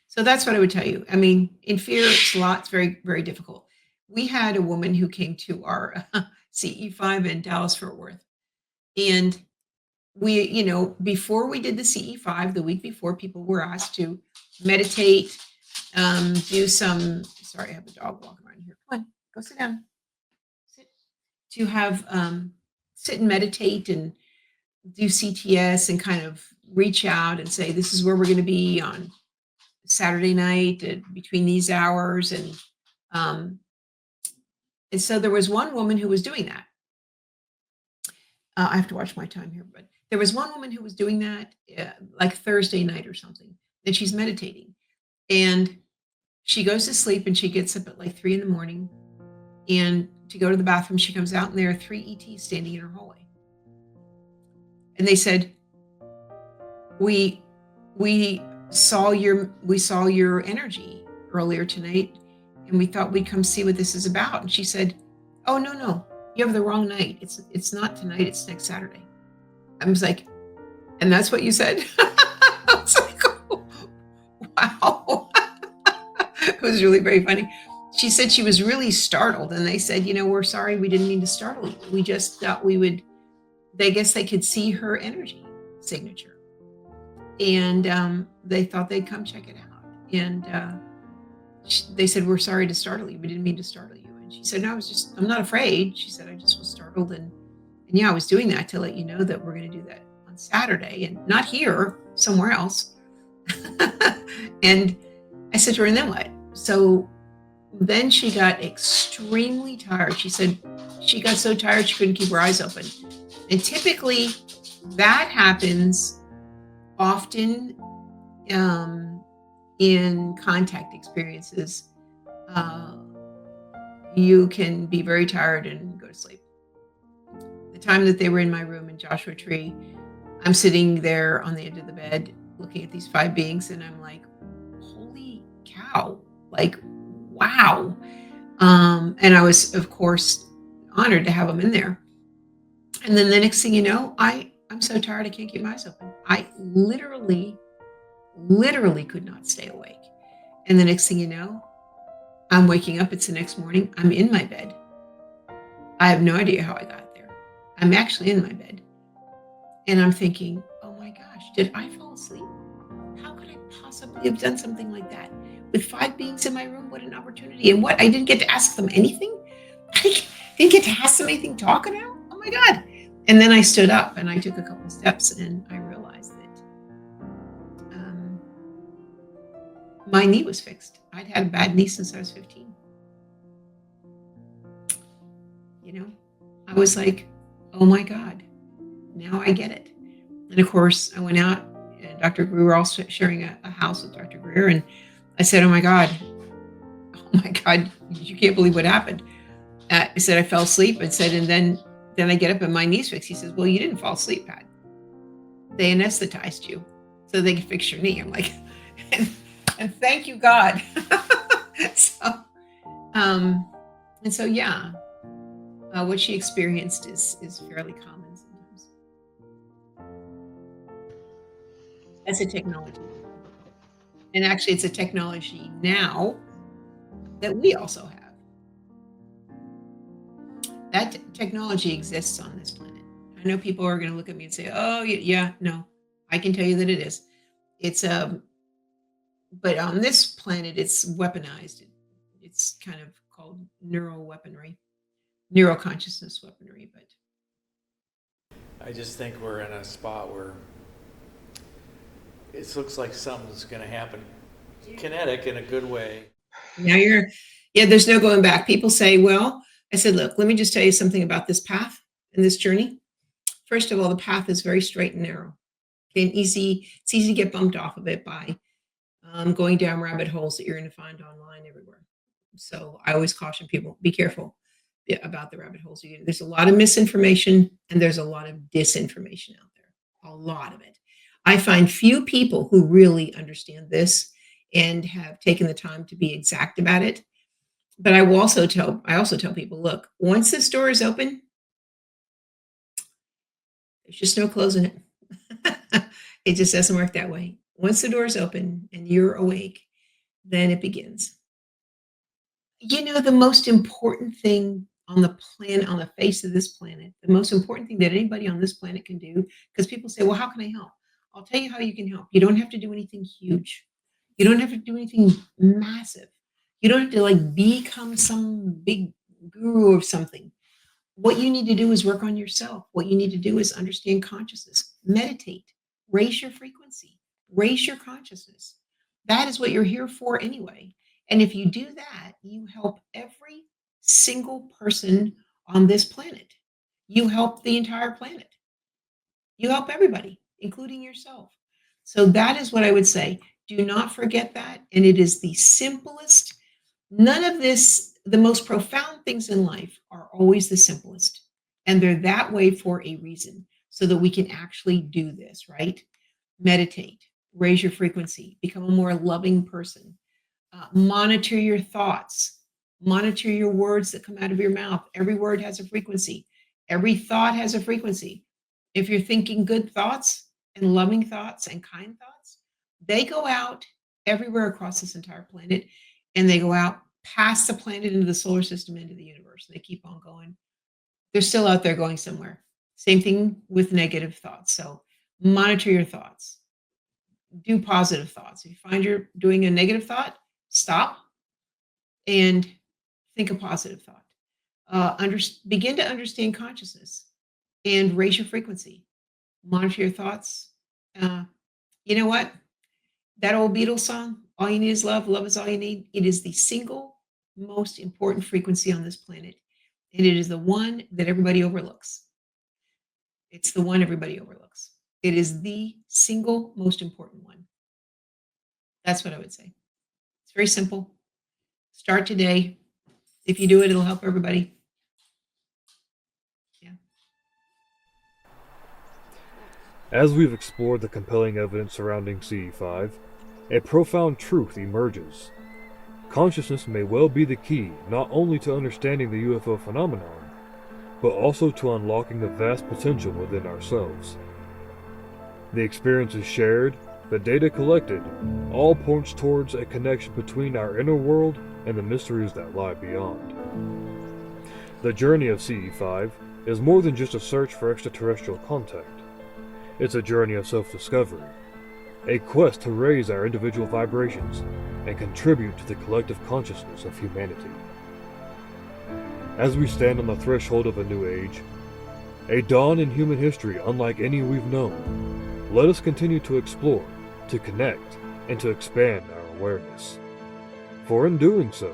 So that's what I would tell you. I mean, in fear, it's very, very difficult. We had a woman who came to our CE5 in Dallas Fort Worth, and we, before we did the CE5, the week before, people were asked to meditate, do some, sorry, I have a dog walking around here. Come on, go sit down. To have, sit and meditate and do CTS and kind of reach out and say, this is where we're going to be on Saturday night between these hours. And so there was one woman who was doing that. I have to watch my time here, but there was one woman who was doing that like Thursday night or something, and she's meditating, and she goes to sleep and she gets up at like 3 a.m. and to go to the bathroom. She comes out and there are 3 ETs standing in her hallway. And they said, we saw your energy earlier tonight and we thought we'd come see what this is about. And she said, oh, no, You have the wrong night. It's not tonight, it's next Saturday. I was like, and that's what you said? I was like, oh, wow. It was really very funny. She said she was really startled, and they said, we're sorry, we didn't mean to startle you. We just thought we would, they guess they could see her energy signature. And they thought they'd come check it out. And they said, we're sorry to startle you. We didn't mean to startle you. And she said, no, I'm not afraid. She said, I just was startled. And yeah, I was doing that to let you know that we're going to do that on Saturday, and not here, somewhere else. And I said to her, and then what? So then she got extremely tired. She said she got so tired she couldn't keep her eyes open. And typically that happens often in contact experiences. You can be very tired and go to sleep. The time that they were in my room in Joshua Tree, I'm sitting there on the edge of the bed looking at these 5 beings, and I'm like, holy cow, like, wow. And I was, of course, honored to have them in there. And then the next thing you know, I'm so tired I can't keep my eyes open. I literally could not stay awake. And the next thing you know, I'm waking up. It's the next morning. I'm in my bed. I have no idea how I got there. I'm actually in my bed. And I'm thinking, oh my gosh, did I fall asleep? How could I possibly have done something like that? With 5 beings in my room, what an opportunity. And what, I didn't get to ask them anything? I didn't get to ask them anything, talk it out? Oh my God. And then I stood up and I took a couple of steps, and I realized that my knee was fixed. I'd had a bad knee since I was 15. I was like, oh my God, now I get it. And of course, I went out, and Dr. Greer, we were all sharing a house with Dr. Greer, and I said, oh my God, you can't believe what happened. I said, I fell asleep, and said, and then I get up and my knee's fixed. He says, well, you didn't fall asleep, Pat. They anesthetized you so they could fix your knee. I'm like, and thank you, God. And so, yeah, what she experienced is fairly common sometimes. That's a technology. And actually, it's a technology now that we also have. That technology exists on this planet. I know people are going to look at me and say, oh, yeah, no, I can tell you that it is. It's but on this planet, it's weaponized. It's kind of called neural weaponry, neural consciousness weaponry. But I just think we're in a spot where it looks like something's going to happen, kinetic in a good way. Now there's no going back. People say, well, I said, look, let me just tell you something about this path and this journey. First of all, the path is very straight and narrow. And it's easy to get bumped off of it by going down rabbit holes that you're going to find online everywhere. So I always caution people, be careful about the rabbit holes. There's a lot of misinformation and there's a lot of disinformation out there, a lot of it. I find few people who really understand this and have taken the time to be exact about it. But I also tell people, look, once this door is open, there's just no closing it. It just doesn't work that way. Once the door is open and you're awake, then it begins. The most important thing on the planet, on the face of this planet, the most important thing that anybody on this planet can do, because people say, well, how can I help? I'll tell you how you can help. You don't have to do anything huge. You don't have to do anything massive. You don't have to become some big guru of something. What you need to do is work on yourself. What you need to do is understand consciousness, meditate, raise your frequency, raise your consciousness. That is what you're here for anyway. And if you do that, you help every single person on this planet. You help the entire planet. You help everybody, including yourself. So that is what I would say. Do not forget that. And it is the simplest. None of this, the most profound things in life are always the simplest. And they're that way for a reason, so that we can actually do this, right? Meditate, raise your frequency, become a more loving person, monitor your thoughts, Monitor your words that come out of your mouth. Every word has a frequency. Every thought has a frequency. If you're thinking good thoughts and loving thoughts and kind thoughts, they go out everywhere across this entire planet, and they go out past the planet into the solar system, into the universe. They keep on going. They're still out there going somewhere. Same thing with negative thoughts. So monitor your thoughts. Do positive thoughts. If you find you're doing a negative thought, stop and think a positive thought. Begin to understand consciousness and raise your frequency. Monitor your thoughts. You know what? That old Beatles song, all you need is love, love is all you need. It is the single most important frequency on this planet. And it is the one that everybody overlooks. It's the one everybody overlooks. It is the single most important one. That's what I would say. It's very simple. Start today. If you do it, it'll help everybody. Yeah. As we've explored the compelling evidence surrounding CE5, a profound truth emerges. Consciousness may well be the key not only to understanding the UFO phenomenon, but also to unlocking the vast potential within ourselves. The experiences shared, the data collected, all points towards a connection between our inner world and the mysteries that lie beyond. The journey of CE5 is more than just a search for extraterrestrial contact. It's a journey of self-discovery, a quest to raise our individual vibrations and contribute to the collective consciousness of humanity. As we stand on the threshold of a new age, a dawn in human history unlike any we've known, let us continue to explore, to connect, and to expand our awareness. For in doing so,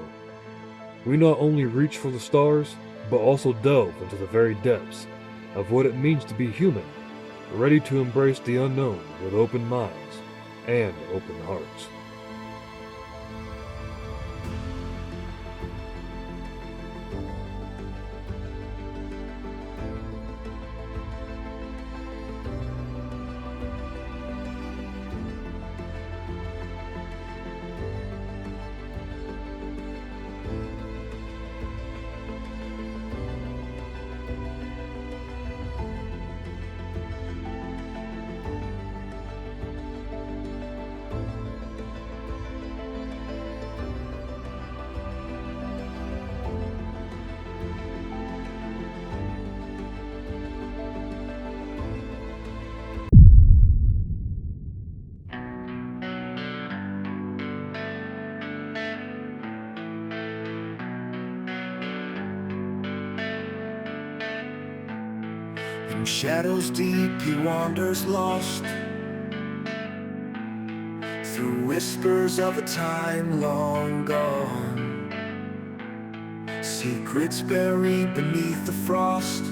we not only reach for the stars, but also delve into the very depths of what it means to be human, ready to embrace the unknown with open minds and open hearts. From shadows deep he wanders lost, through whispers of a time long gone, secrets buried beneath the frost.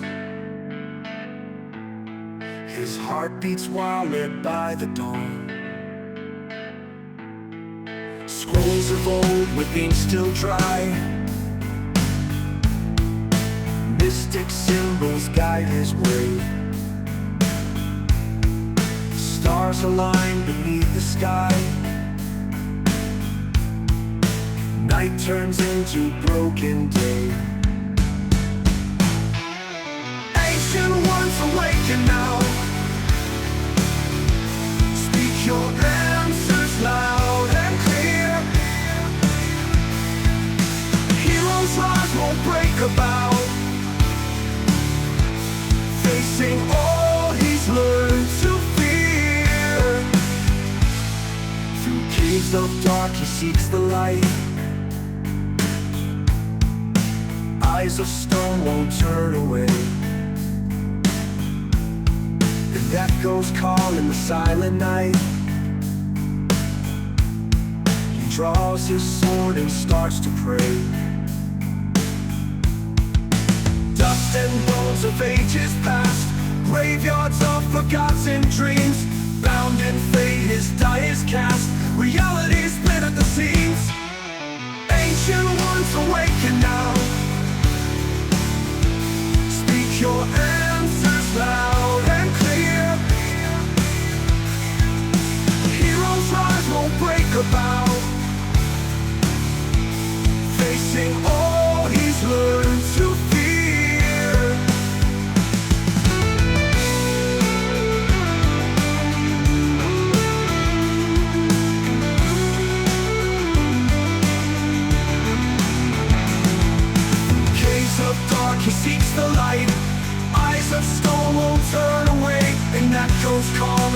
His heart beats while led by the dawn. Scrolls of old with ink still dry, mystic symbols guide his way. Stars align beneath the sky. Night turns into broken day. Ancient ones awaken now. Speak your answers loud and clear. Heroes' lives won't break a bow, facing all he's learned to fear. Through caves of dark he seeks the light. Eyes of stone won't turn away. And echoes call in the silent night. He draws his sword and starts to pray. Dust and bones of ages past, graveyards of forgotten dreams. Bound in fate his die is cast, reality split at the seams. Ancient ones awaken now. Speak your answers loud and clear. Heroes' rise won't break a bow, facing all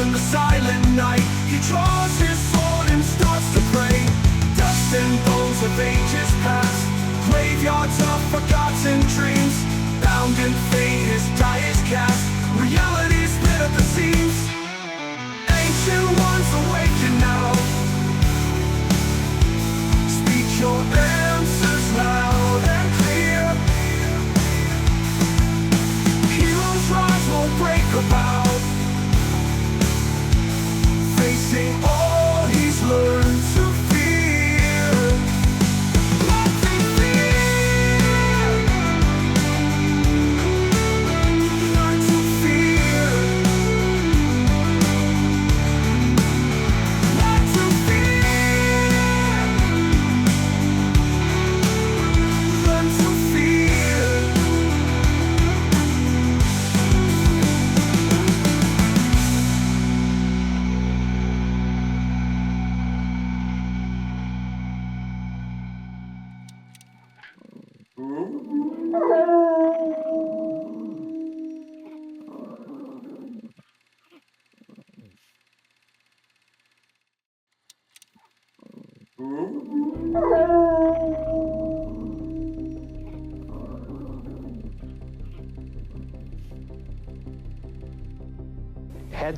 in the silent night, he draws his sword and starts to pray. Dust and bones of ages past, graveyards of forgotten dreams. Bound in fate, his die is cast, reality split at the seams. Ancient ones awaken now, speak your answers loud and clear. Heroes rise, won't break about, facing all he's learned to fear. Nothing fear, learn to fear. Learn to fear, learn to fear.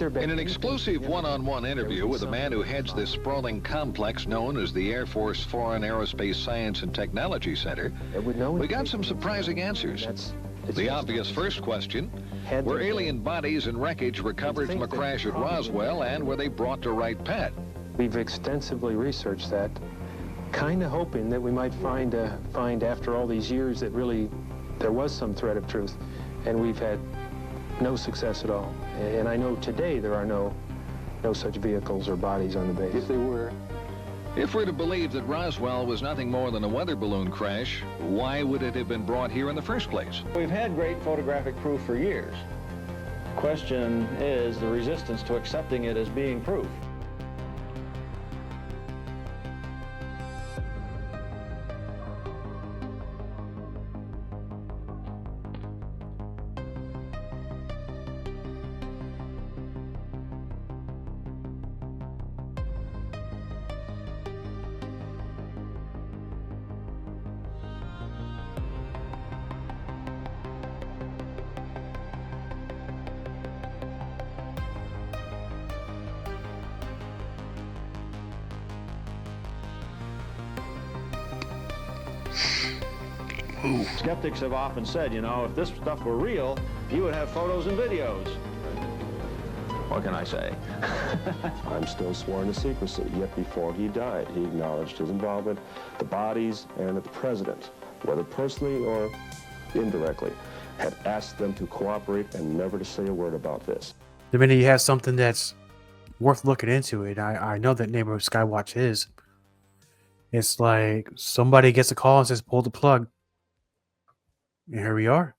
In an exclusive one-on-one interview with a man who heads this sprawling complex known as the Air Force Foreign Aerospace Science and Technology Center, we got some surprising answers. The obvious first question, were alien bodies and wreckage recovered from a crash at Roswell, and were they brought to right path? We've extensively researched that, kind of hoping that we might find after all these years that really there was some thread of truth, and we've had no success at all. And I know today there are no such vehicles or bodies on the base. If they were. If we're to believe that Roswell was nothing more than a weather balloon crash, why would it have been brought here in the first place? We've had great photographic proof for years. Question is the resistance to accepting it as being proof. Skeptics have often said, you know, if this stuff were real, you would have photos and videos. What can I say? I'm still sworn to secrecy, yet before he died, he acknowledged his involvement, the bodies, and that the president, whether personally or indirectly, had asked them to cooperate and never to say a word about this. The minute you have something that's worth looking into it, I know that neighborhood Skywatch is. It's like somebody gets a call and says, pull the plug. And here we are.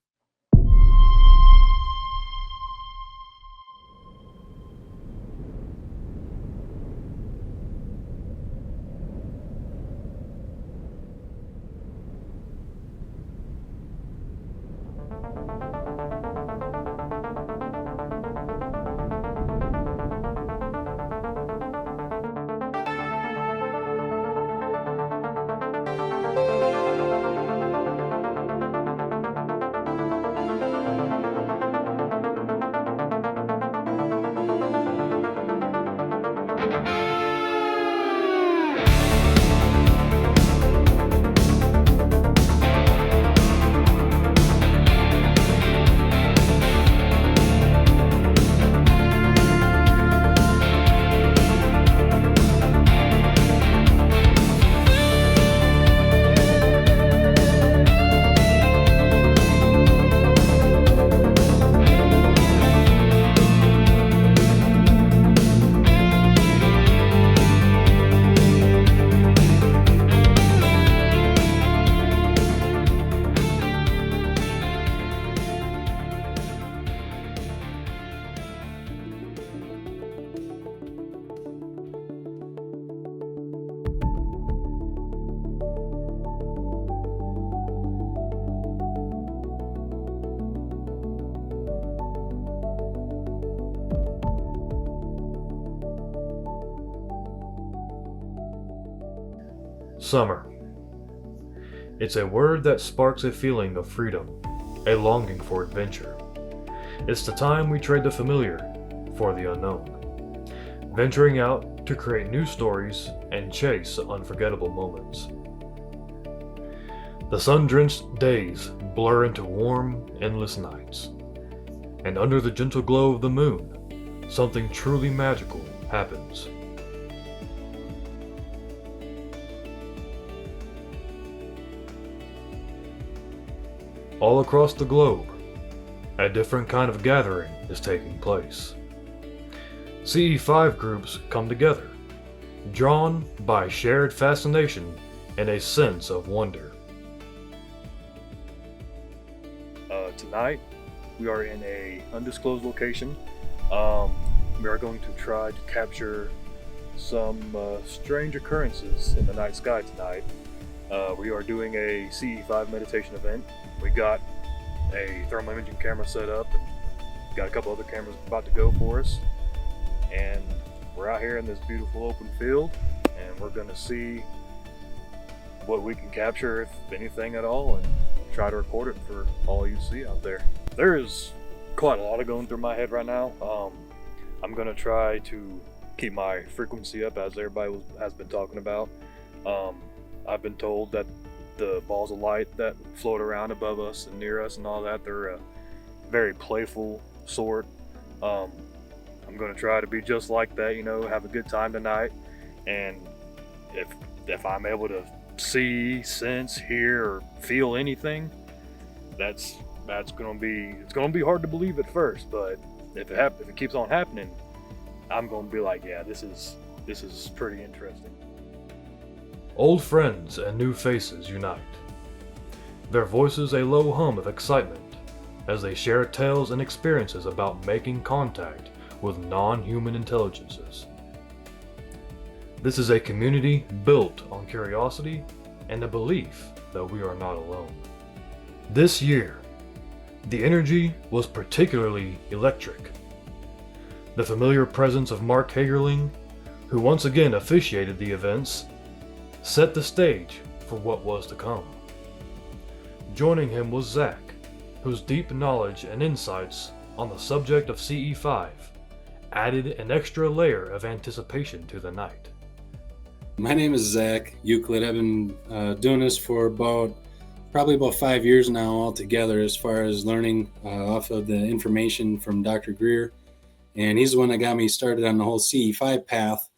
Summer. It's a word that sparks a feeling of freedom, a longing for adventure. It's the time we trade the familiar for the unknown, venturing out to create new stories and chase unforgettable moments. The sun-drenched days blur into warm, endless nights, and under the gentle glow of the moon, something truly magical happens. All across the globe, a different kind of gathering is taking place. CE5 groups come together, drawn by shared fascination and a sense of wonder. Tonight, we are in an undisclosed location. We are going to try to capture some strange occurrences in the night sky tonight. We are doing a CE5 meditation event. We got a thermal imaging camera set up and got a couple other cameras about to go for us. And we're out here in this beautiful open field, and we're going to see what we can capture, if anything at all, and try to record it for all you see out there. There is quite a lot going through my head right now. I'm going to try to keep my frequency up, as everybody has been talking about. I've been told that the balls of light that float around above us and near us and all that, they're a very playful sort. I'm going to try to be just like that, have a good time tonight. And if I'm able to see, sense, hear, or feel anything, it's going to be hard to believe at first, but if it keeps on happening, I'm going to be like, yeah, this is pretty interesting. Old friends and new faces unite, their voices a low hum of excitement as they share tales and experiences about making contact with non-human intelligences. This is a community built on curiosity and a belief that we are not alone. This year, the energy was particularly electric. The familiar presence of Mark Hagerling, who once again officiated the events, set the stage for what was to come. Joining him was Zach, whose deep knowledge and insights on the subject of CE5 added an extra layer of anticipation to the night. My name is Zach Euclid. I've been doing this for probably about 5 years now altogether, as far as learning off of the information from Dr. Greer. And he's the one that got me started on the whole CE5 path.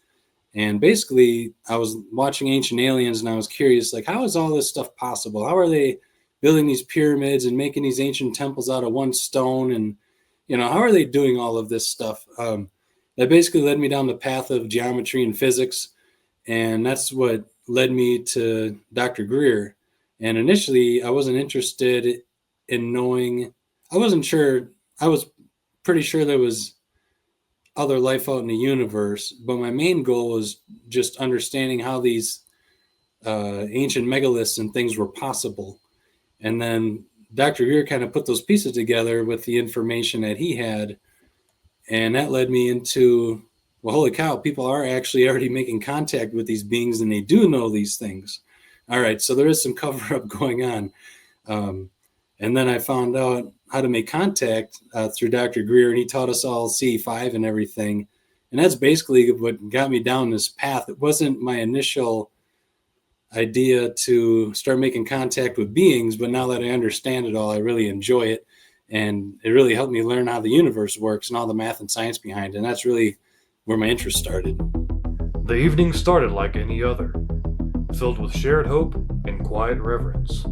And basically, I was watching Ancient Aliens and I was curious, like, how is all this stuff possible? How are they building these pyramids and making these ancient temples out of one stone? And, how are they doing all of this stuff? That basically led me down the path of geometry and physics. And that's what led me to Dr. Greer. And initially, I wasn't interested in knowing, I wasn't sure, I was pretty sure there was other life out in the universe, but my main goal was just understanding how these ancient megaliths and things were possible. And then Dr. Greer kind of put those pieces together with the information that he had, and that led me into, well, holy cow, people are actually already making contact with these beings, and they do know these things. All right, so there is some cover-up going on. And then I found out how to make contact through Dr. Greer, and he taught us all CE5 and everything. And that's basically what got me down this path. It wasn't my initial idea to start making contact with beings, but now that I understand it all, I really enjoy it. And it really helped me learn how the universe works and all the math and science behind it. And that's really where my interest started. The evening started like any other, filled with shared hope and quiet reverence.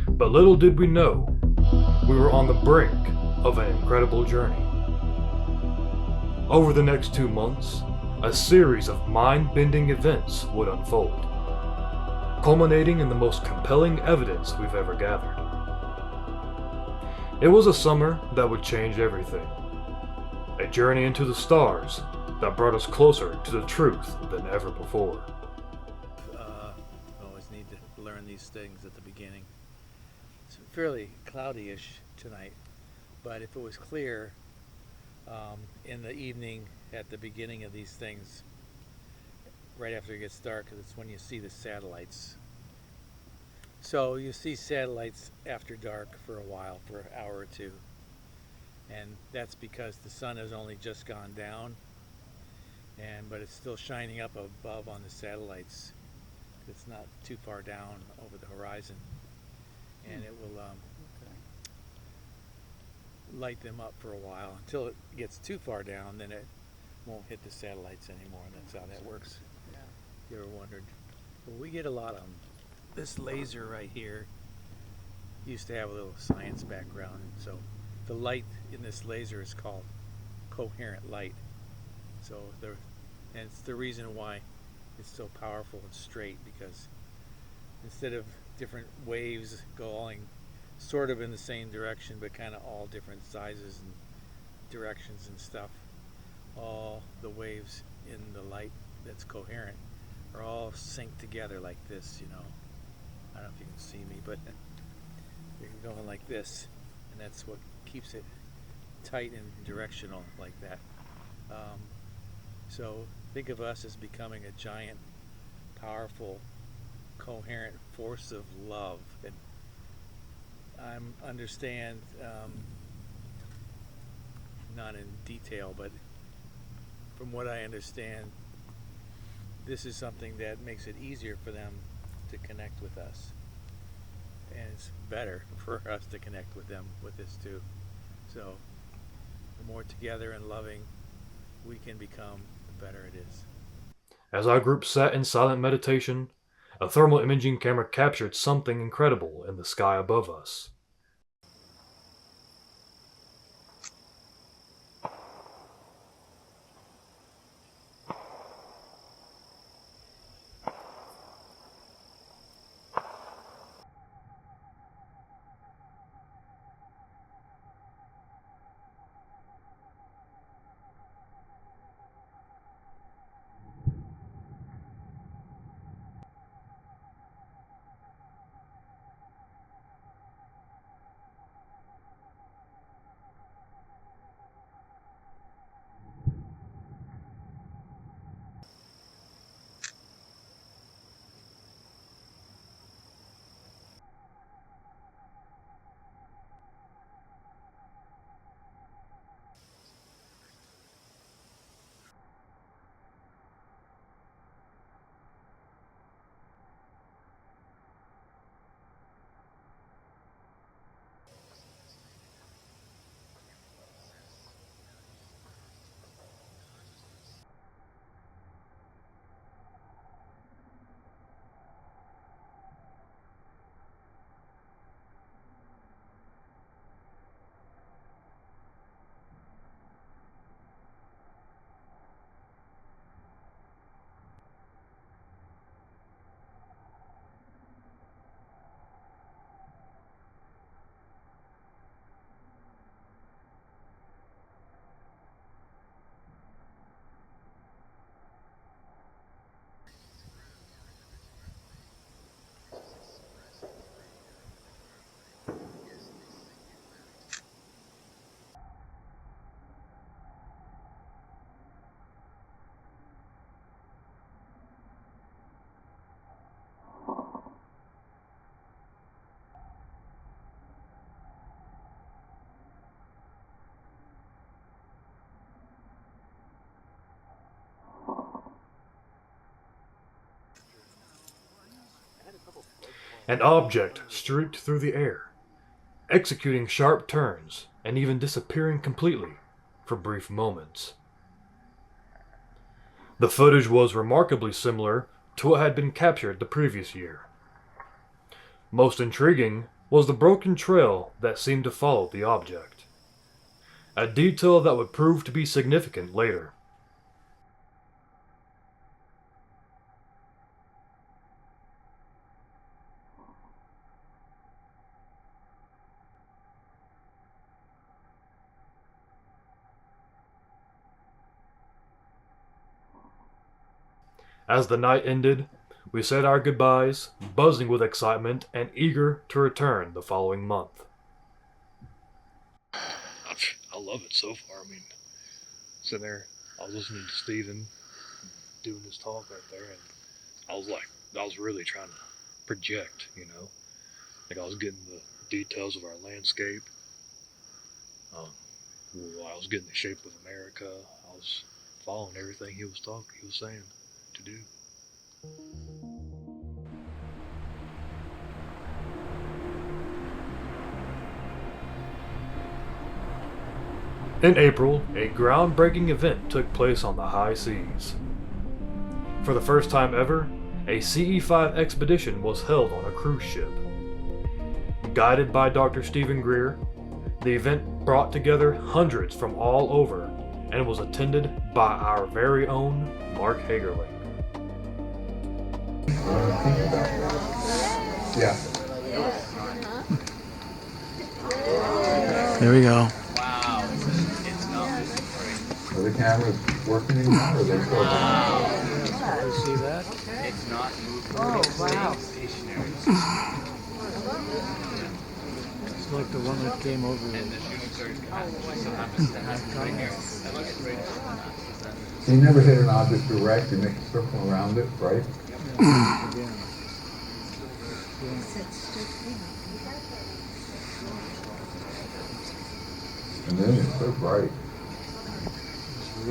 But little did we know, we were on the brink of an incredible journey. Over the next 2 months, a series of mind-bending events would unfold, culminating in the most compelling evidence we've ever gathered. It was a summer that would change everything. A journey into the stars that brought us closer to the truth than ever before. Always need to learn these things at the beginning. It's fairly cloudy-ish tonight, but if it was clear in the evening at the beginning of these things, right after it gets dark, because it's when you see the satellites. So you see satellites after dark for a while, for an hour or two. And that's because the sun has only just gone down, but it's still shining up above on the satellites. It's not too far down over the horizon. And it will light them up for a while until it gets too far down, then it won't hit the satellites anymore. That's how that works. Yeah. You ever wondered? Well, we get a lot of them. This laser right here used to have a little science background, so the light in this laser is called coherent light. So and it's the reason why it's so powerful and straight, because instead of different waves going sort of in the same direction but kind of all different sizes and directions and stuff, all the waves in the light that's coherent are all synced together like this, you know. I don't know if you can see me, but you're going like this, and that's what keeps it tight and directional like that. So think of us as becoming a giant, powerful, coherent force of love. And I understand, not in detail, but from what I understand, this is something that makes it easier for them to connect with us. And it's better for us to connect with them with this too. So the more together and loving we can become, the better it is. As our group sat in silent meditation, a thermal imaging camera captured something incredible in the sky above us. An object streaked through the air, executing sharp turns and even disappearing completely for brief moments. The footage was remarkably similar to what had been captured the previous year. Most intriguing was the broken trail that seemed to follow the object, a detail that would prove to be significant later. As the night ended, we said our goodbyes, buzzing with excitement and eager to return the following month. I love it so far. I mean, sitting there, I was listening to Steven, doing his talk right there, and I was really trying to project, you know, like I was getting the details of our landscape. I was getting the shape of America. I was following everything he was saying to do. In April, a groundbreaking event took place on the high seas. For the first time ever, a CE5 expedition was held on a cruise ship. Guided by Dr. Stephen Greer, the event brought together hundreds from all over and was attended by our very own Mark Hagerling. Yeah. There we go. Wow. It's not Are the cameras working anymore, or are they still You see that? It's not moving. Oh, It's wow. staying stationary. It's like the one that came over. And the shooting star's right here. So you never hit an object direct, you make a circle around it, right? And then it's so bright.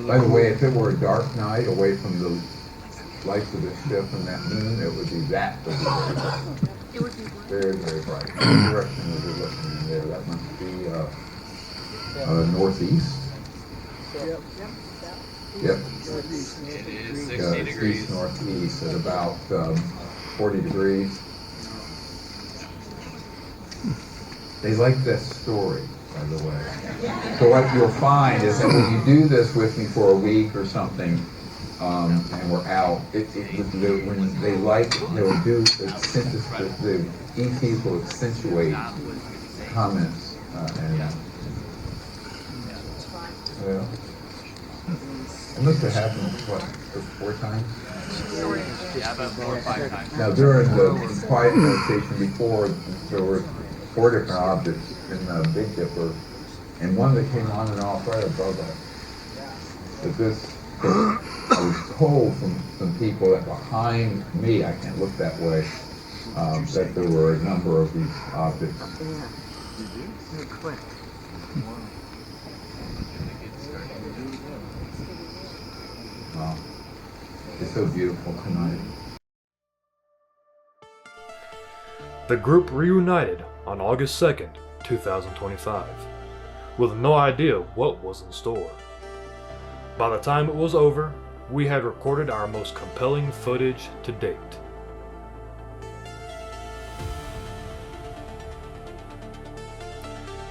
By the way, if it were a dark night away from the lights of the ship and that moon, it would be that would be very bright. It would be very, very bright. What direction is it looking in there? That must be northeast. Yep. Yep. It is 60 Yeah, it's degrees. east northeast at about 40 degrees. They like that story, by the way. So what you'll find is that when you do this with me for a week or something, and we're out, when they like, they'll do the ETs will accentuate comments and well, it must have happened what, 4 times? Yeah, about 4 or 5 times. Now during the quiet meditation before, there were 4 different objects in the Big Dipper, and one that came on and off right above us. But this, I was told from some people that behind me, I can't look that way, that there were a number of these objects. They're quick. Wow. It's so beautiful tonight. The group reunited on August 2nd, 2025, with no idea what was in store. By the time it was over, we had recorded our most compelling footage to date.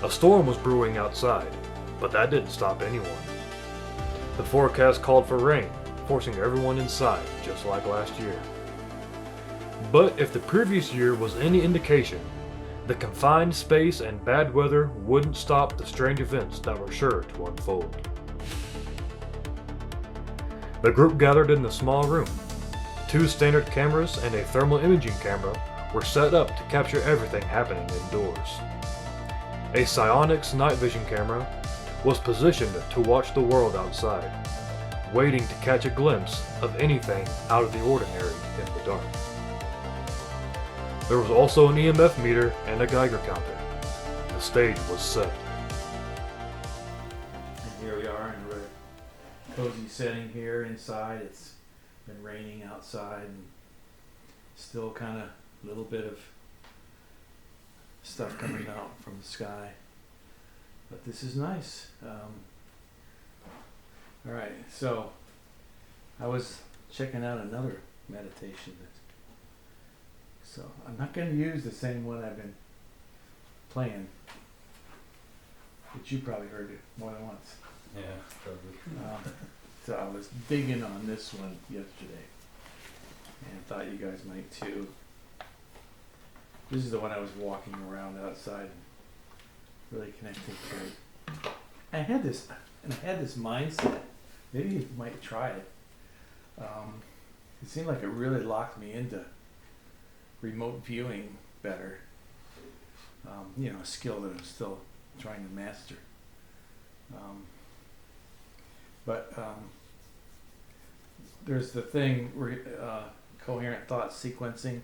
A storm was brewing outside, but that didn't stop anyone. The forecast called for rain, forcing everyone inside, just like last year. But if the previous year was any indication, the confined space and bad weather wouldn't stop the strange events that were sure to unfold. The group gathered in the small room. 2 standard cameras and a thermal imaging camera were set up to capture everything happening indoors. A Psionics night vision camera was positioned to watch the world outside, waiting to catch a glimpse of anything out of the ordinary in the dark. There was also an EMF meter and a Geiger counter. The stage was set. And here we are in a really cozy setting here inside. It's been raining outside and still kind of a little bit of stuff coming out from the sky. But this is nice. All right, so I was checking out another meditation. So I'm not going to use the same one I've been playing, but you probably heard it more than once. Yeah, probably. So I was digging on this one yesterday, and thought you guys might too. This is the one I was walking around outside and really connecting to it. I had this mindset. Maybe you might try it. It seemed like it really locked me into remote viewing better. A skill that I'm still trying to master. there's the thing where coherent thought sequencing.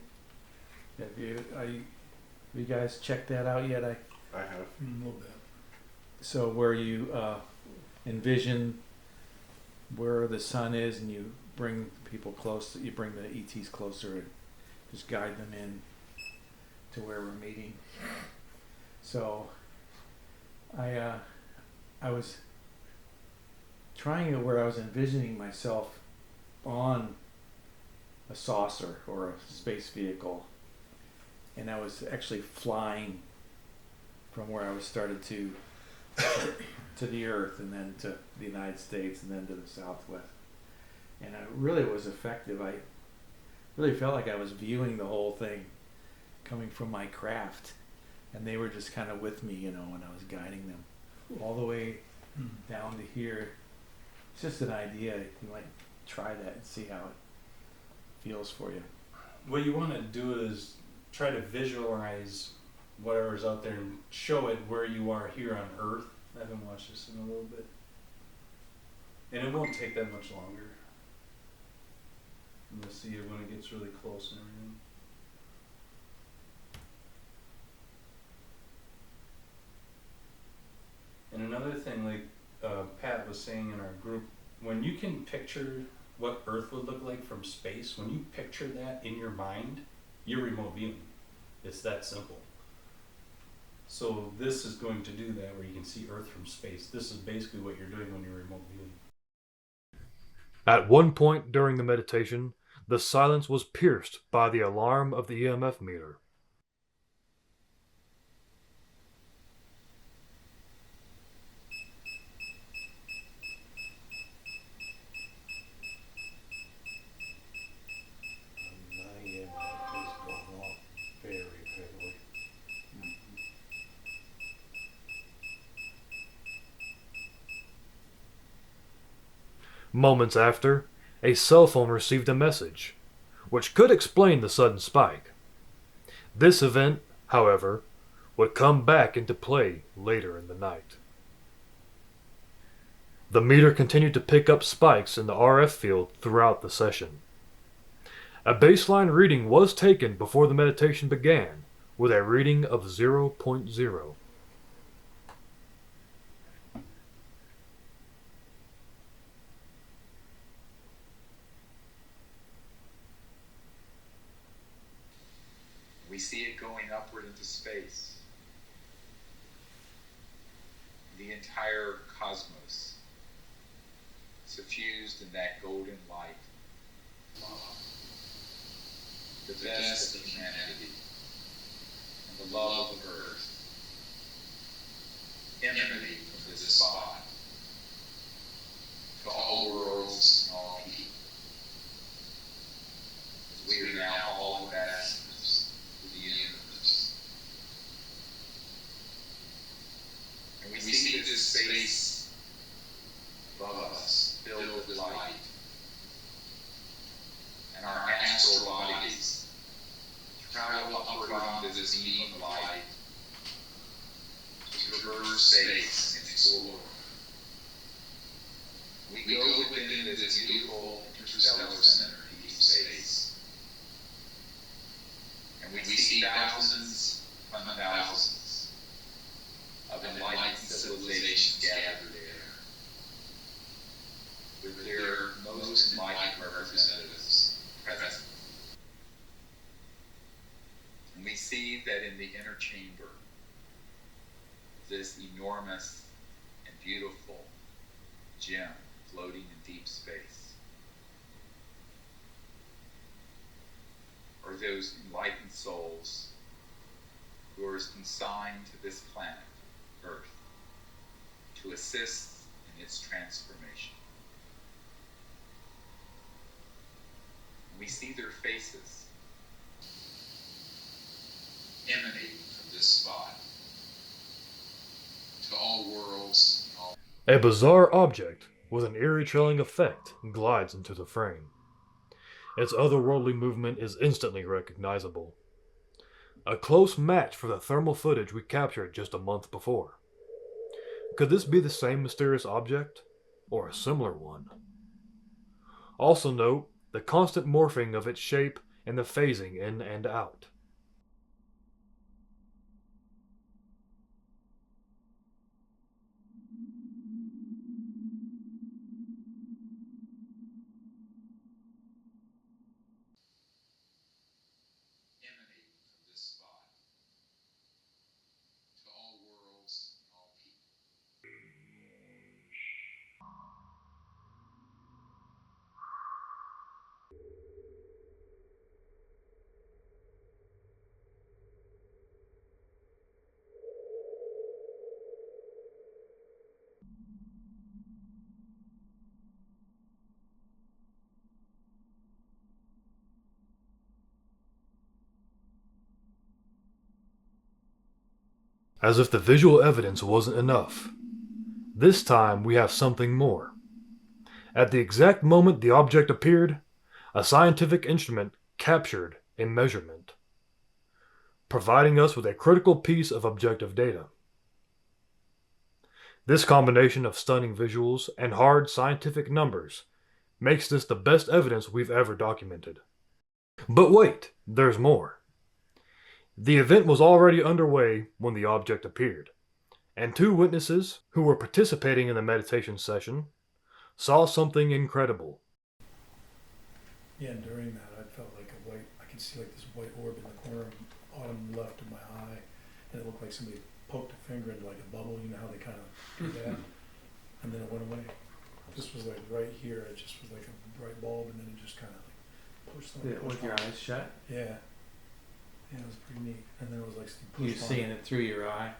Have you guys checked that out yet? I have a little bit. So where you envision where the sun is, and you bring people close. You bring the ETs closer and just guide them in to where we're meeting. So I was trying it where I was envisioning myself on a saucer or a space vehicle, and I was actually flying from where I was started to the Earth, and then to the United States, and then to the Southwest. And it really was effective. I really felt like I was viewing the whole thing coming from my craft, and they were just kind of with me, you know, when I was guiding them all the way down to here. It's just an idea. You might try that and see how it feels for you. What you want to do is try to visualize whatever's out there and show it where you are here on Earth. I haven't watched this in a little bit. And it won't take that much longer. And you'll see it when it gets really close and everything. And another thing, like Pat was saying in our group, when you can picture what Earth would look like from space, when you picture that in your mind, you're remote viewing. It's that simple. So this is going to do that, where you can see Earth from space. This is basically what you're doing when you're remote viewing. At one point during the meditation, the silence was pierced by the alarm of the EMF meter. Moments after, a cell phone received a message, which could explain the sudden spike. This event, however, would come back into play later in the night. The meter continued to pick up spikes in the RF field throughout the session. A baseline reading was taken before the meditation began, with a reading of 0.0. We see it going upward into space. The entire cosmos suffused in that golden light. The best of humanity and the love of earth emanate from this spot to all worlds and all people. As we are now all ambassadors to the universe. And we see this space above us filled with light. And our astral bodies travel upward onto this beam of light to traverse space and explore. We go within this beautiful interstellar center in deep space. And we see thousands upon thousands of enlightened civilizations gathered there, with their most enlightened representatives present. And we see that in the inner chamber, this enormous and beautiful gem floating in deep space, are those enlightened souls who are consigned to this planet, Earth, to assist in its transformation. We see their faces emanating from this spot to all worlds and all. A bizarre object with an eerie chilling effect glides into the frame. Its otherworldly movement is instantly recognizable. A close match for the thermal footage we captured just a month before. Could this be the same mysterious object, or a similar one? Also note the constant morphing of its shape and the phasing in and out. As if the visual evidence wasn't enough, this time we have something more. At the exact moment the object appeared, a scientific instrument captured a measurement, providing us with a critical piece of objective data. This combination of stunning visuals and hard scientific numbers makes this the best evidence we've ever documented. But wait, there's more. The event was already underway when the object appeared, and 2 witnesses who were participating in the meditation session saw something incredible. Yeah, and during that I felt like I could see like this white orb in the corner bottom left of my eye, and it looked like somebody poked a finger into like a bubble, you know how they kind of do that, and then it went away. This was like right here, it just was like a bright bulb, and then it just kind of like pushed on it. With your eyes shut? Yeah. Yeah, it was pretty neat. And then it was like you seeing it through your eye?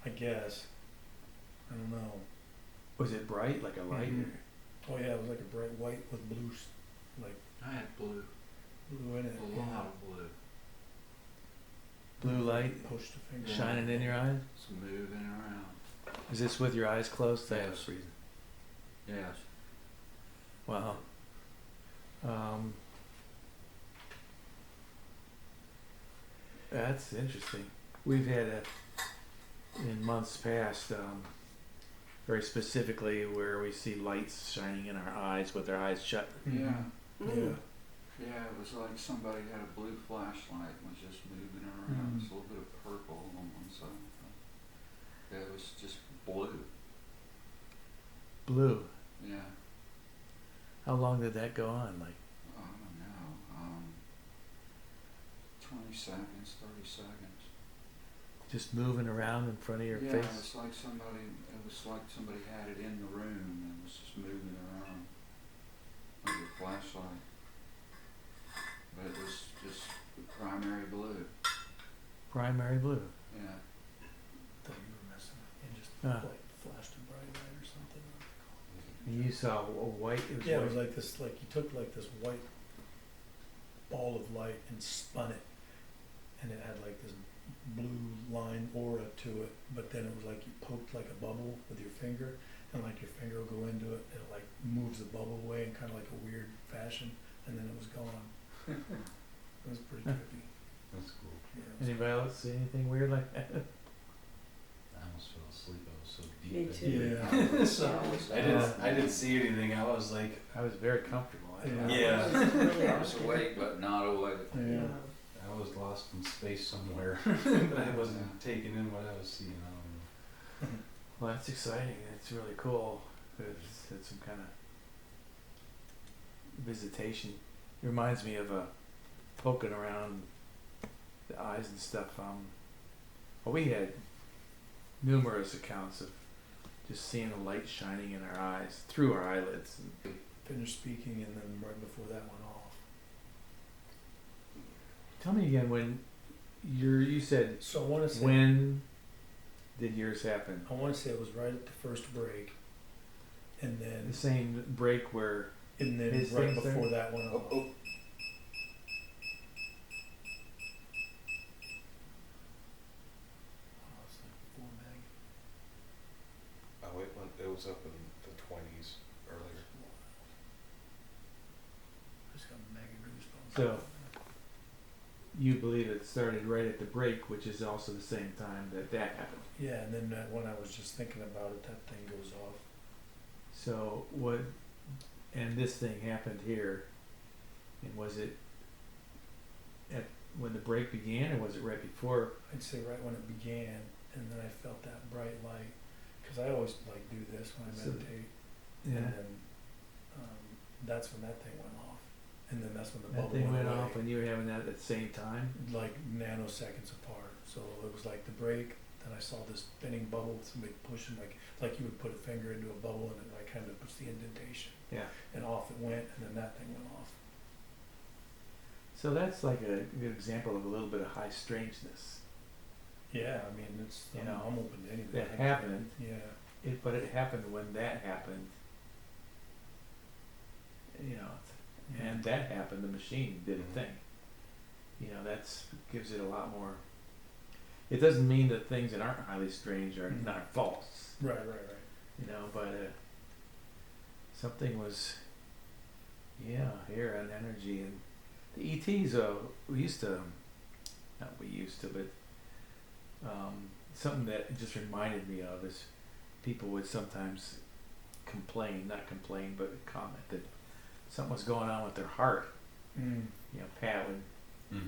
I guess. I don't know. Was it bright, like a light? Mm-hmm. Oh yeah, it was like a bright white with blue, like. I had blue. Blue in it. A lot of blue. Blue light pushed the finger shining in your eyes? It's moving around. Is this with your eyes closed? Yes. Yes. Wow. That's interesting. We've had in months past, very specifically where we see lights shining in our eyes with our eyes shut. Yeah. Yeah. Yeah, it was like somebody had a blue flashlight and was just moving around. It's a little bit of purple on one side. Yeah, it was just blue. Blue? Yeah. How long did that go on? Like, I don't know. 20 seconds, 30 seconds. Just moving around in front of your face? Yeah, it was like somebody had it in the room and was just moving around with a flashlight. But it was just primary blue. Primary blue? Yeah. Thought you were messing it. It just like flashed a bright light or something. And you saw a white. It was like this. Like you took like this white ball of light and spun it, and it had like this blue line aura to it. But then it was like you poked like a bubble with your finger, and like your finger will go into it, and it like moves the bubble away in kind of like a weird fashion, and then it was gone. It was pretty trippy. That's cool. Yeah, anybody else see anything weird like that? I almost fell asleep. I was so deep. Me too. Yeah. So I didn't see anything. I was very comfortable. I was awake, but not awake. Yeah. I was lost in space somewhere, but I wasn't taking in what I was seeing. I don't know. Well, that's exciting. It's really cool. It's some kind of visitation. It reminds me of poking around the eyes and stuff. Well, we had numerous accounts of just seeing the light shining in our eyes through our eyelids. Finished speaking, and then right before that went off. Tell me again when you said. So I want to say. When did yours happen? I want to say it was right at the first break, and then the same break where. And then right before that went off. Oh, it was up in the 20s earlier. I just got mega goosebumps. So, you believe it started right at the break, which is also the same time that happened. Yeah, and then when I was just thinking about it, that thing goes off. So what? and this thing happened here. And was it at when the break began, or was it right before? I'd say right when it began, and then I felt that bright light, because I always like do this when I meditate, Yeah. and then that's when that thing went off, and then that's when the That bubble thing went away. off, and you were having that at the same time. Like nanoseconds apart. So it was like the break, then I saw this spinning bubble, somebody pushing like you would put a finger into a bubble and it like kind of puts the indentation. Yeah. And off it went, and then that thing went off. So that's like a good example of a little bit of high strangeness. Yeah, I mean it's You know, I'm open to anything. that happened. Yeah. But it happened when that happened. You know, and that happened. The machine did a thing. You know, that's gives it a lot more. It doesn't mean that things that aren't highly strange are not false. Right. You know, but something was, here, an energy, and the ETs. We used to, not we used to, but something that it just reminded me of is people would sometimes not complain, but comment that something was going on with their heart. Mm. You know, Pat would,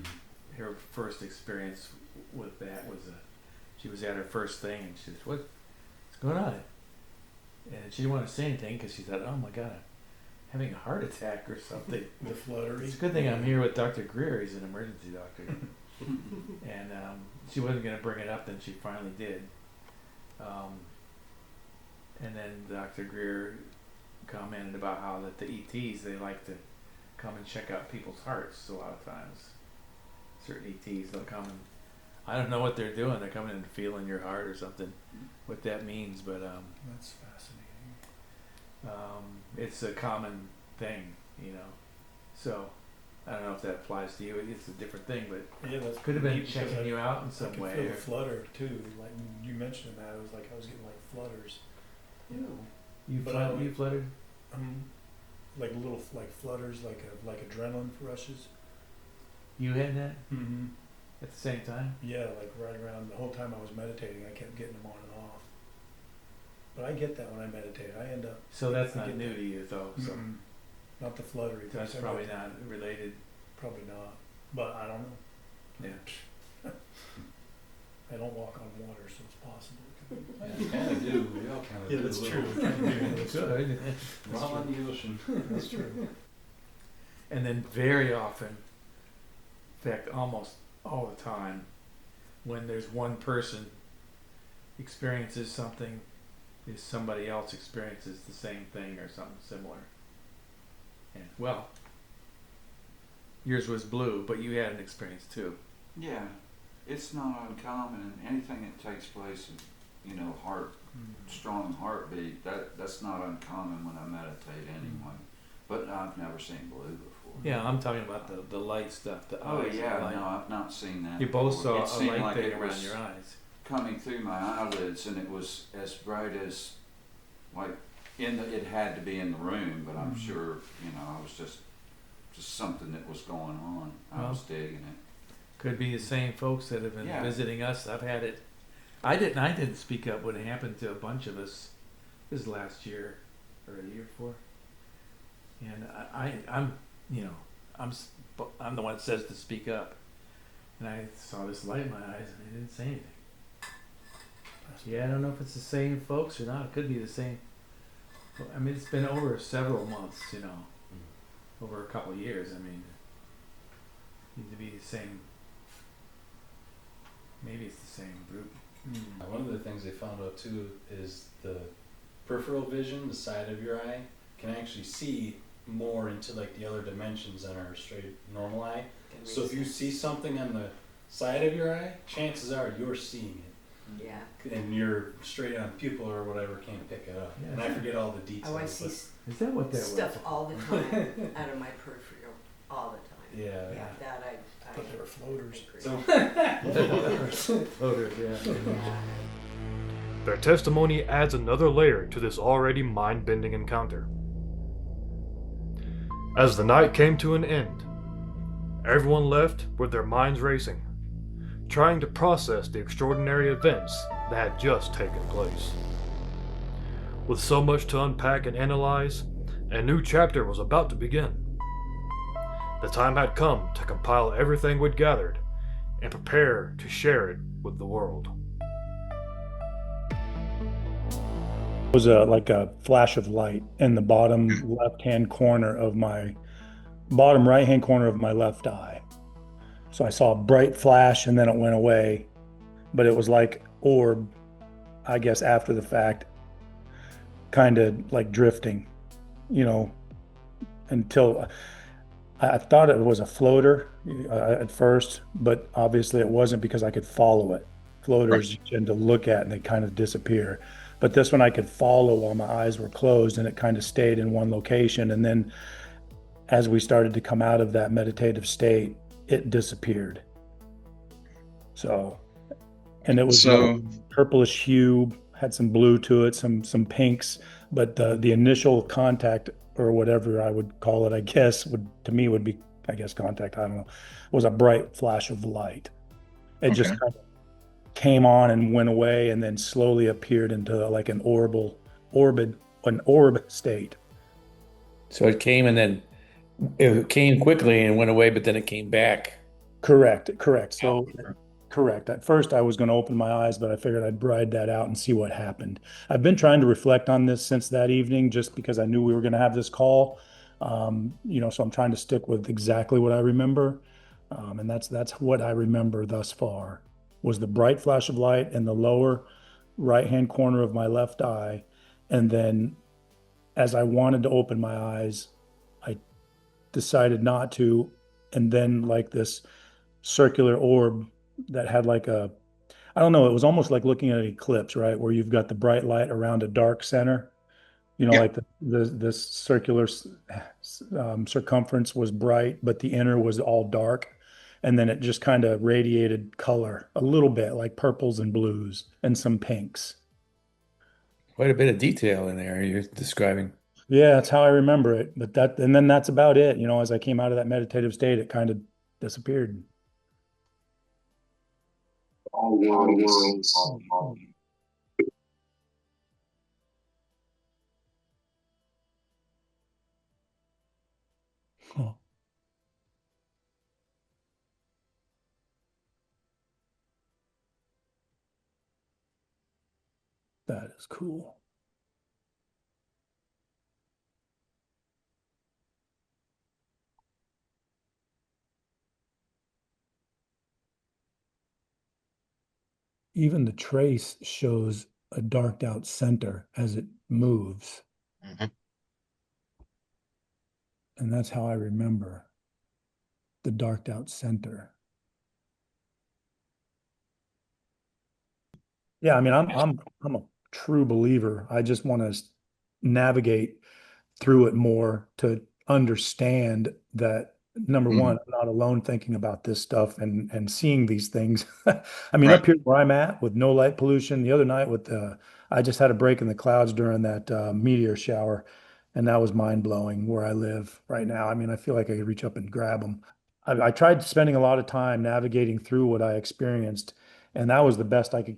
her first experience with that was she was at her first thing, and she said, what's going on? And she didn't want to say anything because she thought, oh my God, I'm having a heart attack or something. The fluttery. It's a good thing I'm here with Dr. Greer. He's an emergency doctor. And she wasn't going to bring it up, then she finally did. And then Dr. Greer commented about how that the ETs, they like to come and check out people's hearts a lot of times. Certain ETs, they'll come and, I don't know what they're doing. They're coming and feeling your heart or something, what that means, but That's fascinating. it's a common thing, you know. So I don't know if that applies to you. It's a different thing, but Yeah, that's could have been neat because checking you out in I some could way. feel the or- flutter too. Like you mentioned that, it was like I was getting like flutters. You know. You But flut- you fluttered? Like little like flutters, like adrenaline rushes. You had that Mm-hmm. at the same time? Yeah, like right around the whole time I was meditating, I kept getting them on and off. But I get that when I meditate. I end up. So that's I not get new that. to you, though. So Not the fluttery. that's piece. I probably got not related. Probably not. But I don't know. Yeah. I don't walk on water, so it's possible. You kind of do. We all kind of do. Yeah, that's a true. little. That's Good. true. We're all on the ocean. That's true. And then very often, in fact, almost all the time, when there's one person experiences something, is somebody else experiences the same thing or something similar. And well, yours was blue, but you had an experience too. Yeah, it's not uncommon, and anything that takes place, you know, strong heartbeat, that's not uncommon when I meditate anyway. But I've never seen blue before. Yeah, I'm talking about the light stuff. The Oh eyes, yeah, the light. no, I've not seen that. You both before. saw It a seemed light like thing it around was your eyes. coming through my eyelids, and it was as bright as, like, it had to be in the room, but I'm sure, you know, I was just something that was going on. I was digging it. Could be the same folks that have been Yeah. visiting us. I've had it. I didn't speak up when it happened to a bunch of us. This is last year or the year before. And I'm the one that says to speak up. And I saw this light in my eyes and I didn't say anything. Yeah, I don't know if it's the same folks or not. It could be the same. I mean, it's been over several months, you know, over a couple of years. I mean, need to be the same. Maybe it's the same group. One of the things they found out too is the peripheral vision, the side of your eye, can actually see more into like the other dimensions than our straight normal eye. So if you see something on the side of your eye, chances are you're seeing it. Yeah. And your straight on pupil or whatever can't pick it up. Yeah. And I forget all the details. Oh, I see Is that what that stuff was? all the time out of my peripheral, all the time. Yeah. Yeah, that I But they were floaters. Floaters, yeah. Their testimony adds another layer to this already mind-bending encounter. As the night came to an end, everyone left with their minds racing, trying to process the extraordinary events that had just taken place. With so much to unpack and analyze, A new chapter was about to begin. The time had come to compile everything we'd gathered and prepare to share it with the world. It was like a flash of light in the bottom right-hand corner of my left eye. So I saw a bright flash and then it went away, but it was like orb, I guess after the fact, kind of like drifting, until I thought it was a floater at first, but obviously it wasn't because I could follow it. Floaters you tend to look at and they kind of disappear. But this one I could follow while my eyes were closed, and it kind of stayed in one location. And then as we started to come out of that meditative state, it disappeared. So, and it was a purplish hue, had some blue to it, some pinks, but the initial contact, or whatever I would call it, I guess, would be contact, I don't know, was a bright flash of light. It just kind of came on and went away, and then slowly appeared into like an orb state. So it came and then it came quickly and went away, but then it came back. Correct. So, correct. At first I was going to open my eyes, but I figured I'd ride that out and see what happened. I've been trying to reflect on this since that evening, just because I knew we were going to have this call. So I'm trying to stick with exactly what I remember. And that's what I remember thus far, was the bright flash of light in the lower right-hand corner of my left eye. And then as I wanted to open my eyes, I decided not to. And then like this circular orb that had like I don't know, it was almost like looking at an eclipse, right? Where you've got the bright light around a dark center, like this circular circumference was bright, but the inner was all dark. And then it just kind of radiated color a little bit, like purples and blues and some pinks. Quite a bit of detail in there you're describing. Yeah, that's how I remember it. And then that's about it. As I came out of that meditative state, it kind of disappeared. All worlds. Huh. That is cool. Even the trace shows a darked out center as it moves. Mm-hmm. And that's how I remember the darked out center. Yeah, I mean, I'm a true believer. I just want to navigate through it more to understand that, number one, I'm not alone thinking about this stuff and seeing these things. I mean, up here where I'm at with no light pollution, the other night I just had a break in the clouds during that meteor shower, and that was mind blowing where I live right now. I mean, I feel like I could reach up and grab them. I tried spending a lot of time navigating through what I experienced, and that was the best I could,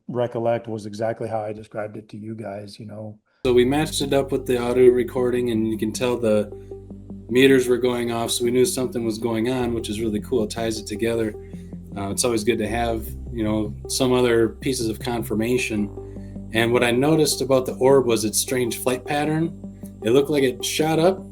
recollect, was exactly how I described it to you guys, So we matched it up with the audio recording, and you can tell the meters were going off, so we knew something was going on, which is really cool. It ties it together. It's always good to have, some other pieces of confirmation. And what I noticed about the orb was its strange flight pattern. It looked like it shot up,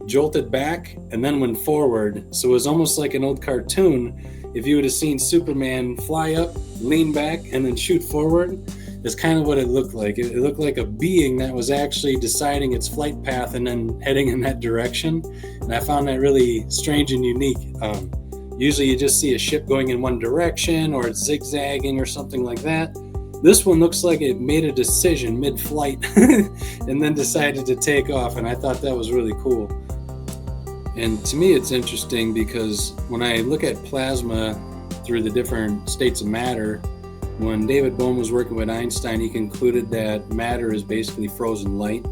jolted back, and then went forward. So it was almost like an old cartoon. If you would have seen Superman fly up, lean back, and then shoot forward, is kind of what it looked like. It looked like a being that was actually deciding its flight path and then heading in that direction. And I found that really strange and unique. Usually you just see a ship going in one direction, or it's zigzagging or something like that. This one looks like it made a decision mid-flight and then decided to take off. And I thought that was really cool. And to me, it's interesting because when I look at plasma through the different states of matter, when David Bohm was working with Einstein, he concluded that matter is basically frozen light.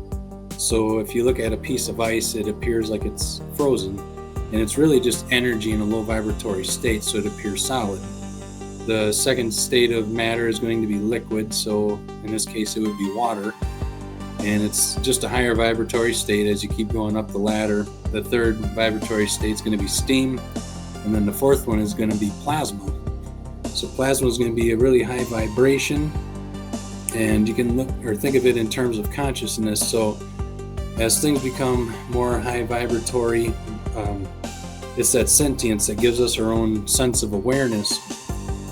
So if you look at a piece of ice, it appears like it's frozen, and it's really just energy in a low vibratory state, so it appears solid. The second state of matter is going to be liquid, so in this case it would be water. and it's just a higher vibratory state as you keep going up the ladder. The third vibratory state is going to be steam, and then the fourth one is going to be plasma. So plasma is going to be a really high vibration, and you can look or think of it in terms of consciousness. So as things become more high vibratory, it's that sentience that gives us our own sense of awareness,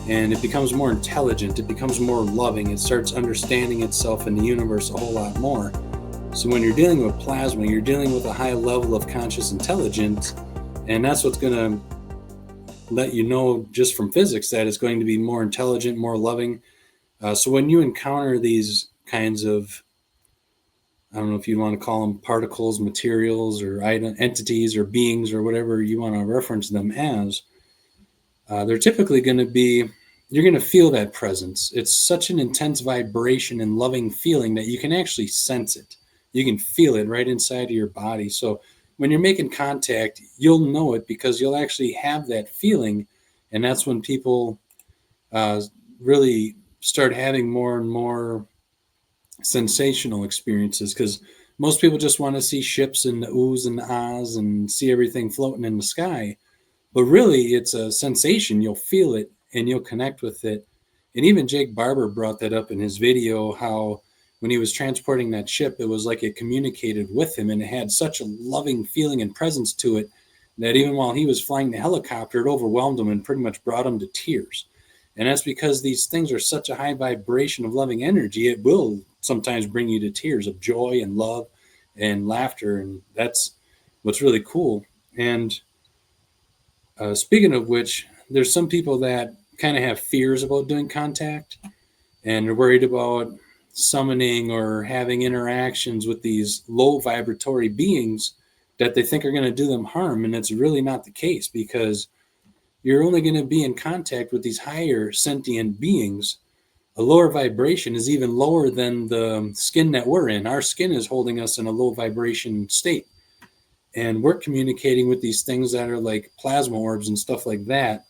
and it becomes more intelligent, it becomes more loving, it starts understanding itself in the universe a whole lot more. So when you're dealing with plasma, you're dealing with a high level of conscious intelligence, and that's what's going to let you know just from physics that it's going to be more intelligent, more loving. So when you encounter these kinds of, I don't know if you want to call them particles, materials, or entities, or beings, or whatever you want to reference them as, they're typically going to be, you're going to feel that presence. It's such an intense vibration and loving feeling that you can actually sense it. You can feel it right inside of your body. So when you're making contact, you'll know it because you'll actually have that feeling. And that's when people really start having more and more sensational experiences, because most people just want to see ships and the oohs and the ahs and see everything floating in the sky. But really, it's a sensation. You'll feel it and you'll connect with it. And even Jake Barber brought that up in his video, how when he was transporting that ship, it was like it communicated with him, and it had such a loving feeling and presence to it that even while he was flying the helicopter, it overwhelmed him and pretty much brought him to tears. And that's because these things are such a high vibration of loving energy, it will sometimes bring you to tears of joy and love and laughter. And that's what's really cool. And speaking of which, there's some people that kind of have fears about doing contact, and they're worried about summoning or having interactions with these low vibratory beings that they think are going to do them harm. And it's really not the case, because you're only going to be in contact with these higher sentient beings. A lower vibration is even lower than the skin that we're in. Our skin is holding us in a low vibration state. And we're communicating with these things that are like plasma orbs and stuff like that.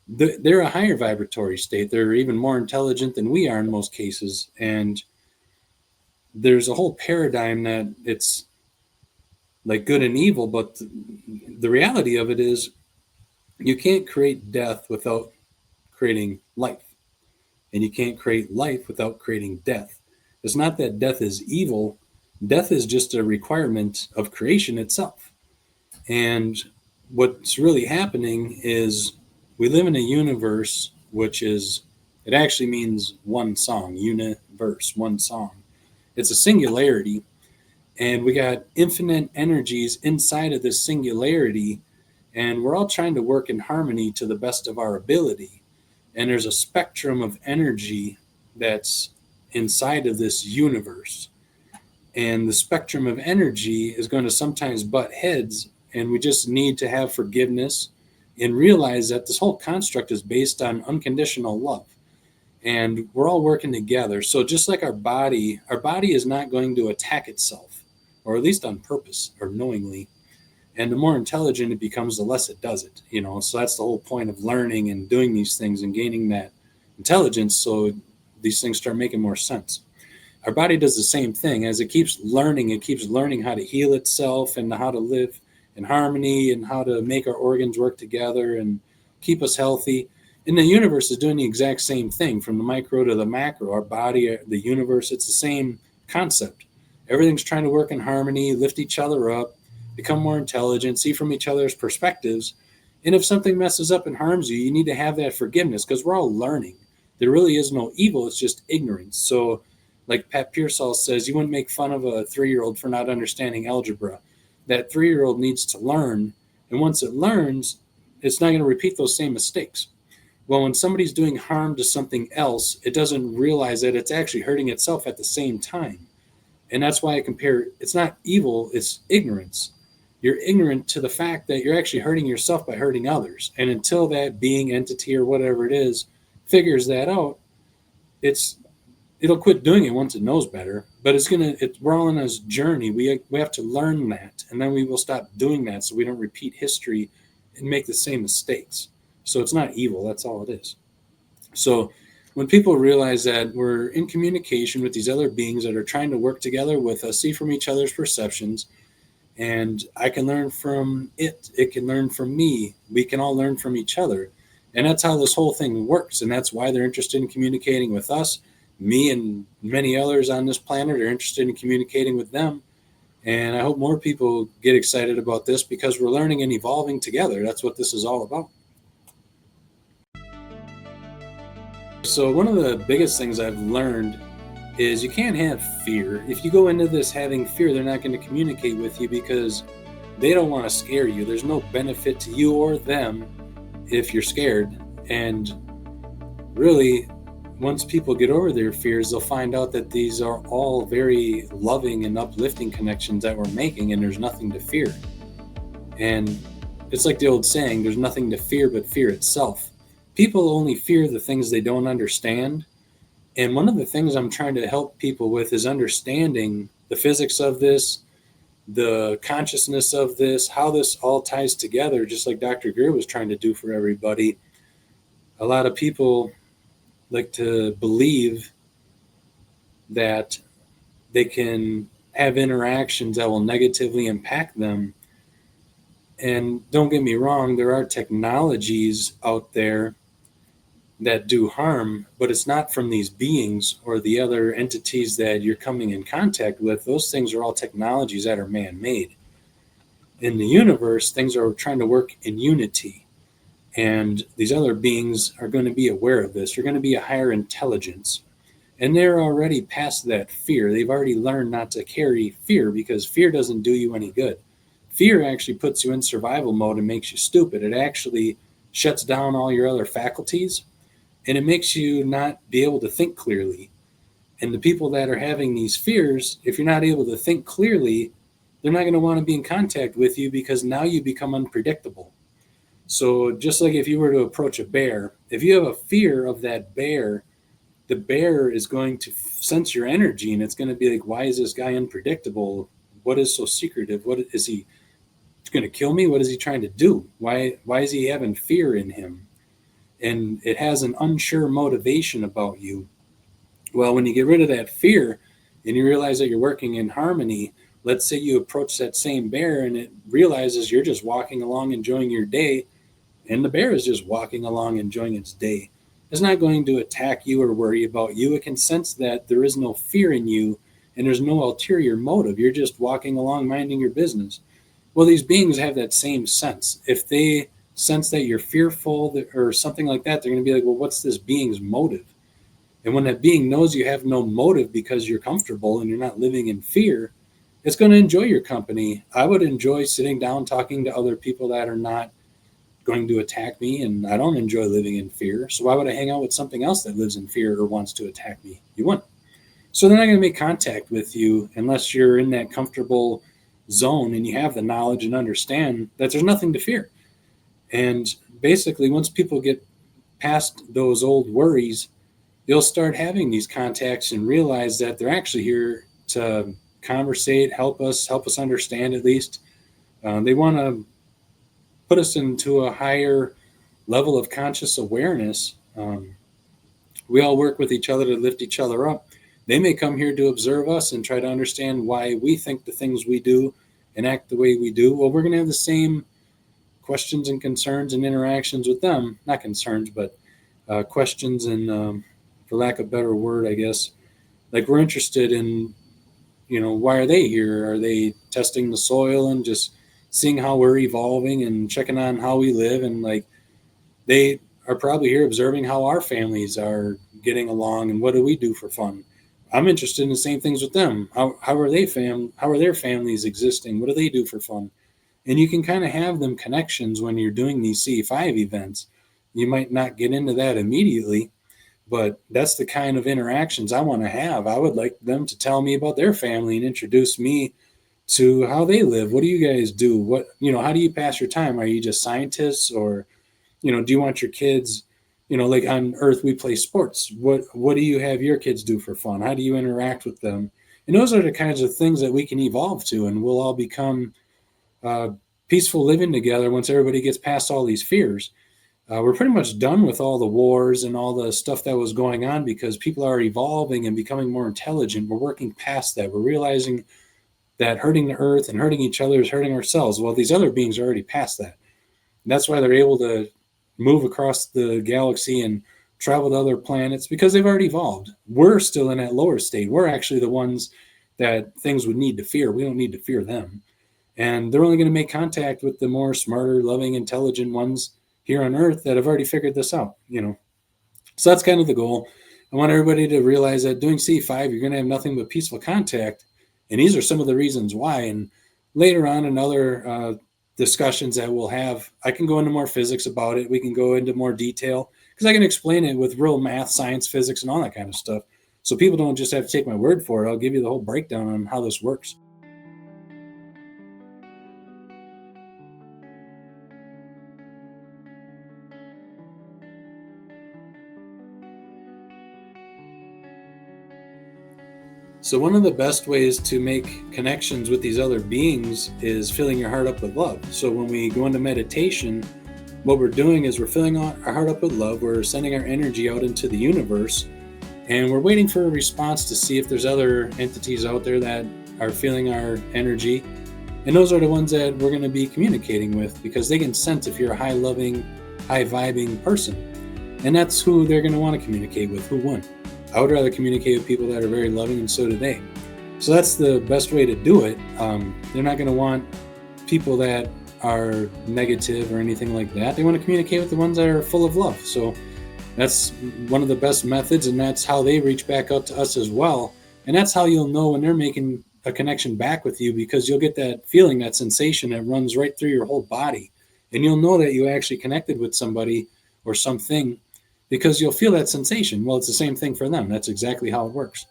They're a higher vibratory state. They're even more intelligent than we are in most cases. And there's a whole paradigm that it's like good and evil, but the reality of it is you can't create death without creating life. And you can't create life without creating death. It's not that death is evil. Death is just a requirement of creation itself. And what's really happening is we live in a universe which is, it actually means one song, universe, one song. It's a singularity, and we got infinite energies inside of this singularity, and we're all trying to work in harmony to the best of our ability. And there's a spectrum of energy that's inside of this universe. And the spectrum of energy is going to sometimes butt heads, and we just need to have forgiveness and realize that this whole construct is based on unconditional love. And we're all working together. So just like our body is not going to attack itself, or at least on purpose or knowingly. And the more intelligent it becomes, the less it does it, you know. So that's the whole point of learning and doing these things and gaining that intelligence, so these things start making more sense. Our body does the same thing. As it keeps learning how to heal itself and how to live in harmony and how to make our organs work together and keep us healthy. And the universe is doing the exact same thing, from the micro to the macro. Our body, the universe, it's the same concept. Everything's trying to work in harmony, lift each other up, become more intelligent, see from each other's perspectives. And if something messes up and harms you, you need to have that forgiveness, because we're all learning. There really is no evil, it's just ignorance. So like Pat Pearsall says, you wouldn't make fun of a 3-year-old for not understanding algebra. That 3-year-old needs to learn, and once it learns, it's not going to repeat those same mistakes. Well, when somebody's doing harm to something else, it doesn't realize that it's actually hurting itself at the same time. And that's why I compare, it's not evil, it's ignorance. You're ignorant to the fact that you're actually hurting yourself by hurting others. And until that being, entity, or whatever it is figures that out, it'll quit doing it once it knows better. But we're all on this journey. We have to learn that, and then we will stop doing that, so we don't repeat history and make the same mistakes. So it's not evil, that's all it is. So when people realize that we're in communication with these other beings that are trying to work together with us, see from each other's perceptions, and I can learn from it can learn from me, we can all learn from each other. And that's how this whole thing works. And that's why they're interested in communicating with us. Me and many others on this planet are interested in communicating with them. And I hope more people get excited about this because we're learning and evolving together. That's what this is all about. So one of the biggest things I've learned is you can't have fear. If you go into this having fear, they're not going to communicate with you because they don't want to scare you. There's no benefit to you or them if you're scared. And really, once people get over their fears, they'll find out that these are all very loving and uplifting connections that we're making, and there's nothing to fear. And it's like the old saying, there's nothing to fear but fear itself. People only fear the things they don't understand. And one of the things I'm trying to help people with is understanding the physics of this, the consciousness of this, how this all ties together, just like Dr. Greer was trying to do for everybody. A lot of people like to believe that they can have interactions that will negatively impact them. And don't get me wrong, there are technologies out there that do harm, but it's not from these beings or the other entities that you're coming in contact with. Those things are all technologies that are man-made. In the universe, things are trying to work in unity. And these other beings are going to be aware of this. They're going to be a higher intelligence. And they're already past that fear. They've already learned not to carry fear because fear doesn't do you any good. Fear actually puts you in survival mode and makes you stupid. It actually shuts down all your other faculties. And it makes you not be able to think clearly. And the people that are having these fears, if you're not able to think clearly, they're not going to want to be in contact with you because now you become unpredictable. So just like if you were to approach a bear, if you have a fear of that bear, the bear is going to sense your energy and it's going to be like, why is this guy unpredictable? What is so secretive? What is he going to kill me? What is he trying to do? Why is he having fear in him? And it has an unsure motivation about you. Well, when you get rid of that fear and you realize that you're working in harmony, let's say you approach that same bear and it realizes you're just walking along enjoying your day, and the bear is just walking along enjoying its day. It's not going to attack you or worry about you. It can sense that there is no fear in you and there's no ulterior motive. You're just walking along minding your business. Well, these beings have that same sense. If they sense that you're fearful or something like that, they're going to be like, well, what's this being's motive? And when that being knows you have no motive because you're comfortable and you're not living in fear, it's going to enjoy your company. I would enjoy sitting down talking to other people that are not going to attack me, and I don't enjoy living in fear. So why would I hang out with something else that lives in fear or wants to attack me? You wouldn't. So they're not going to make contact with you unless you're in that comfortable zone and you have the knowledge and understand that there's nothing to fear. And basically, once people get past those old worries, they'll start having these contacts and realize that they're actually here to conversate, help us understand at least. They want to put us into a higher level of conscious awareness. We all work with each other to lift each other up. They may come here to observe us and try to understand why we think the things we do and act the way we do. Well, we're going to have the same questions and concerns and interactions with them. Not concerns, but questions and, for lack of a better word, I guess, like we're interested in, why are they here? Are they testing the soil and just seeing how we're evolving and checking on how we live? And like, they are probably here observing how our families are getting along and what do we do for fun. I'm interested in the same things with them. How are their families existing? What do they do for fun? And you can kind of have them connections when you're doing these CE5 events. You might not get into that immediately, but that's the kind of interactions I want to have. I would like them to tell me about their family and introduce me to how they live. What do you guys do? How do you pass your time? Are you just scientists, or, do you want your kids, like on Earth, we play sports. What do you have your kids do for fun? How do you interact with them? And those are the kinds of things that we can evolve to, and we'll all become peaceful living together once everybody gets past all these fears. we're pretty much done with all the wars and all the stuff that was going on because people are evolving and becoming more intelligent. We're working past that. We're realizing that hurting the earth and hurting each other is hurting ourselves. Well, these other beings are already past that. And that's why they're able to move across the galaxy and travel to other planets because they've already evolved. We're still in that lower state. We're actually the ones that things would need to fear. We don't need to fear them. And they're only going to make contact with the more smarter, loving, intelligent ones here on Earth that have already figured this out, So that's kind of the goal. I want everybody to realize that doing CE5, you're going to have nothing but peaceful contact. And these are some of the reasons why. And later on in other discussions that we'll have, I can go into more physics about it. We can go into more detail because I can explain it with real math, science, physics, and all that kind of stuff. So people don't just have to take my word for it. I'll give you the whole breakdown on how this works. So one of the best ways to make connections with these other beings is filling your heart up with love. So when we go into meditation, what we're doing is we're filling our heart up with love. We're sending our energy out into the universe, and we're waiting for a response to see if there's other entities out there that are feeling our energy. And those are the ones that we're going to be communicating with because they can sense if you're a high loving, high vibing person. And that's who they're going to want to communicate with, who wouldn't. I would rather communicate with people that are very loving, and so do they. So that's the best way to do it. They're not going to want people that are negative or anything like that. They want to communicate with the ones that are full of love. So that's one of the best methods, and that's how they reach back out to us as well. And that's how you'll know when they're making a connection back with you, because you'll get that feeling, that sensation that runs right through your whole body. And you'll know that you actually connected with somebody or something, because you'll feel that sensation. Well, it's the same thing for them. That's exactly how it works.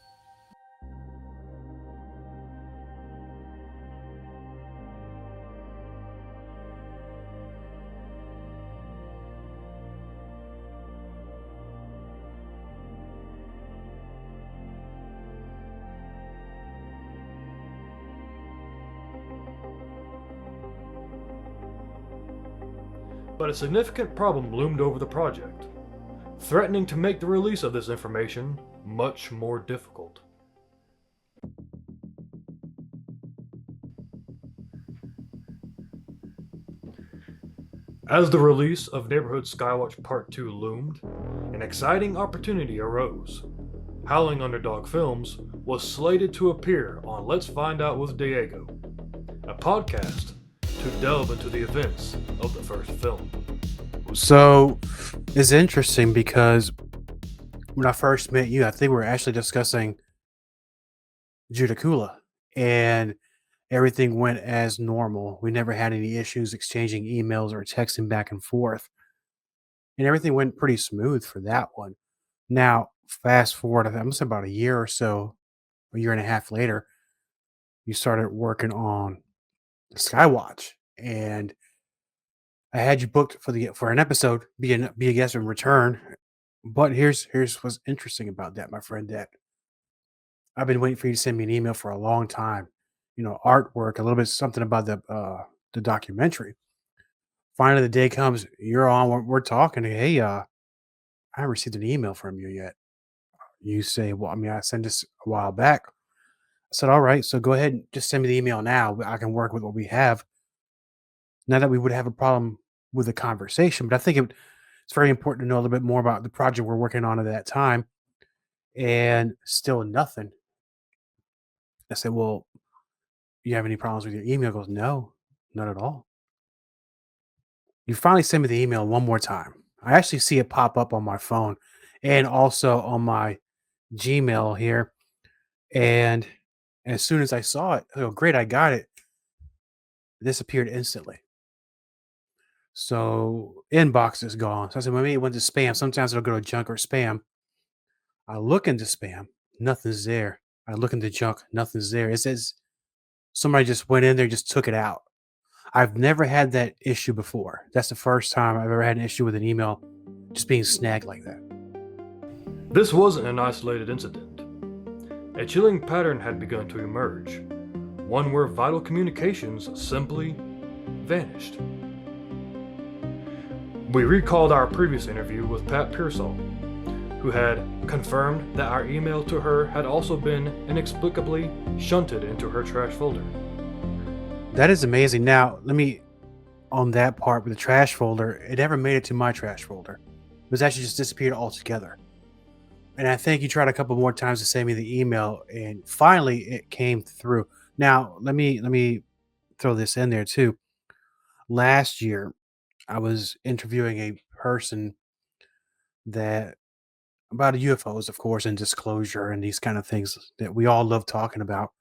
But a significant problem loomed over the project, threatening to make the release of this information much more difficult. As the release of Neighborhood Skywatch Part 2 loomed, an exciting opportunity arose. Howling Underdog Films was slated to appear on Let's Find Out with Diego, a podcast to delve into the events of the first film. So it's interesting because when I first met you, I think we were actually discussing Judicula, and everything went as normal. We never had any issues exchanging emails or texting back and forth, and everything went pretty smooth for that one. Now, fast forward, I'm say about a year or so, a year and a half later, you started working on the Skywatch, and I had you booked for an episode, be a guest in return. But here's what's interesting about that, my friend. That I've been waiting for you to send me an email for a long time. Artwork, a little bit something about the documentary. Finally, the day comes. You're on. We're talking. Hey, I haven't received an email from you yet. You say, well, I sent this a while back. I said, all right, so go ahead and just send me the email now. I can work with what we have. Not that we would have a problem with the conversation, but I think it's very important to know a little bit more about the project we're working on at that time. And still nothing. I said, well, you have any problems with your email? He goes, no, not at all. You finally send me the email one more time. I actually see it pop up on my phone and also on my Gmail here. And as soon as I saw it, I go, great, I got it. It disappeared instantly. So inbox is gone. So I said, well, maybe it went to spam. Sometimes it'll go to junk or spam. I look into spam, nothing's there. I look into junk, nothing's there. It says somebody just went in there, just took it out. I've never had that issue before. That's the first time I've ever had an issue with an email just being snagged like that. This wasn't an isolated incident. A chilling pattern had begun to emerge, one where vital communications simply vanished. We recalled our previous interview with Pat Pearsall, who had confirmed that our email to her had also been inexplicably shunted into her trash folder. That is amazing. Now, let me, on that part with the trash folder, it never made it to my trash folder. It was actually just disappeared altogether. And I think you tried a couple more times to send me the email, and finally it came through. Now, let me throw this in there too. Last year, I was interviewing a person that about UFOs, of course, and disclosure and these kind of things that we all love talking about.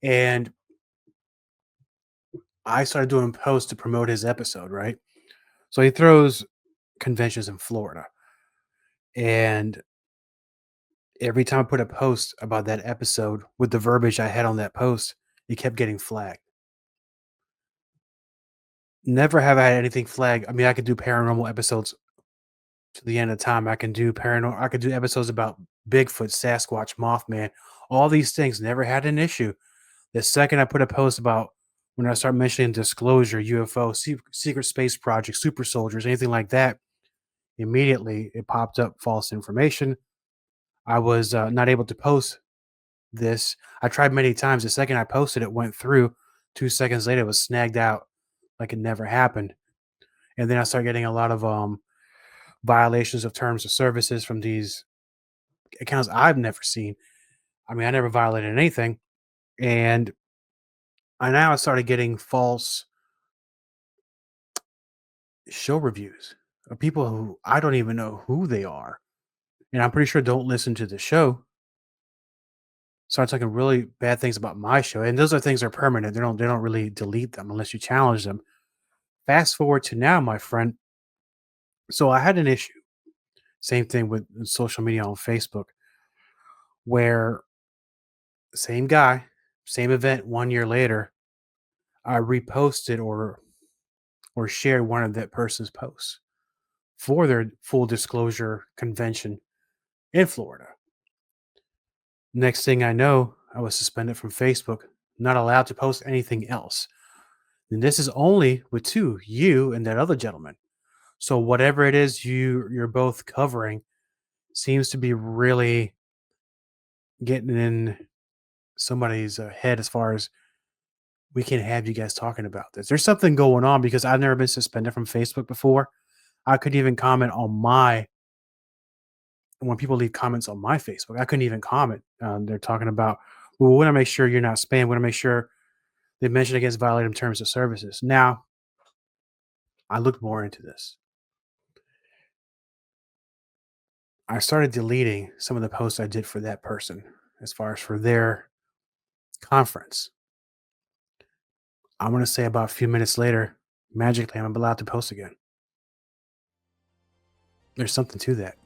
And I started doing posts to promote his episode, right? So he throws conventions in Florida. And every time I put a post about that episode with the verbiage I had on that post, it kept getting flagged. Never have I had anything flagged. I mean, I could do paranormal episodes to the end of time. I could do episodes about Bigfoot, Sasquatch, Mothman, all these things. Never had an issue. The second I put a post about when I start mentioning disclosure, UFO, secret space projects, super soldiers, anything like that, immediately it popped up false information. I was not able to post this. I tried many times. The second I posted, it went through. 2 seconds later, it was snagged out like it never happened. And then I started getting a lot of violations of terms of services from these accounts I've never seen. I mean, I never violated anything. And I started getting false show reviews of people who I don't even know who they are. And I'm pretty sure don't listen to the show. Start talking really bad things about my show. And those are things that are permanent. They don't really delete them unless you challenge them. Fast forward to now, my friend. So I had an issue. Same thing with social media on Facebook, where same guy, same event 1 year later, I reposted or shared one of that person's posts for their full disclosure convention in Florida. Next thing I know, I was suspended from Facebook, not allowed to post anything else. And this is only with two, you and that other gentleman. So whatever it is you're both covering seems to be really getting in somebody's head as far as we can have you guys talking about this. There's something going on because I've never been suspended from Facebook before. I couldn't even comment on when people leave comments on my Facebook. I couldn't even comment. They're talking about, well, we want to make sure you're not spam. We want to make sure they mention against violating terms of services. Now, I looked more into this. I started deleting some of the posts I did for that person as far as for their conference. I'm going to say about a few minutes later, magically, I'm allowed to post again. There's something to that.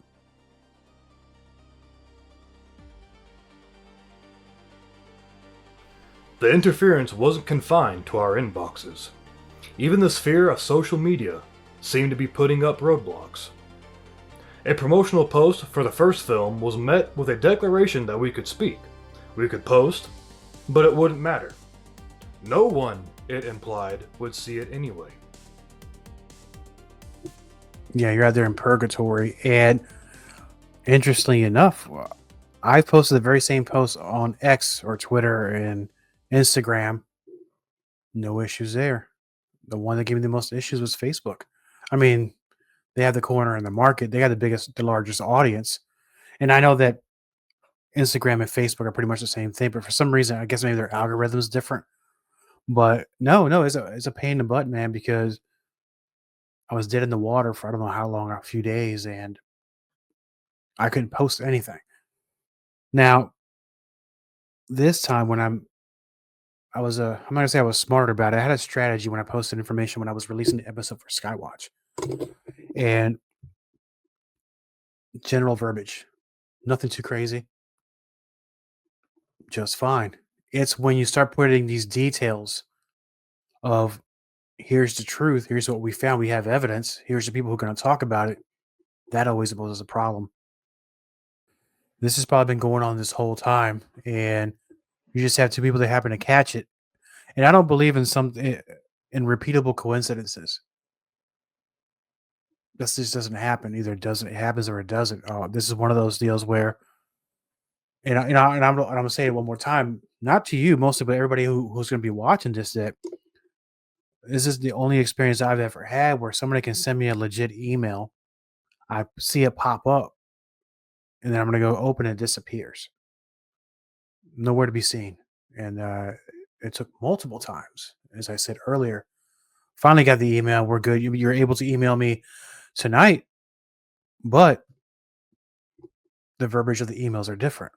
The interference wasn't confined to our inboxes. Even the sphere of social media seemed to be putting up roadblocks. A promotional post for the first film was met with a declaration that we could speak. We could post, but it wouldn't matter. No one, it implied, would see it anyway. Yeah, you're out there in purgatory. And interestingly enough, I posted the very same post on X or Twitter and Instagram. No issues there. The one that gave me the most issues was Facebook. I mean, they have the corner in the market. They got the largest audience. And I know that Instagram and Facebook are pretty much the same thing, but for some reason, I guess maybe their algorithm is different. But no, it's a pain in the butt, man, because I was dead in the water for I don't know how long, a few days, and I couldn't post anything. Now, this time when I'm not gonna say I was smarter about it. I had a strategy when I posted information when I was releasing the episode for Skywatch. And general verbiage. Nothing too crazy. Just fine. It's when you start putting these details of here's the truth, here's what we found, we have evidence, here's the people who are going to talk about it, that always poses a problem. This has probably been going on this whole time, and you just have two people that happen to catch it. And I don't believe in repeatable coincidences. this just doesn't happen. Either it happens or it doesn't. This is one of those deals where, and I'm gonna say it one more time, not to you mostly, but everybody who's going to be watching this. That this is the only experience I've ever had where somebody can send me a legit email. I see it pop up, and then I'm going to go open it. It disappears, nowhere to be seen. And it took multiple times, as I said earlier. Finally got the email. We're good. You're able to email me tonight, but the verbiage of the emails are different.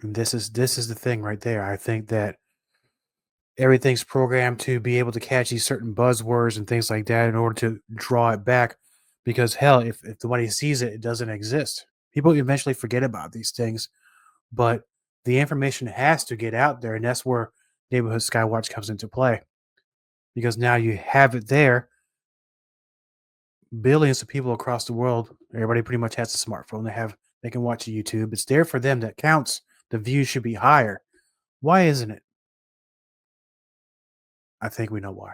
And this is the thing right there. I think that everything's programmed to be able to catch these certain buzzwords and things like that in order to draw it back. Because hell, if nobody sees it, it doesn't exist. People eventually forget about these things, but the information has to get out there, and that's where Neighborhood Skywatch comes into play. Because now you have it there. Billions of people across the world, everybody pretty much has a smartphone. They can watch YouTube. It's there for them. That counts. The views should be higher. Why isn't it? I think we know why.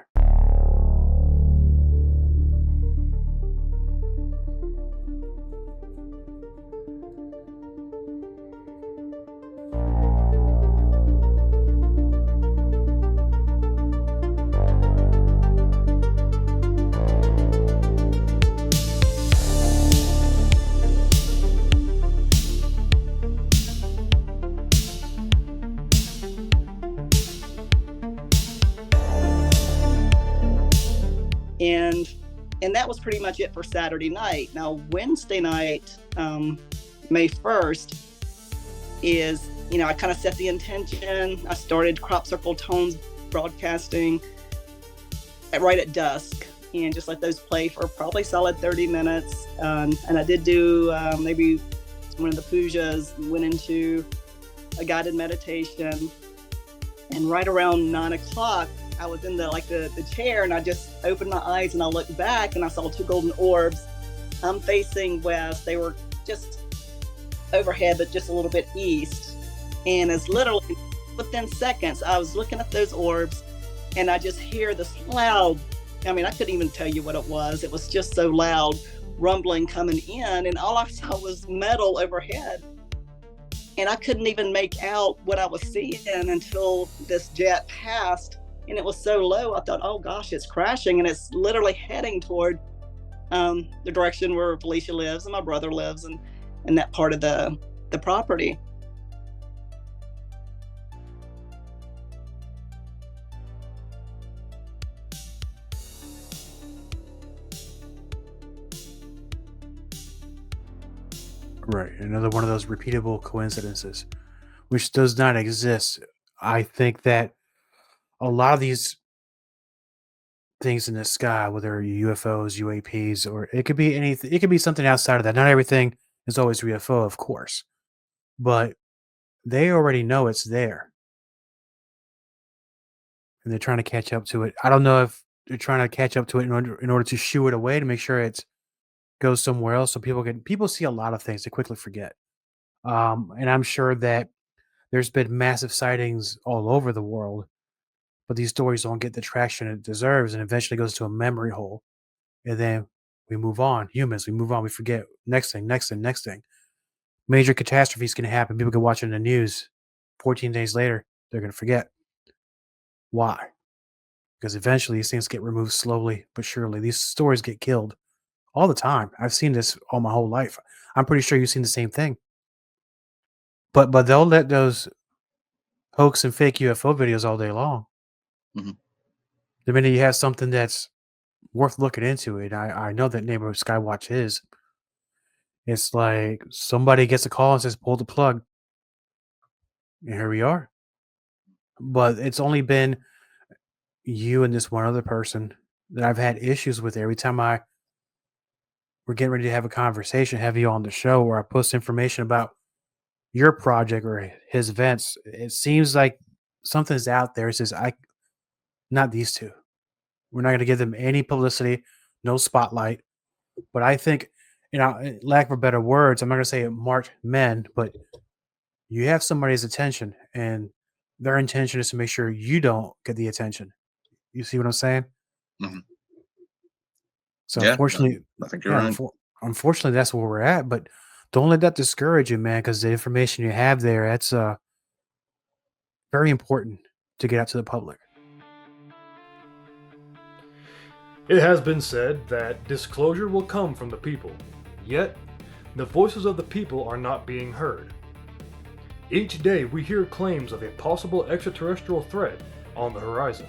And that was pretty much it for Saturday night. Now Wednesday night, May 1st, is, I kind of set the intention. I started Crop Circle Tones broadcasting right at dusk, and just let those play for probably solid 30 minutes. And I did do maybe one of the pujas, went into a guided meditation, and right around 9 o'clock, I was in the chair, and I just opened my eyes and I looked back and I saw two golden orbs. I'm facing west. They were just overhead, but just a little bit east. And it's literally within seconds, I was looking at those orbs, and I just hear this loud, I couldn't even tell you what it was. It was just so loud, rumbling coming in, and all I saw was metal overhead. And I couldn't even make out what I was seeing until this jet passed. And it was so low, I thought, oh gosh, it's crashing. And it's literally heading toward the direction where Felicia lives and my brother lives, and that part of the property. Right. Another one of those repeatable coincidences, which does not exist. I think that a lot of these things in the sky, whether UFOs, UAPs, or it could be anything, it could be something outside of that. Not everything is always UFO, of course, but they already know it's there, and they're trying to catch up to it. I don't know if they're trying to catch up to it in order to shoo it away to make sure it goes somewhere else, so people see a lot of things they quickly forget. And I'm sure that there's been massive sightings all over the world, but these stories don't get the traction it deserves, and eventually goes to a memory hole. And then we move on. Humans, we move on. We forget. Next thing, next thing, next thing. Major catastrophes can happen. People can watch it in the news. 14 days later, they're going to forget. Why? Because eventually these things get removed slowly but surely. These stories get killed all the time. I've seen this all my whole life. I'm pretty sure you've seen the same thing. But they'll let those hoax and fake UFO videos all day long. Mm-hmm. The minute you have something that's worth looking into, it, I know that Neighborhood Skywatch is. It's like somebody gets a call and says, pull the plug. And here we are. But it's only been you and this one other person that I've had issues with. Every time we're getting ready to have a conversation, have you on the show, where I post information about your project or his events, it seems like something's out there. It says, not these two. We're not going to give them any publicity, no spotlight. But I think, lack of better words, I'm not going to say marked men, but you have somebody's attention, and their intention is to make sure you don't get the attention. You see what I'm saying? Mm-hmm. So Yeah, unfortunately, I think you're right. unfortunately, that's where we're at. But don't let that discourage you, man, because the information you have there, that's very important to get out to the public. It has been said that disclosure will come from the people, yet the voices of the people are not being heard. Each day we hear claims of a possible extraterrestrial threat on the horizon.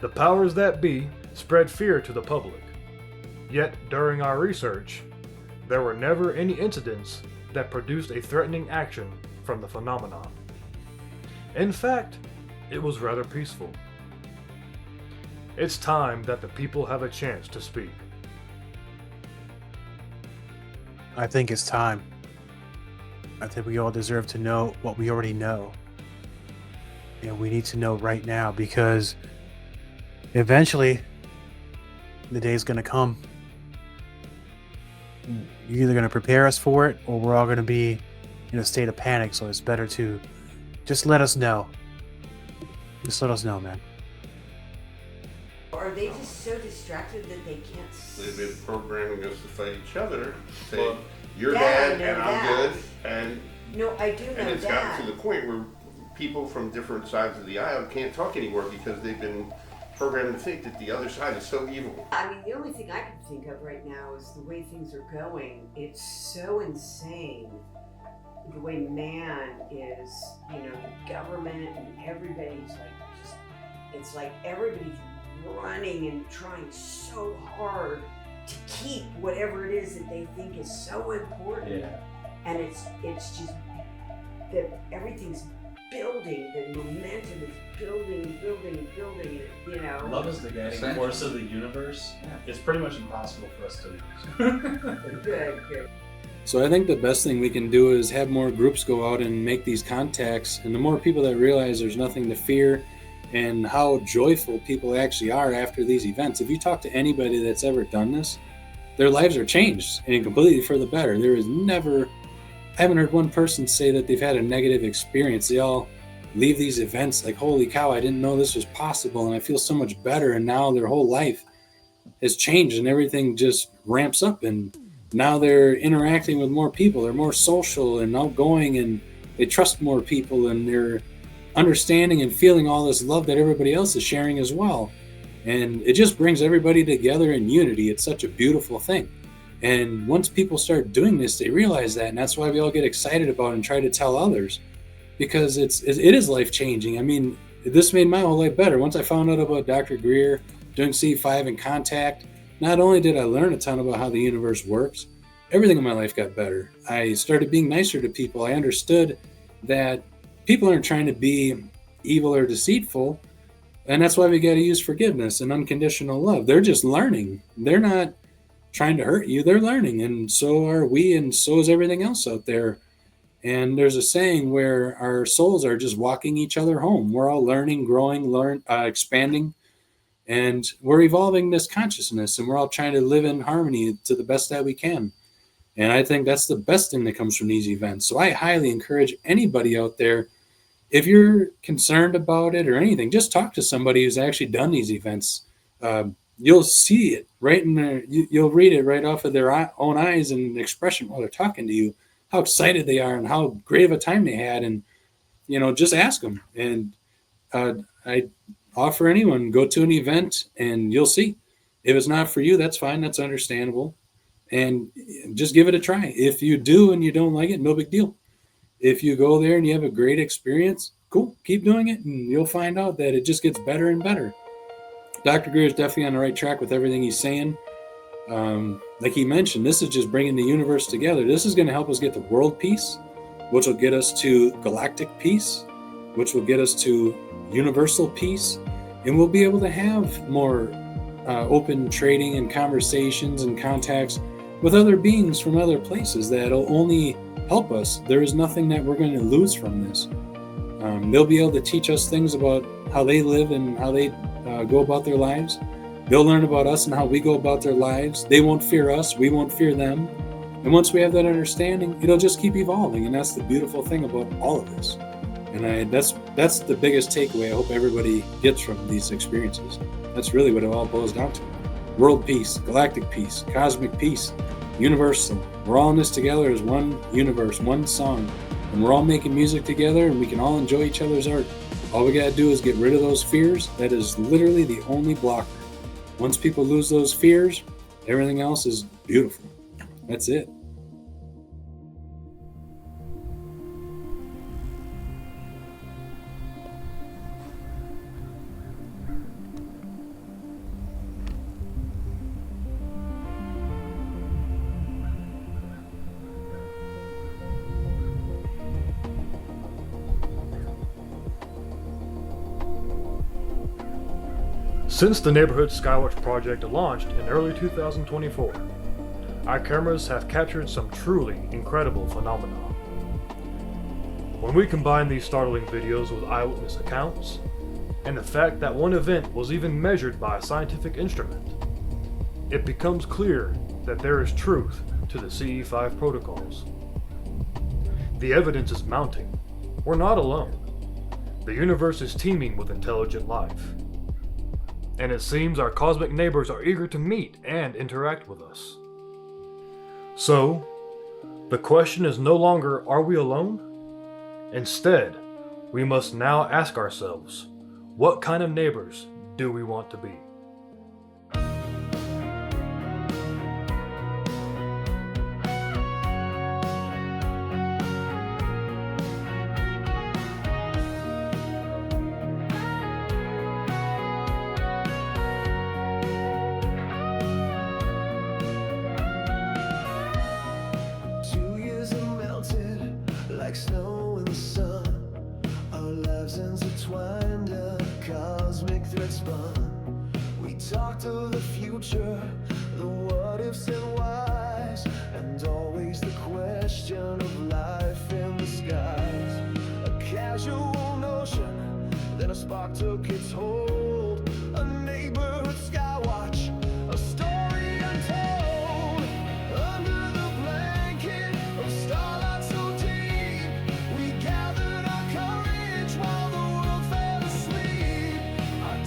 The powers that be spread fear to the public, yet during our research, there were never any incidents that produced a threatening action from the phenomenon. In fact, it was rather peaceful. It's time that the people have a chance to speak. I think it's time. I think we all deserve to know what we already know. And we need to know right now because eventually the day's going to come. You're either going to prepare us for it or we're all going to be in a state of panic. So it's better to just let us know. Just let us know, man. Are they just so distracted that they can't see? They've been programming us to fight each other, saying, Well, you're that I bad know and I'm that. good. And No, I do know and it's that. gotten to the point where people from different sides of the aisle can't talk anymore because they've been programmed to think that the other side is so evil. I mean, the only thing I can think of right now is the way things are going. It's so insane. The way man is, the government and everybody's like, just, it's like everybody's running and trying so hard to keep whatever it is that they think is so important. Yeah. And it's just that everything's building, the momentum is building, Love is the guiding force of the universe. It's pretty much impossible for us to Good. So I think the best thing we can do is have more groups go out and make these contacts, and the more people that realize there's nothing to fear and how joyful people actually are after these events. If you talk to anybody that's ever done this, their lives are changed and completely for the better. There is never, I haven't heard one person say that they've had a negative experience. They all leave these events like, holy cow, I didn't know this was possible and I feel so much better. And now their whole life has changed and everything just ramps up, and now they're interacting with more people. They're more social and outgoing, and they trust more people, and they're understanding and feeling all this love that everybody else is sharing as well. And it just brings everybody together in unity. It's such a beautiful thing. And once people start doing this, they realize that, and that's why we all get excited about it and try to tell others, because it is life-changing. I mean, this made my whole life better. Once I found out about Dr. Greer doing CE5 and Contact, not only did I learn a ton about how the universe works, everything in my life got better. I started being nicer to people. I understood that people aren't trying to be evil or deceitful, and that's why we got to use forgiveness and unconditional love. They're just learning. They're not trying to hurt you. They're learning, and so are we, and so is everything else out there. And there's a saying where our souls are just walking each other home. We're all learning, growing, expanding, and we're evolving this consciousness, and we're all trying to live in harmony to the best that we can. And I think that's the best thing that comes from these events. So I highly encourage anybody out there, if you're concerned about it or anything, just talk to somebody who's actually done these events. You'll see it right in there. You'll read it right off of their own eyes and expression while they're talking to you, how excited they are and how great of a time they had. And, just ask them. And I offer anyone, go to an event and you'll see. If it's not for you, that's fine. That's understandable. And just give it a try. If you do and you don't like it, no big deal. If you go there and you have a great experience, cool, keep doing it, and you'll find out that it just gets better and better. Dr. Greer is definitely on the right track with everything he's saying. Like he mentioned, this is just bringing the universe together. This is going to help us get to world peace, which will get us to galactic peace, which will get us to universal peace, and we'll be able to have more open trading and conversations and contacts with other beings from other places that'll only help us. There is nothing that we're going to lose from this. They'll be able to teach us things about how they live and how they go about their lives. They'll learn about us and how we go about their lives. They won't fear us, we won't fear them. And once we have that understanding, it'll just keep evolving. And that's the beautiful thing about all of this. And that's the biggest takeaway I hope everybody gets from these experiences. That's really what it all boils down to. World peace, galactic peace, cosmic peace, universal. We're all in this together as one universe, one song. And we're all making music together and we can all enjoy each other's art. All we gotta do is get rid of those fears. That is literally the only blocker. Once people lose those fears, everything else is beautiful. That's it. Since the Neighborhood Skywatch project launched in early 2024, our cameras have captured some truly incredible phenomena. When we combine these startling videos with eyewitness accounts, and the fact that one event was even measured by a scientific instrument, it becomes clear that there is truth to the CE5 protocols. The evidence is mounting. We're not alone. The universe is teeming with intelligent life. And it seems our cosmic neighbors are eager to meet and interact with us. So, the question is no longer, are we alone? Instead, we must now ask ourselves, what kind of neighbors do we want to be? Like snow in the sun, our lives intertwined, a cosmic thread spun. We talked of the future, the what ifs and whys, and always the question of life in the skies. A casual notion, then a spark took its hold. A neighborhood skywatch, a story untold. Under the blanket of starlight so deep,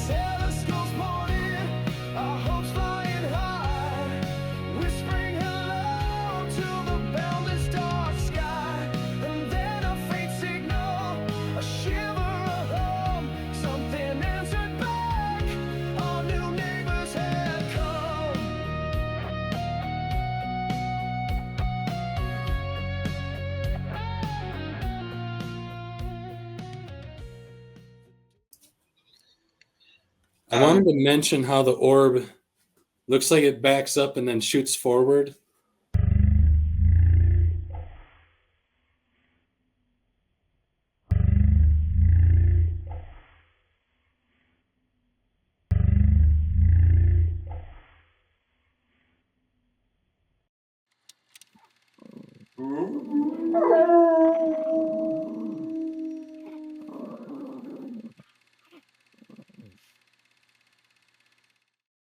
telescopes pointed, our hopes flying high, whispering hello to the boundless dark sky. And then a faint signal, a shiver, a hum, something answered back. Our new neighbors had come. I wanted to mention how the orb looks like it backs up and then shoots forward.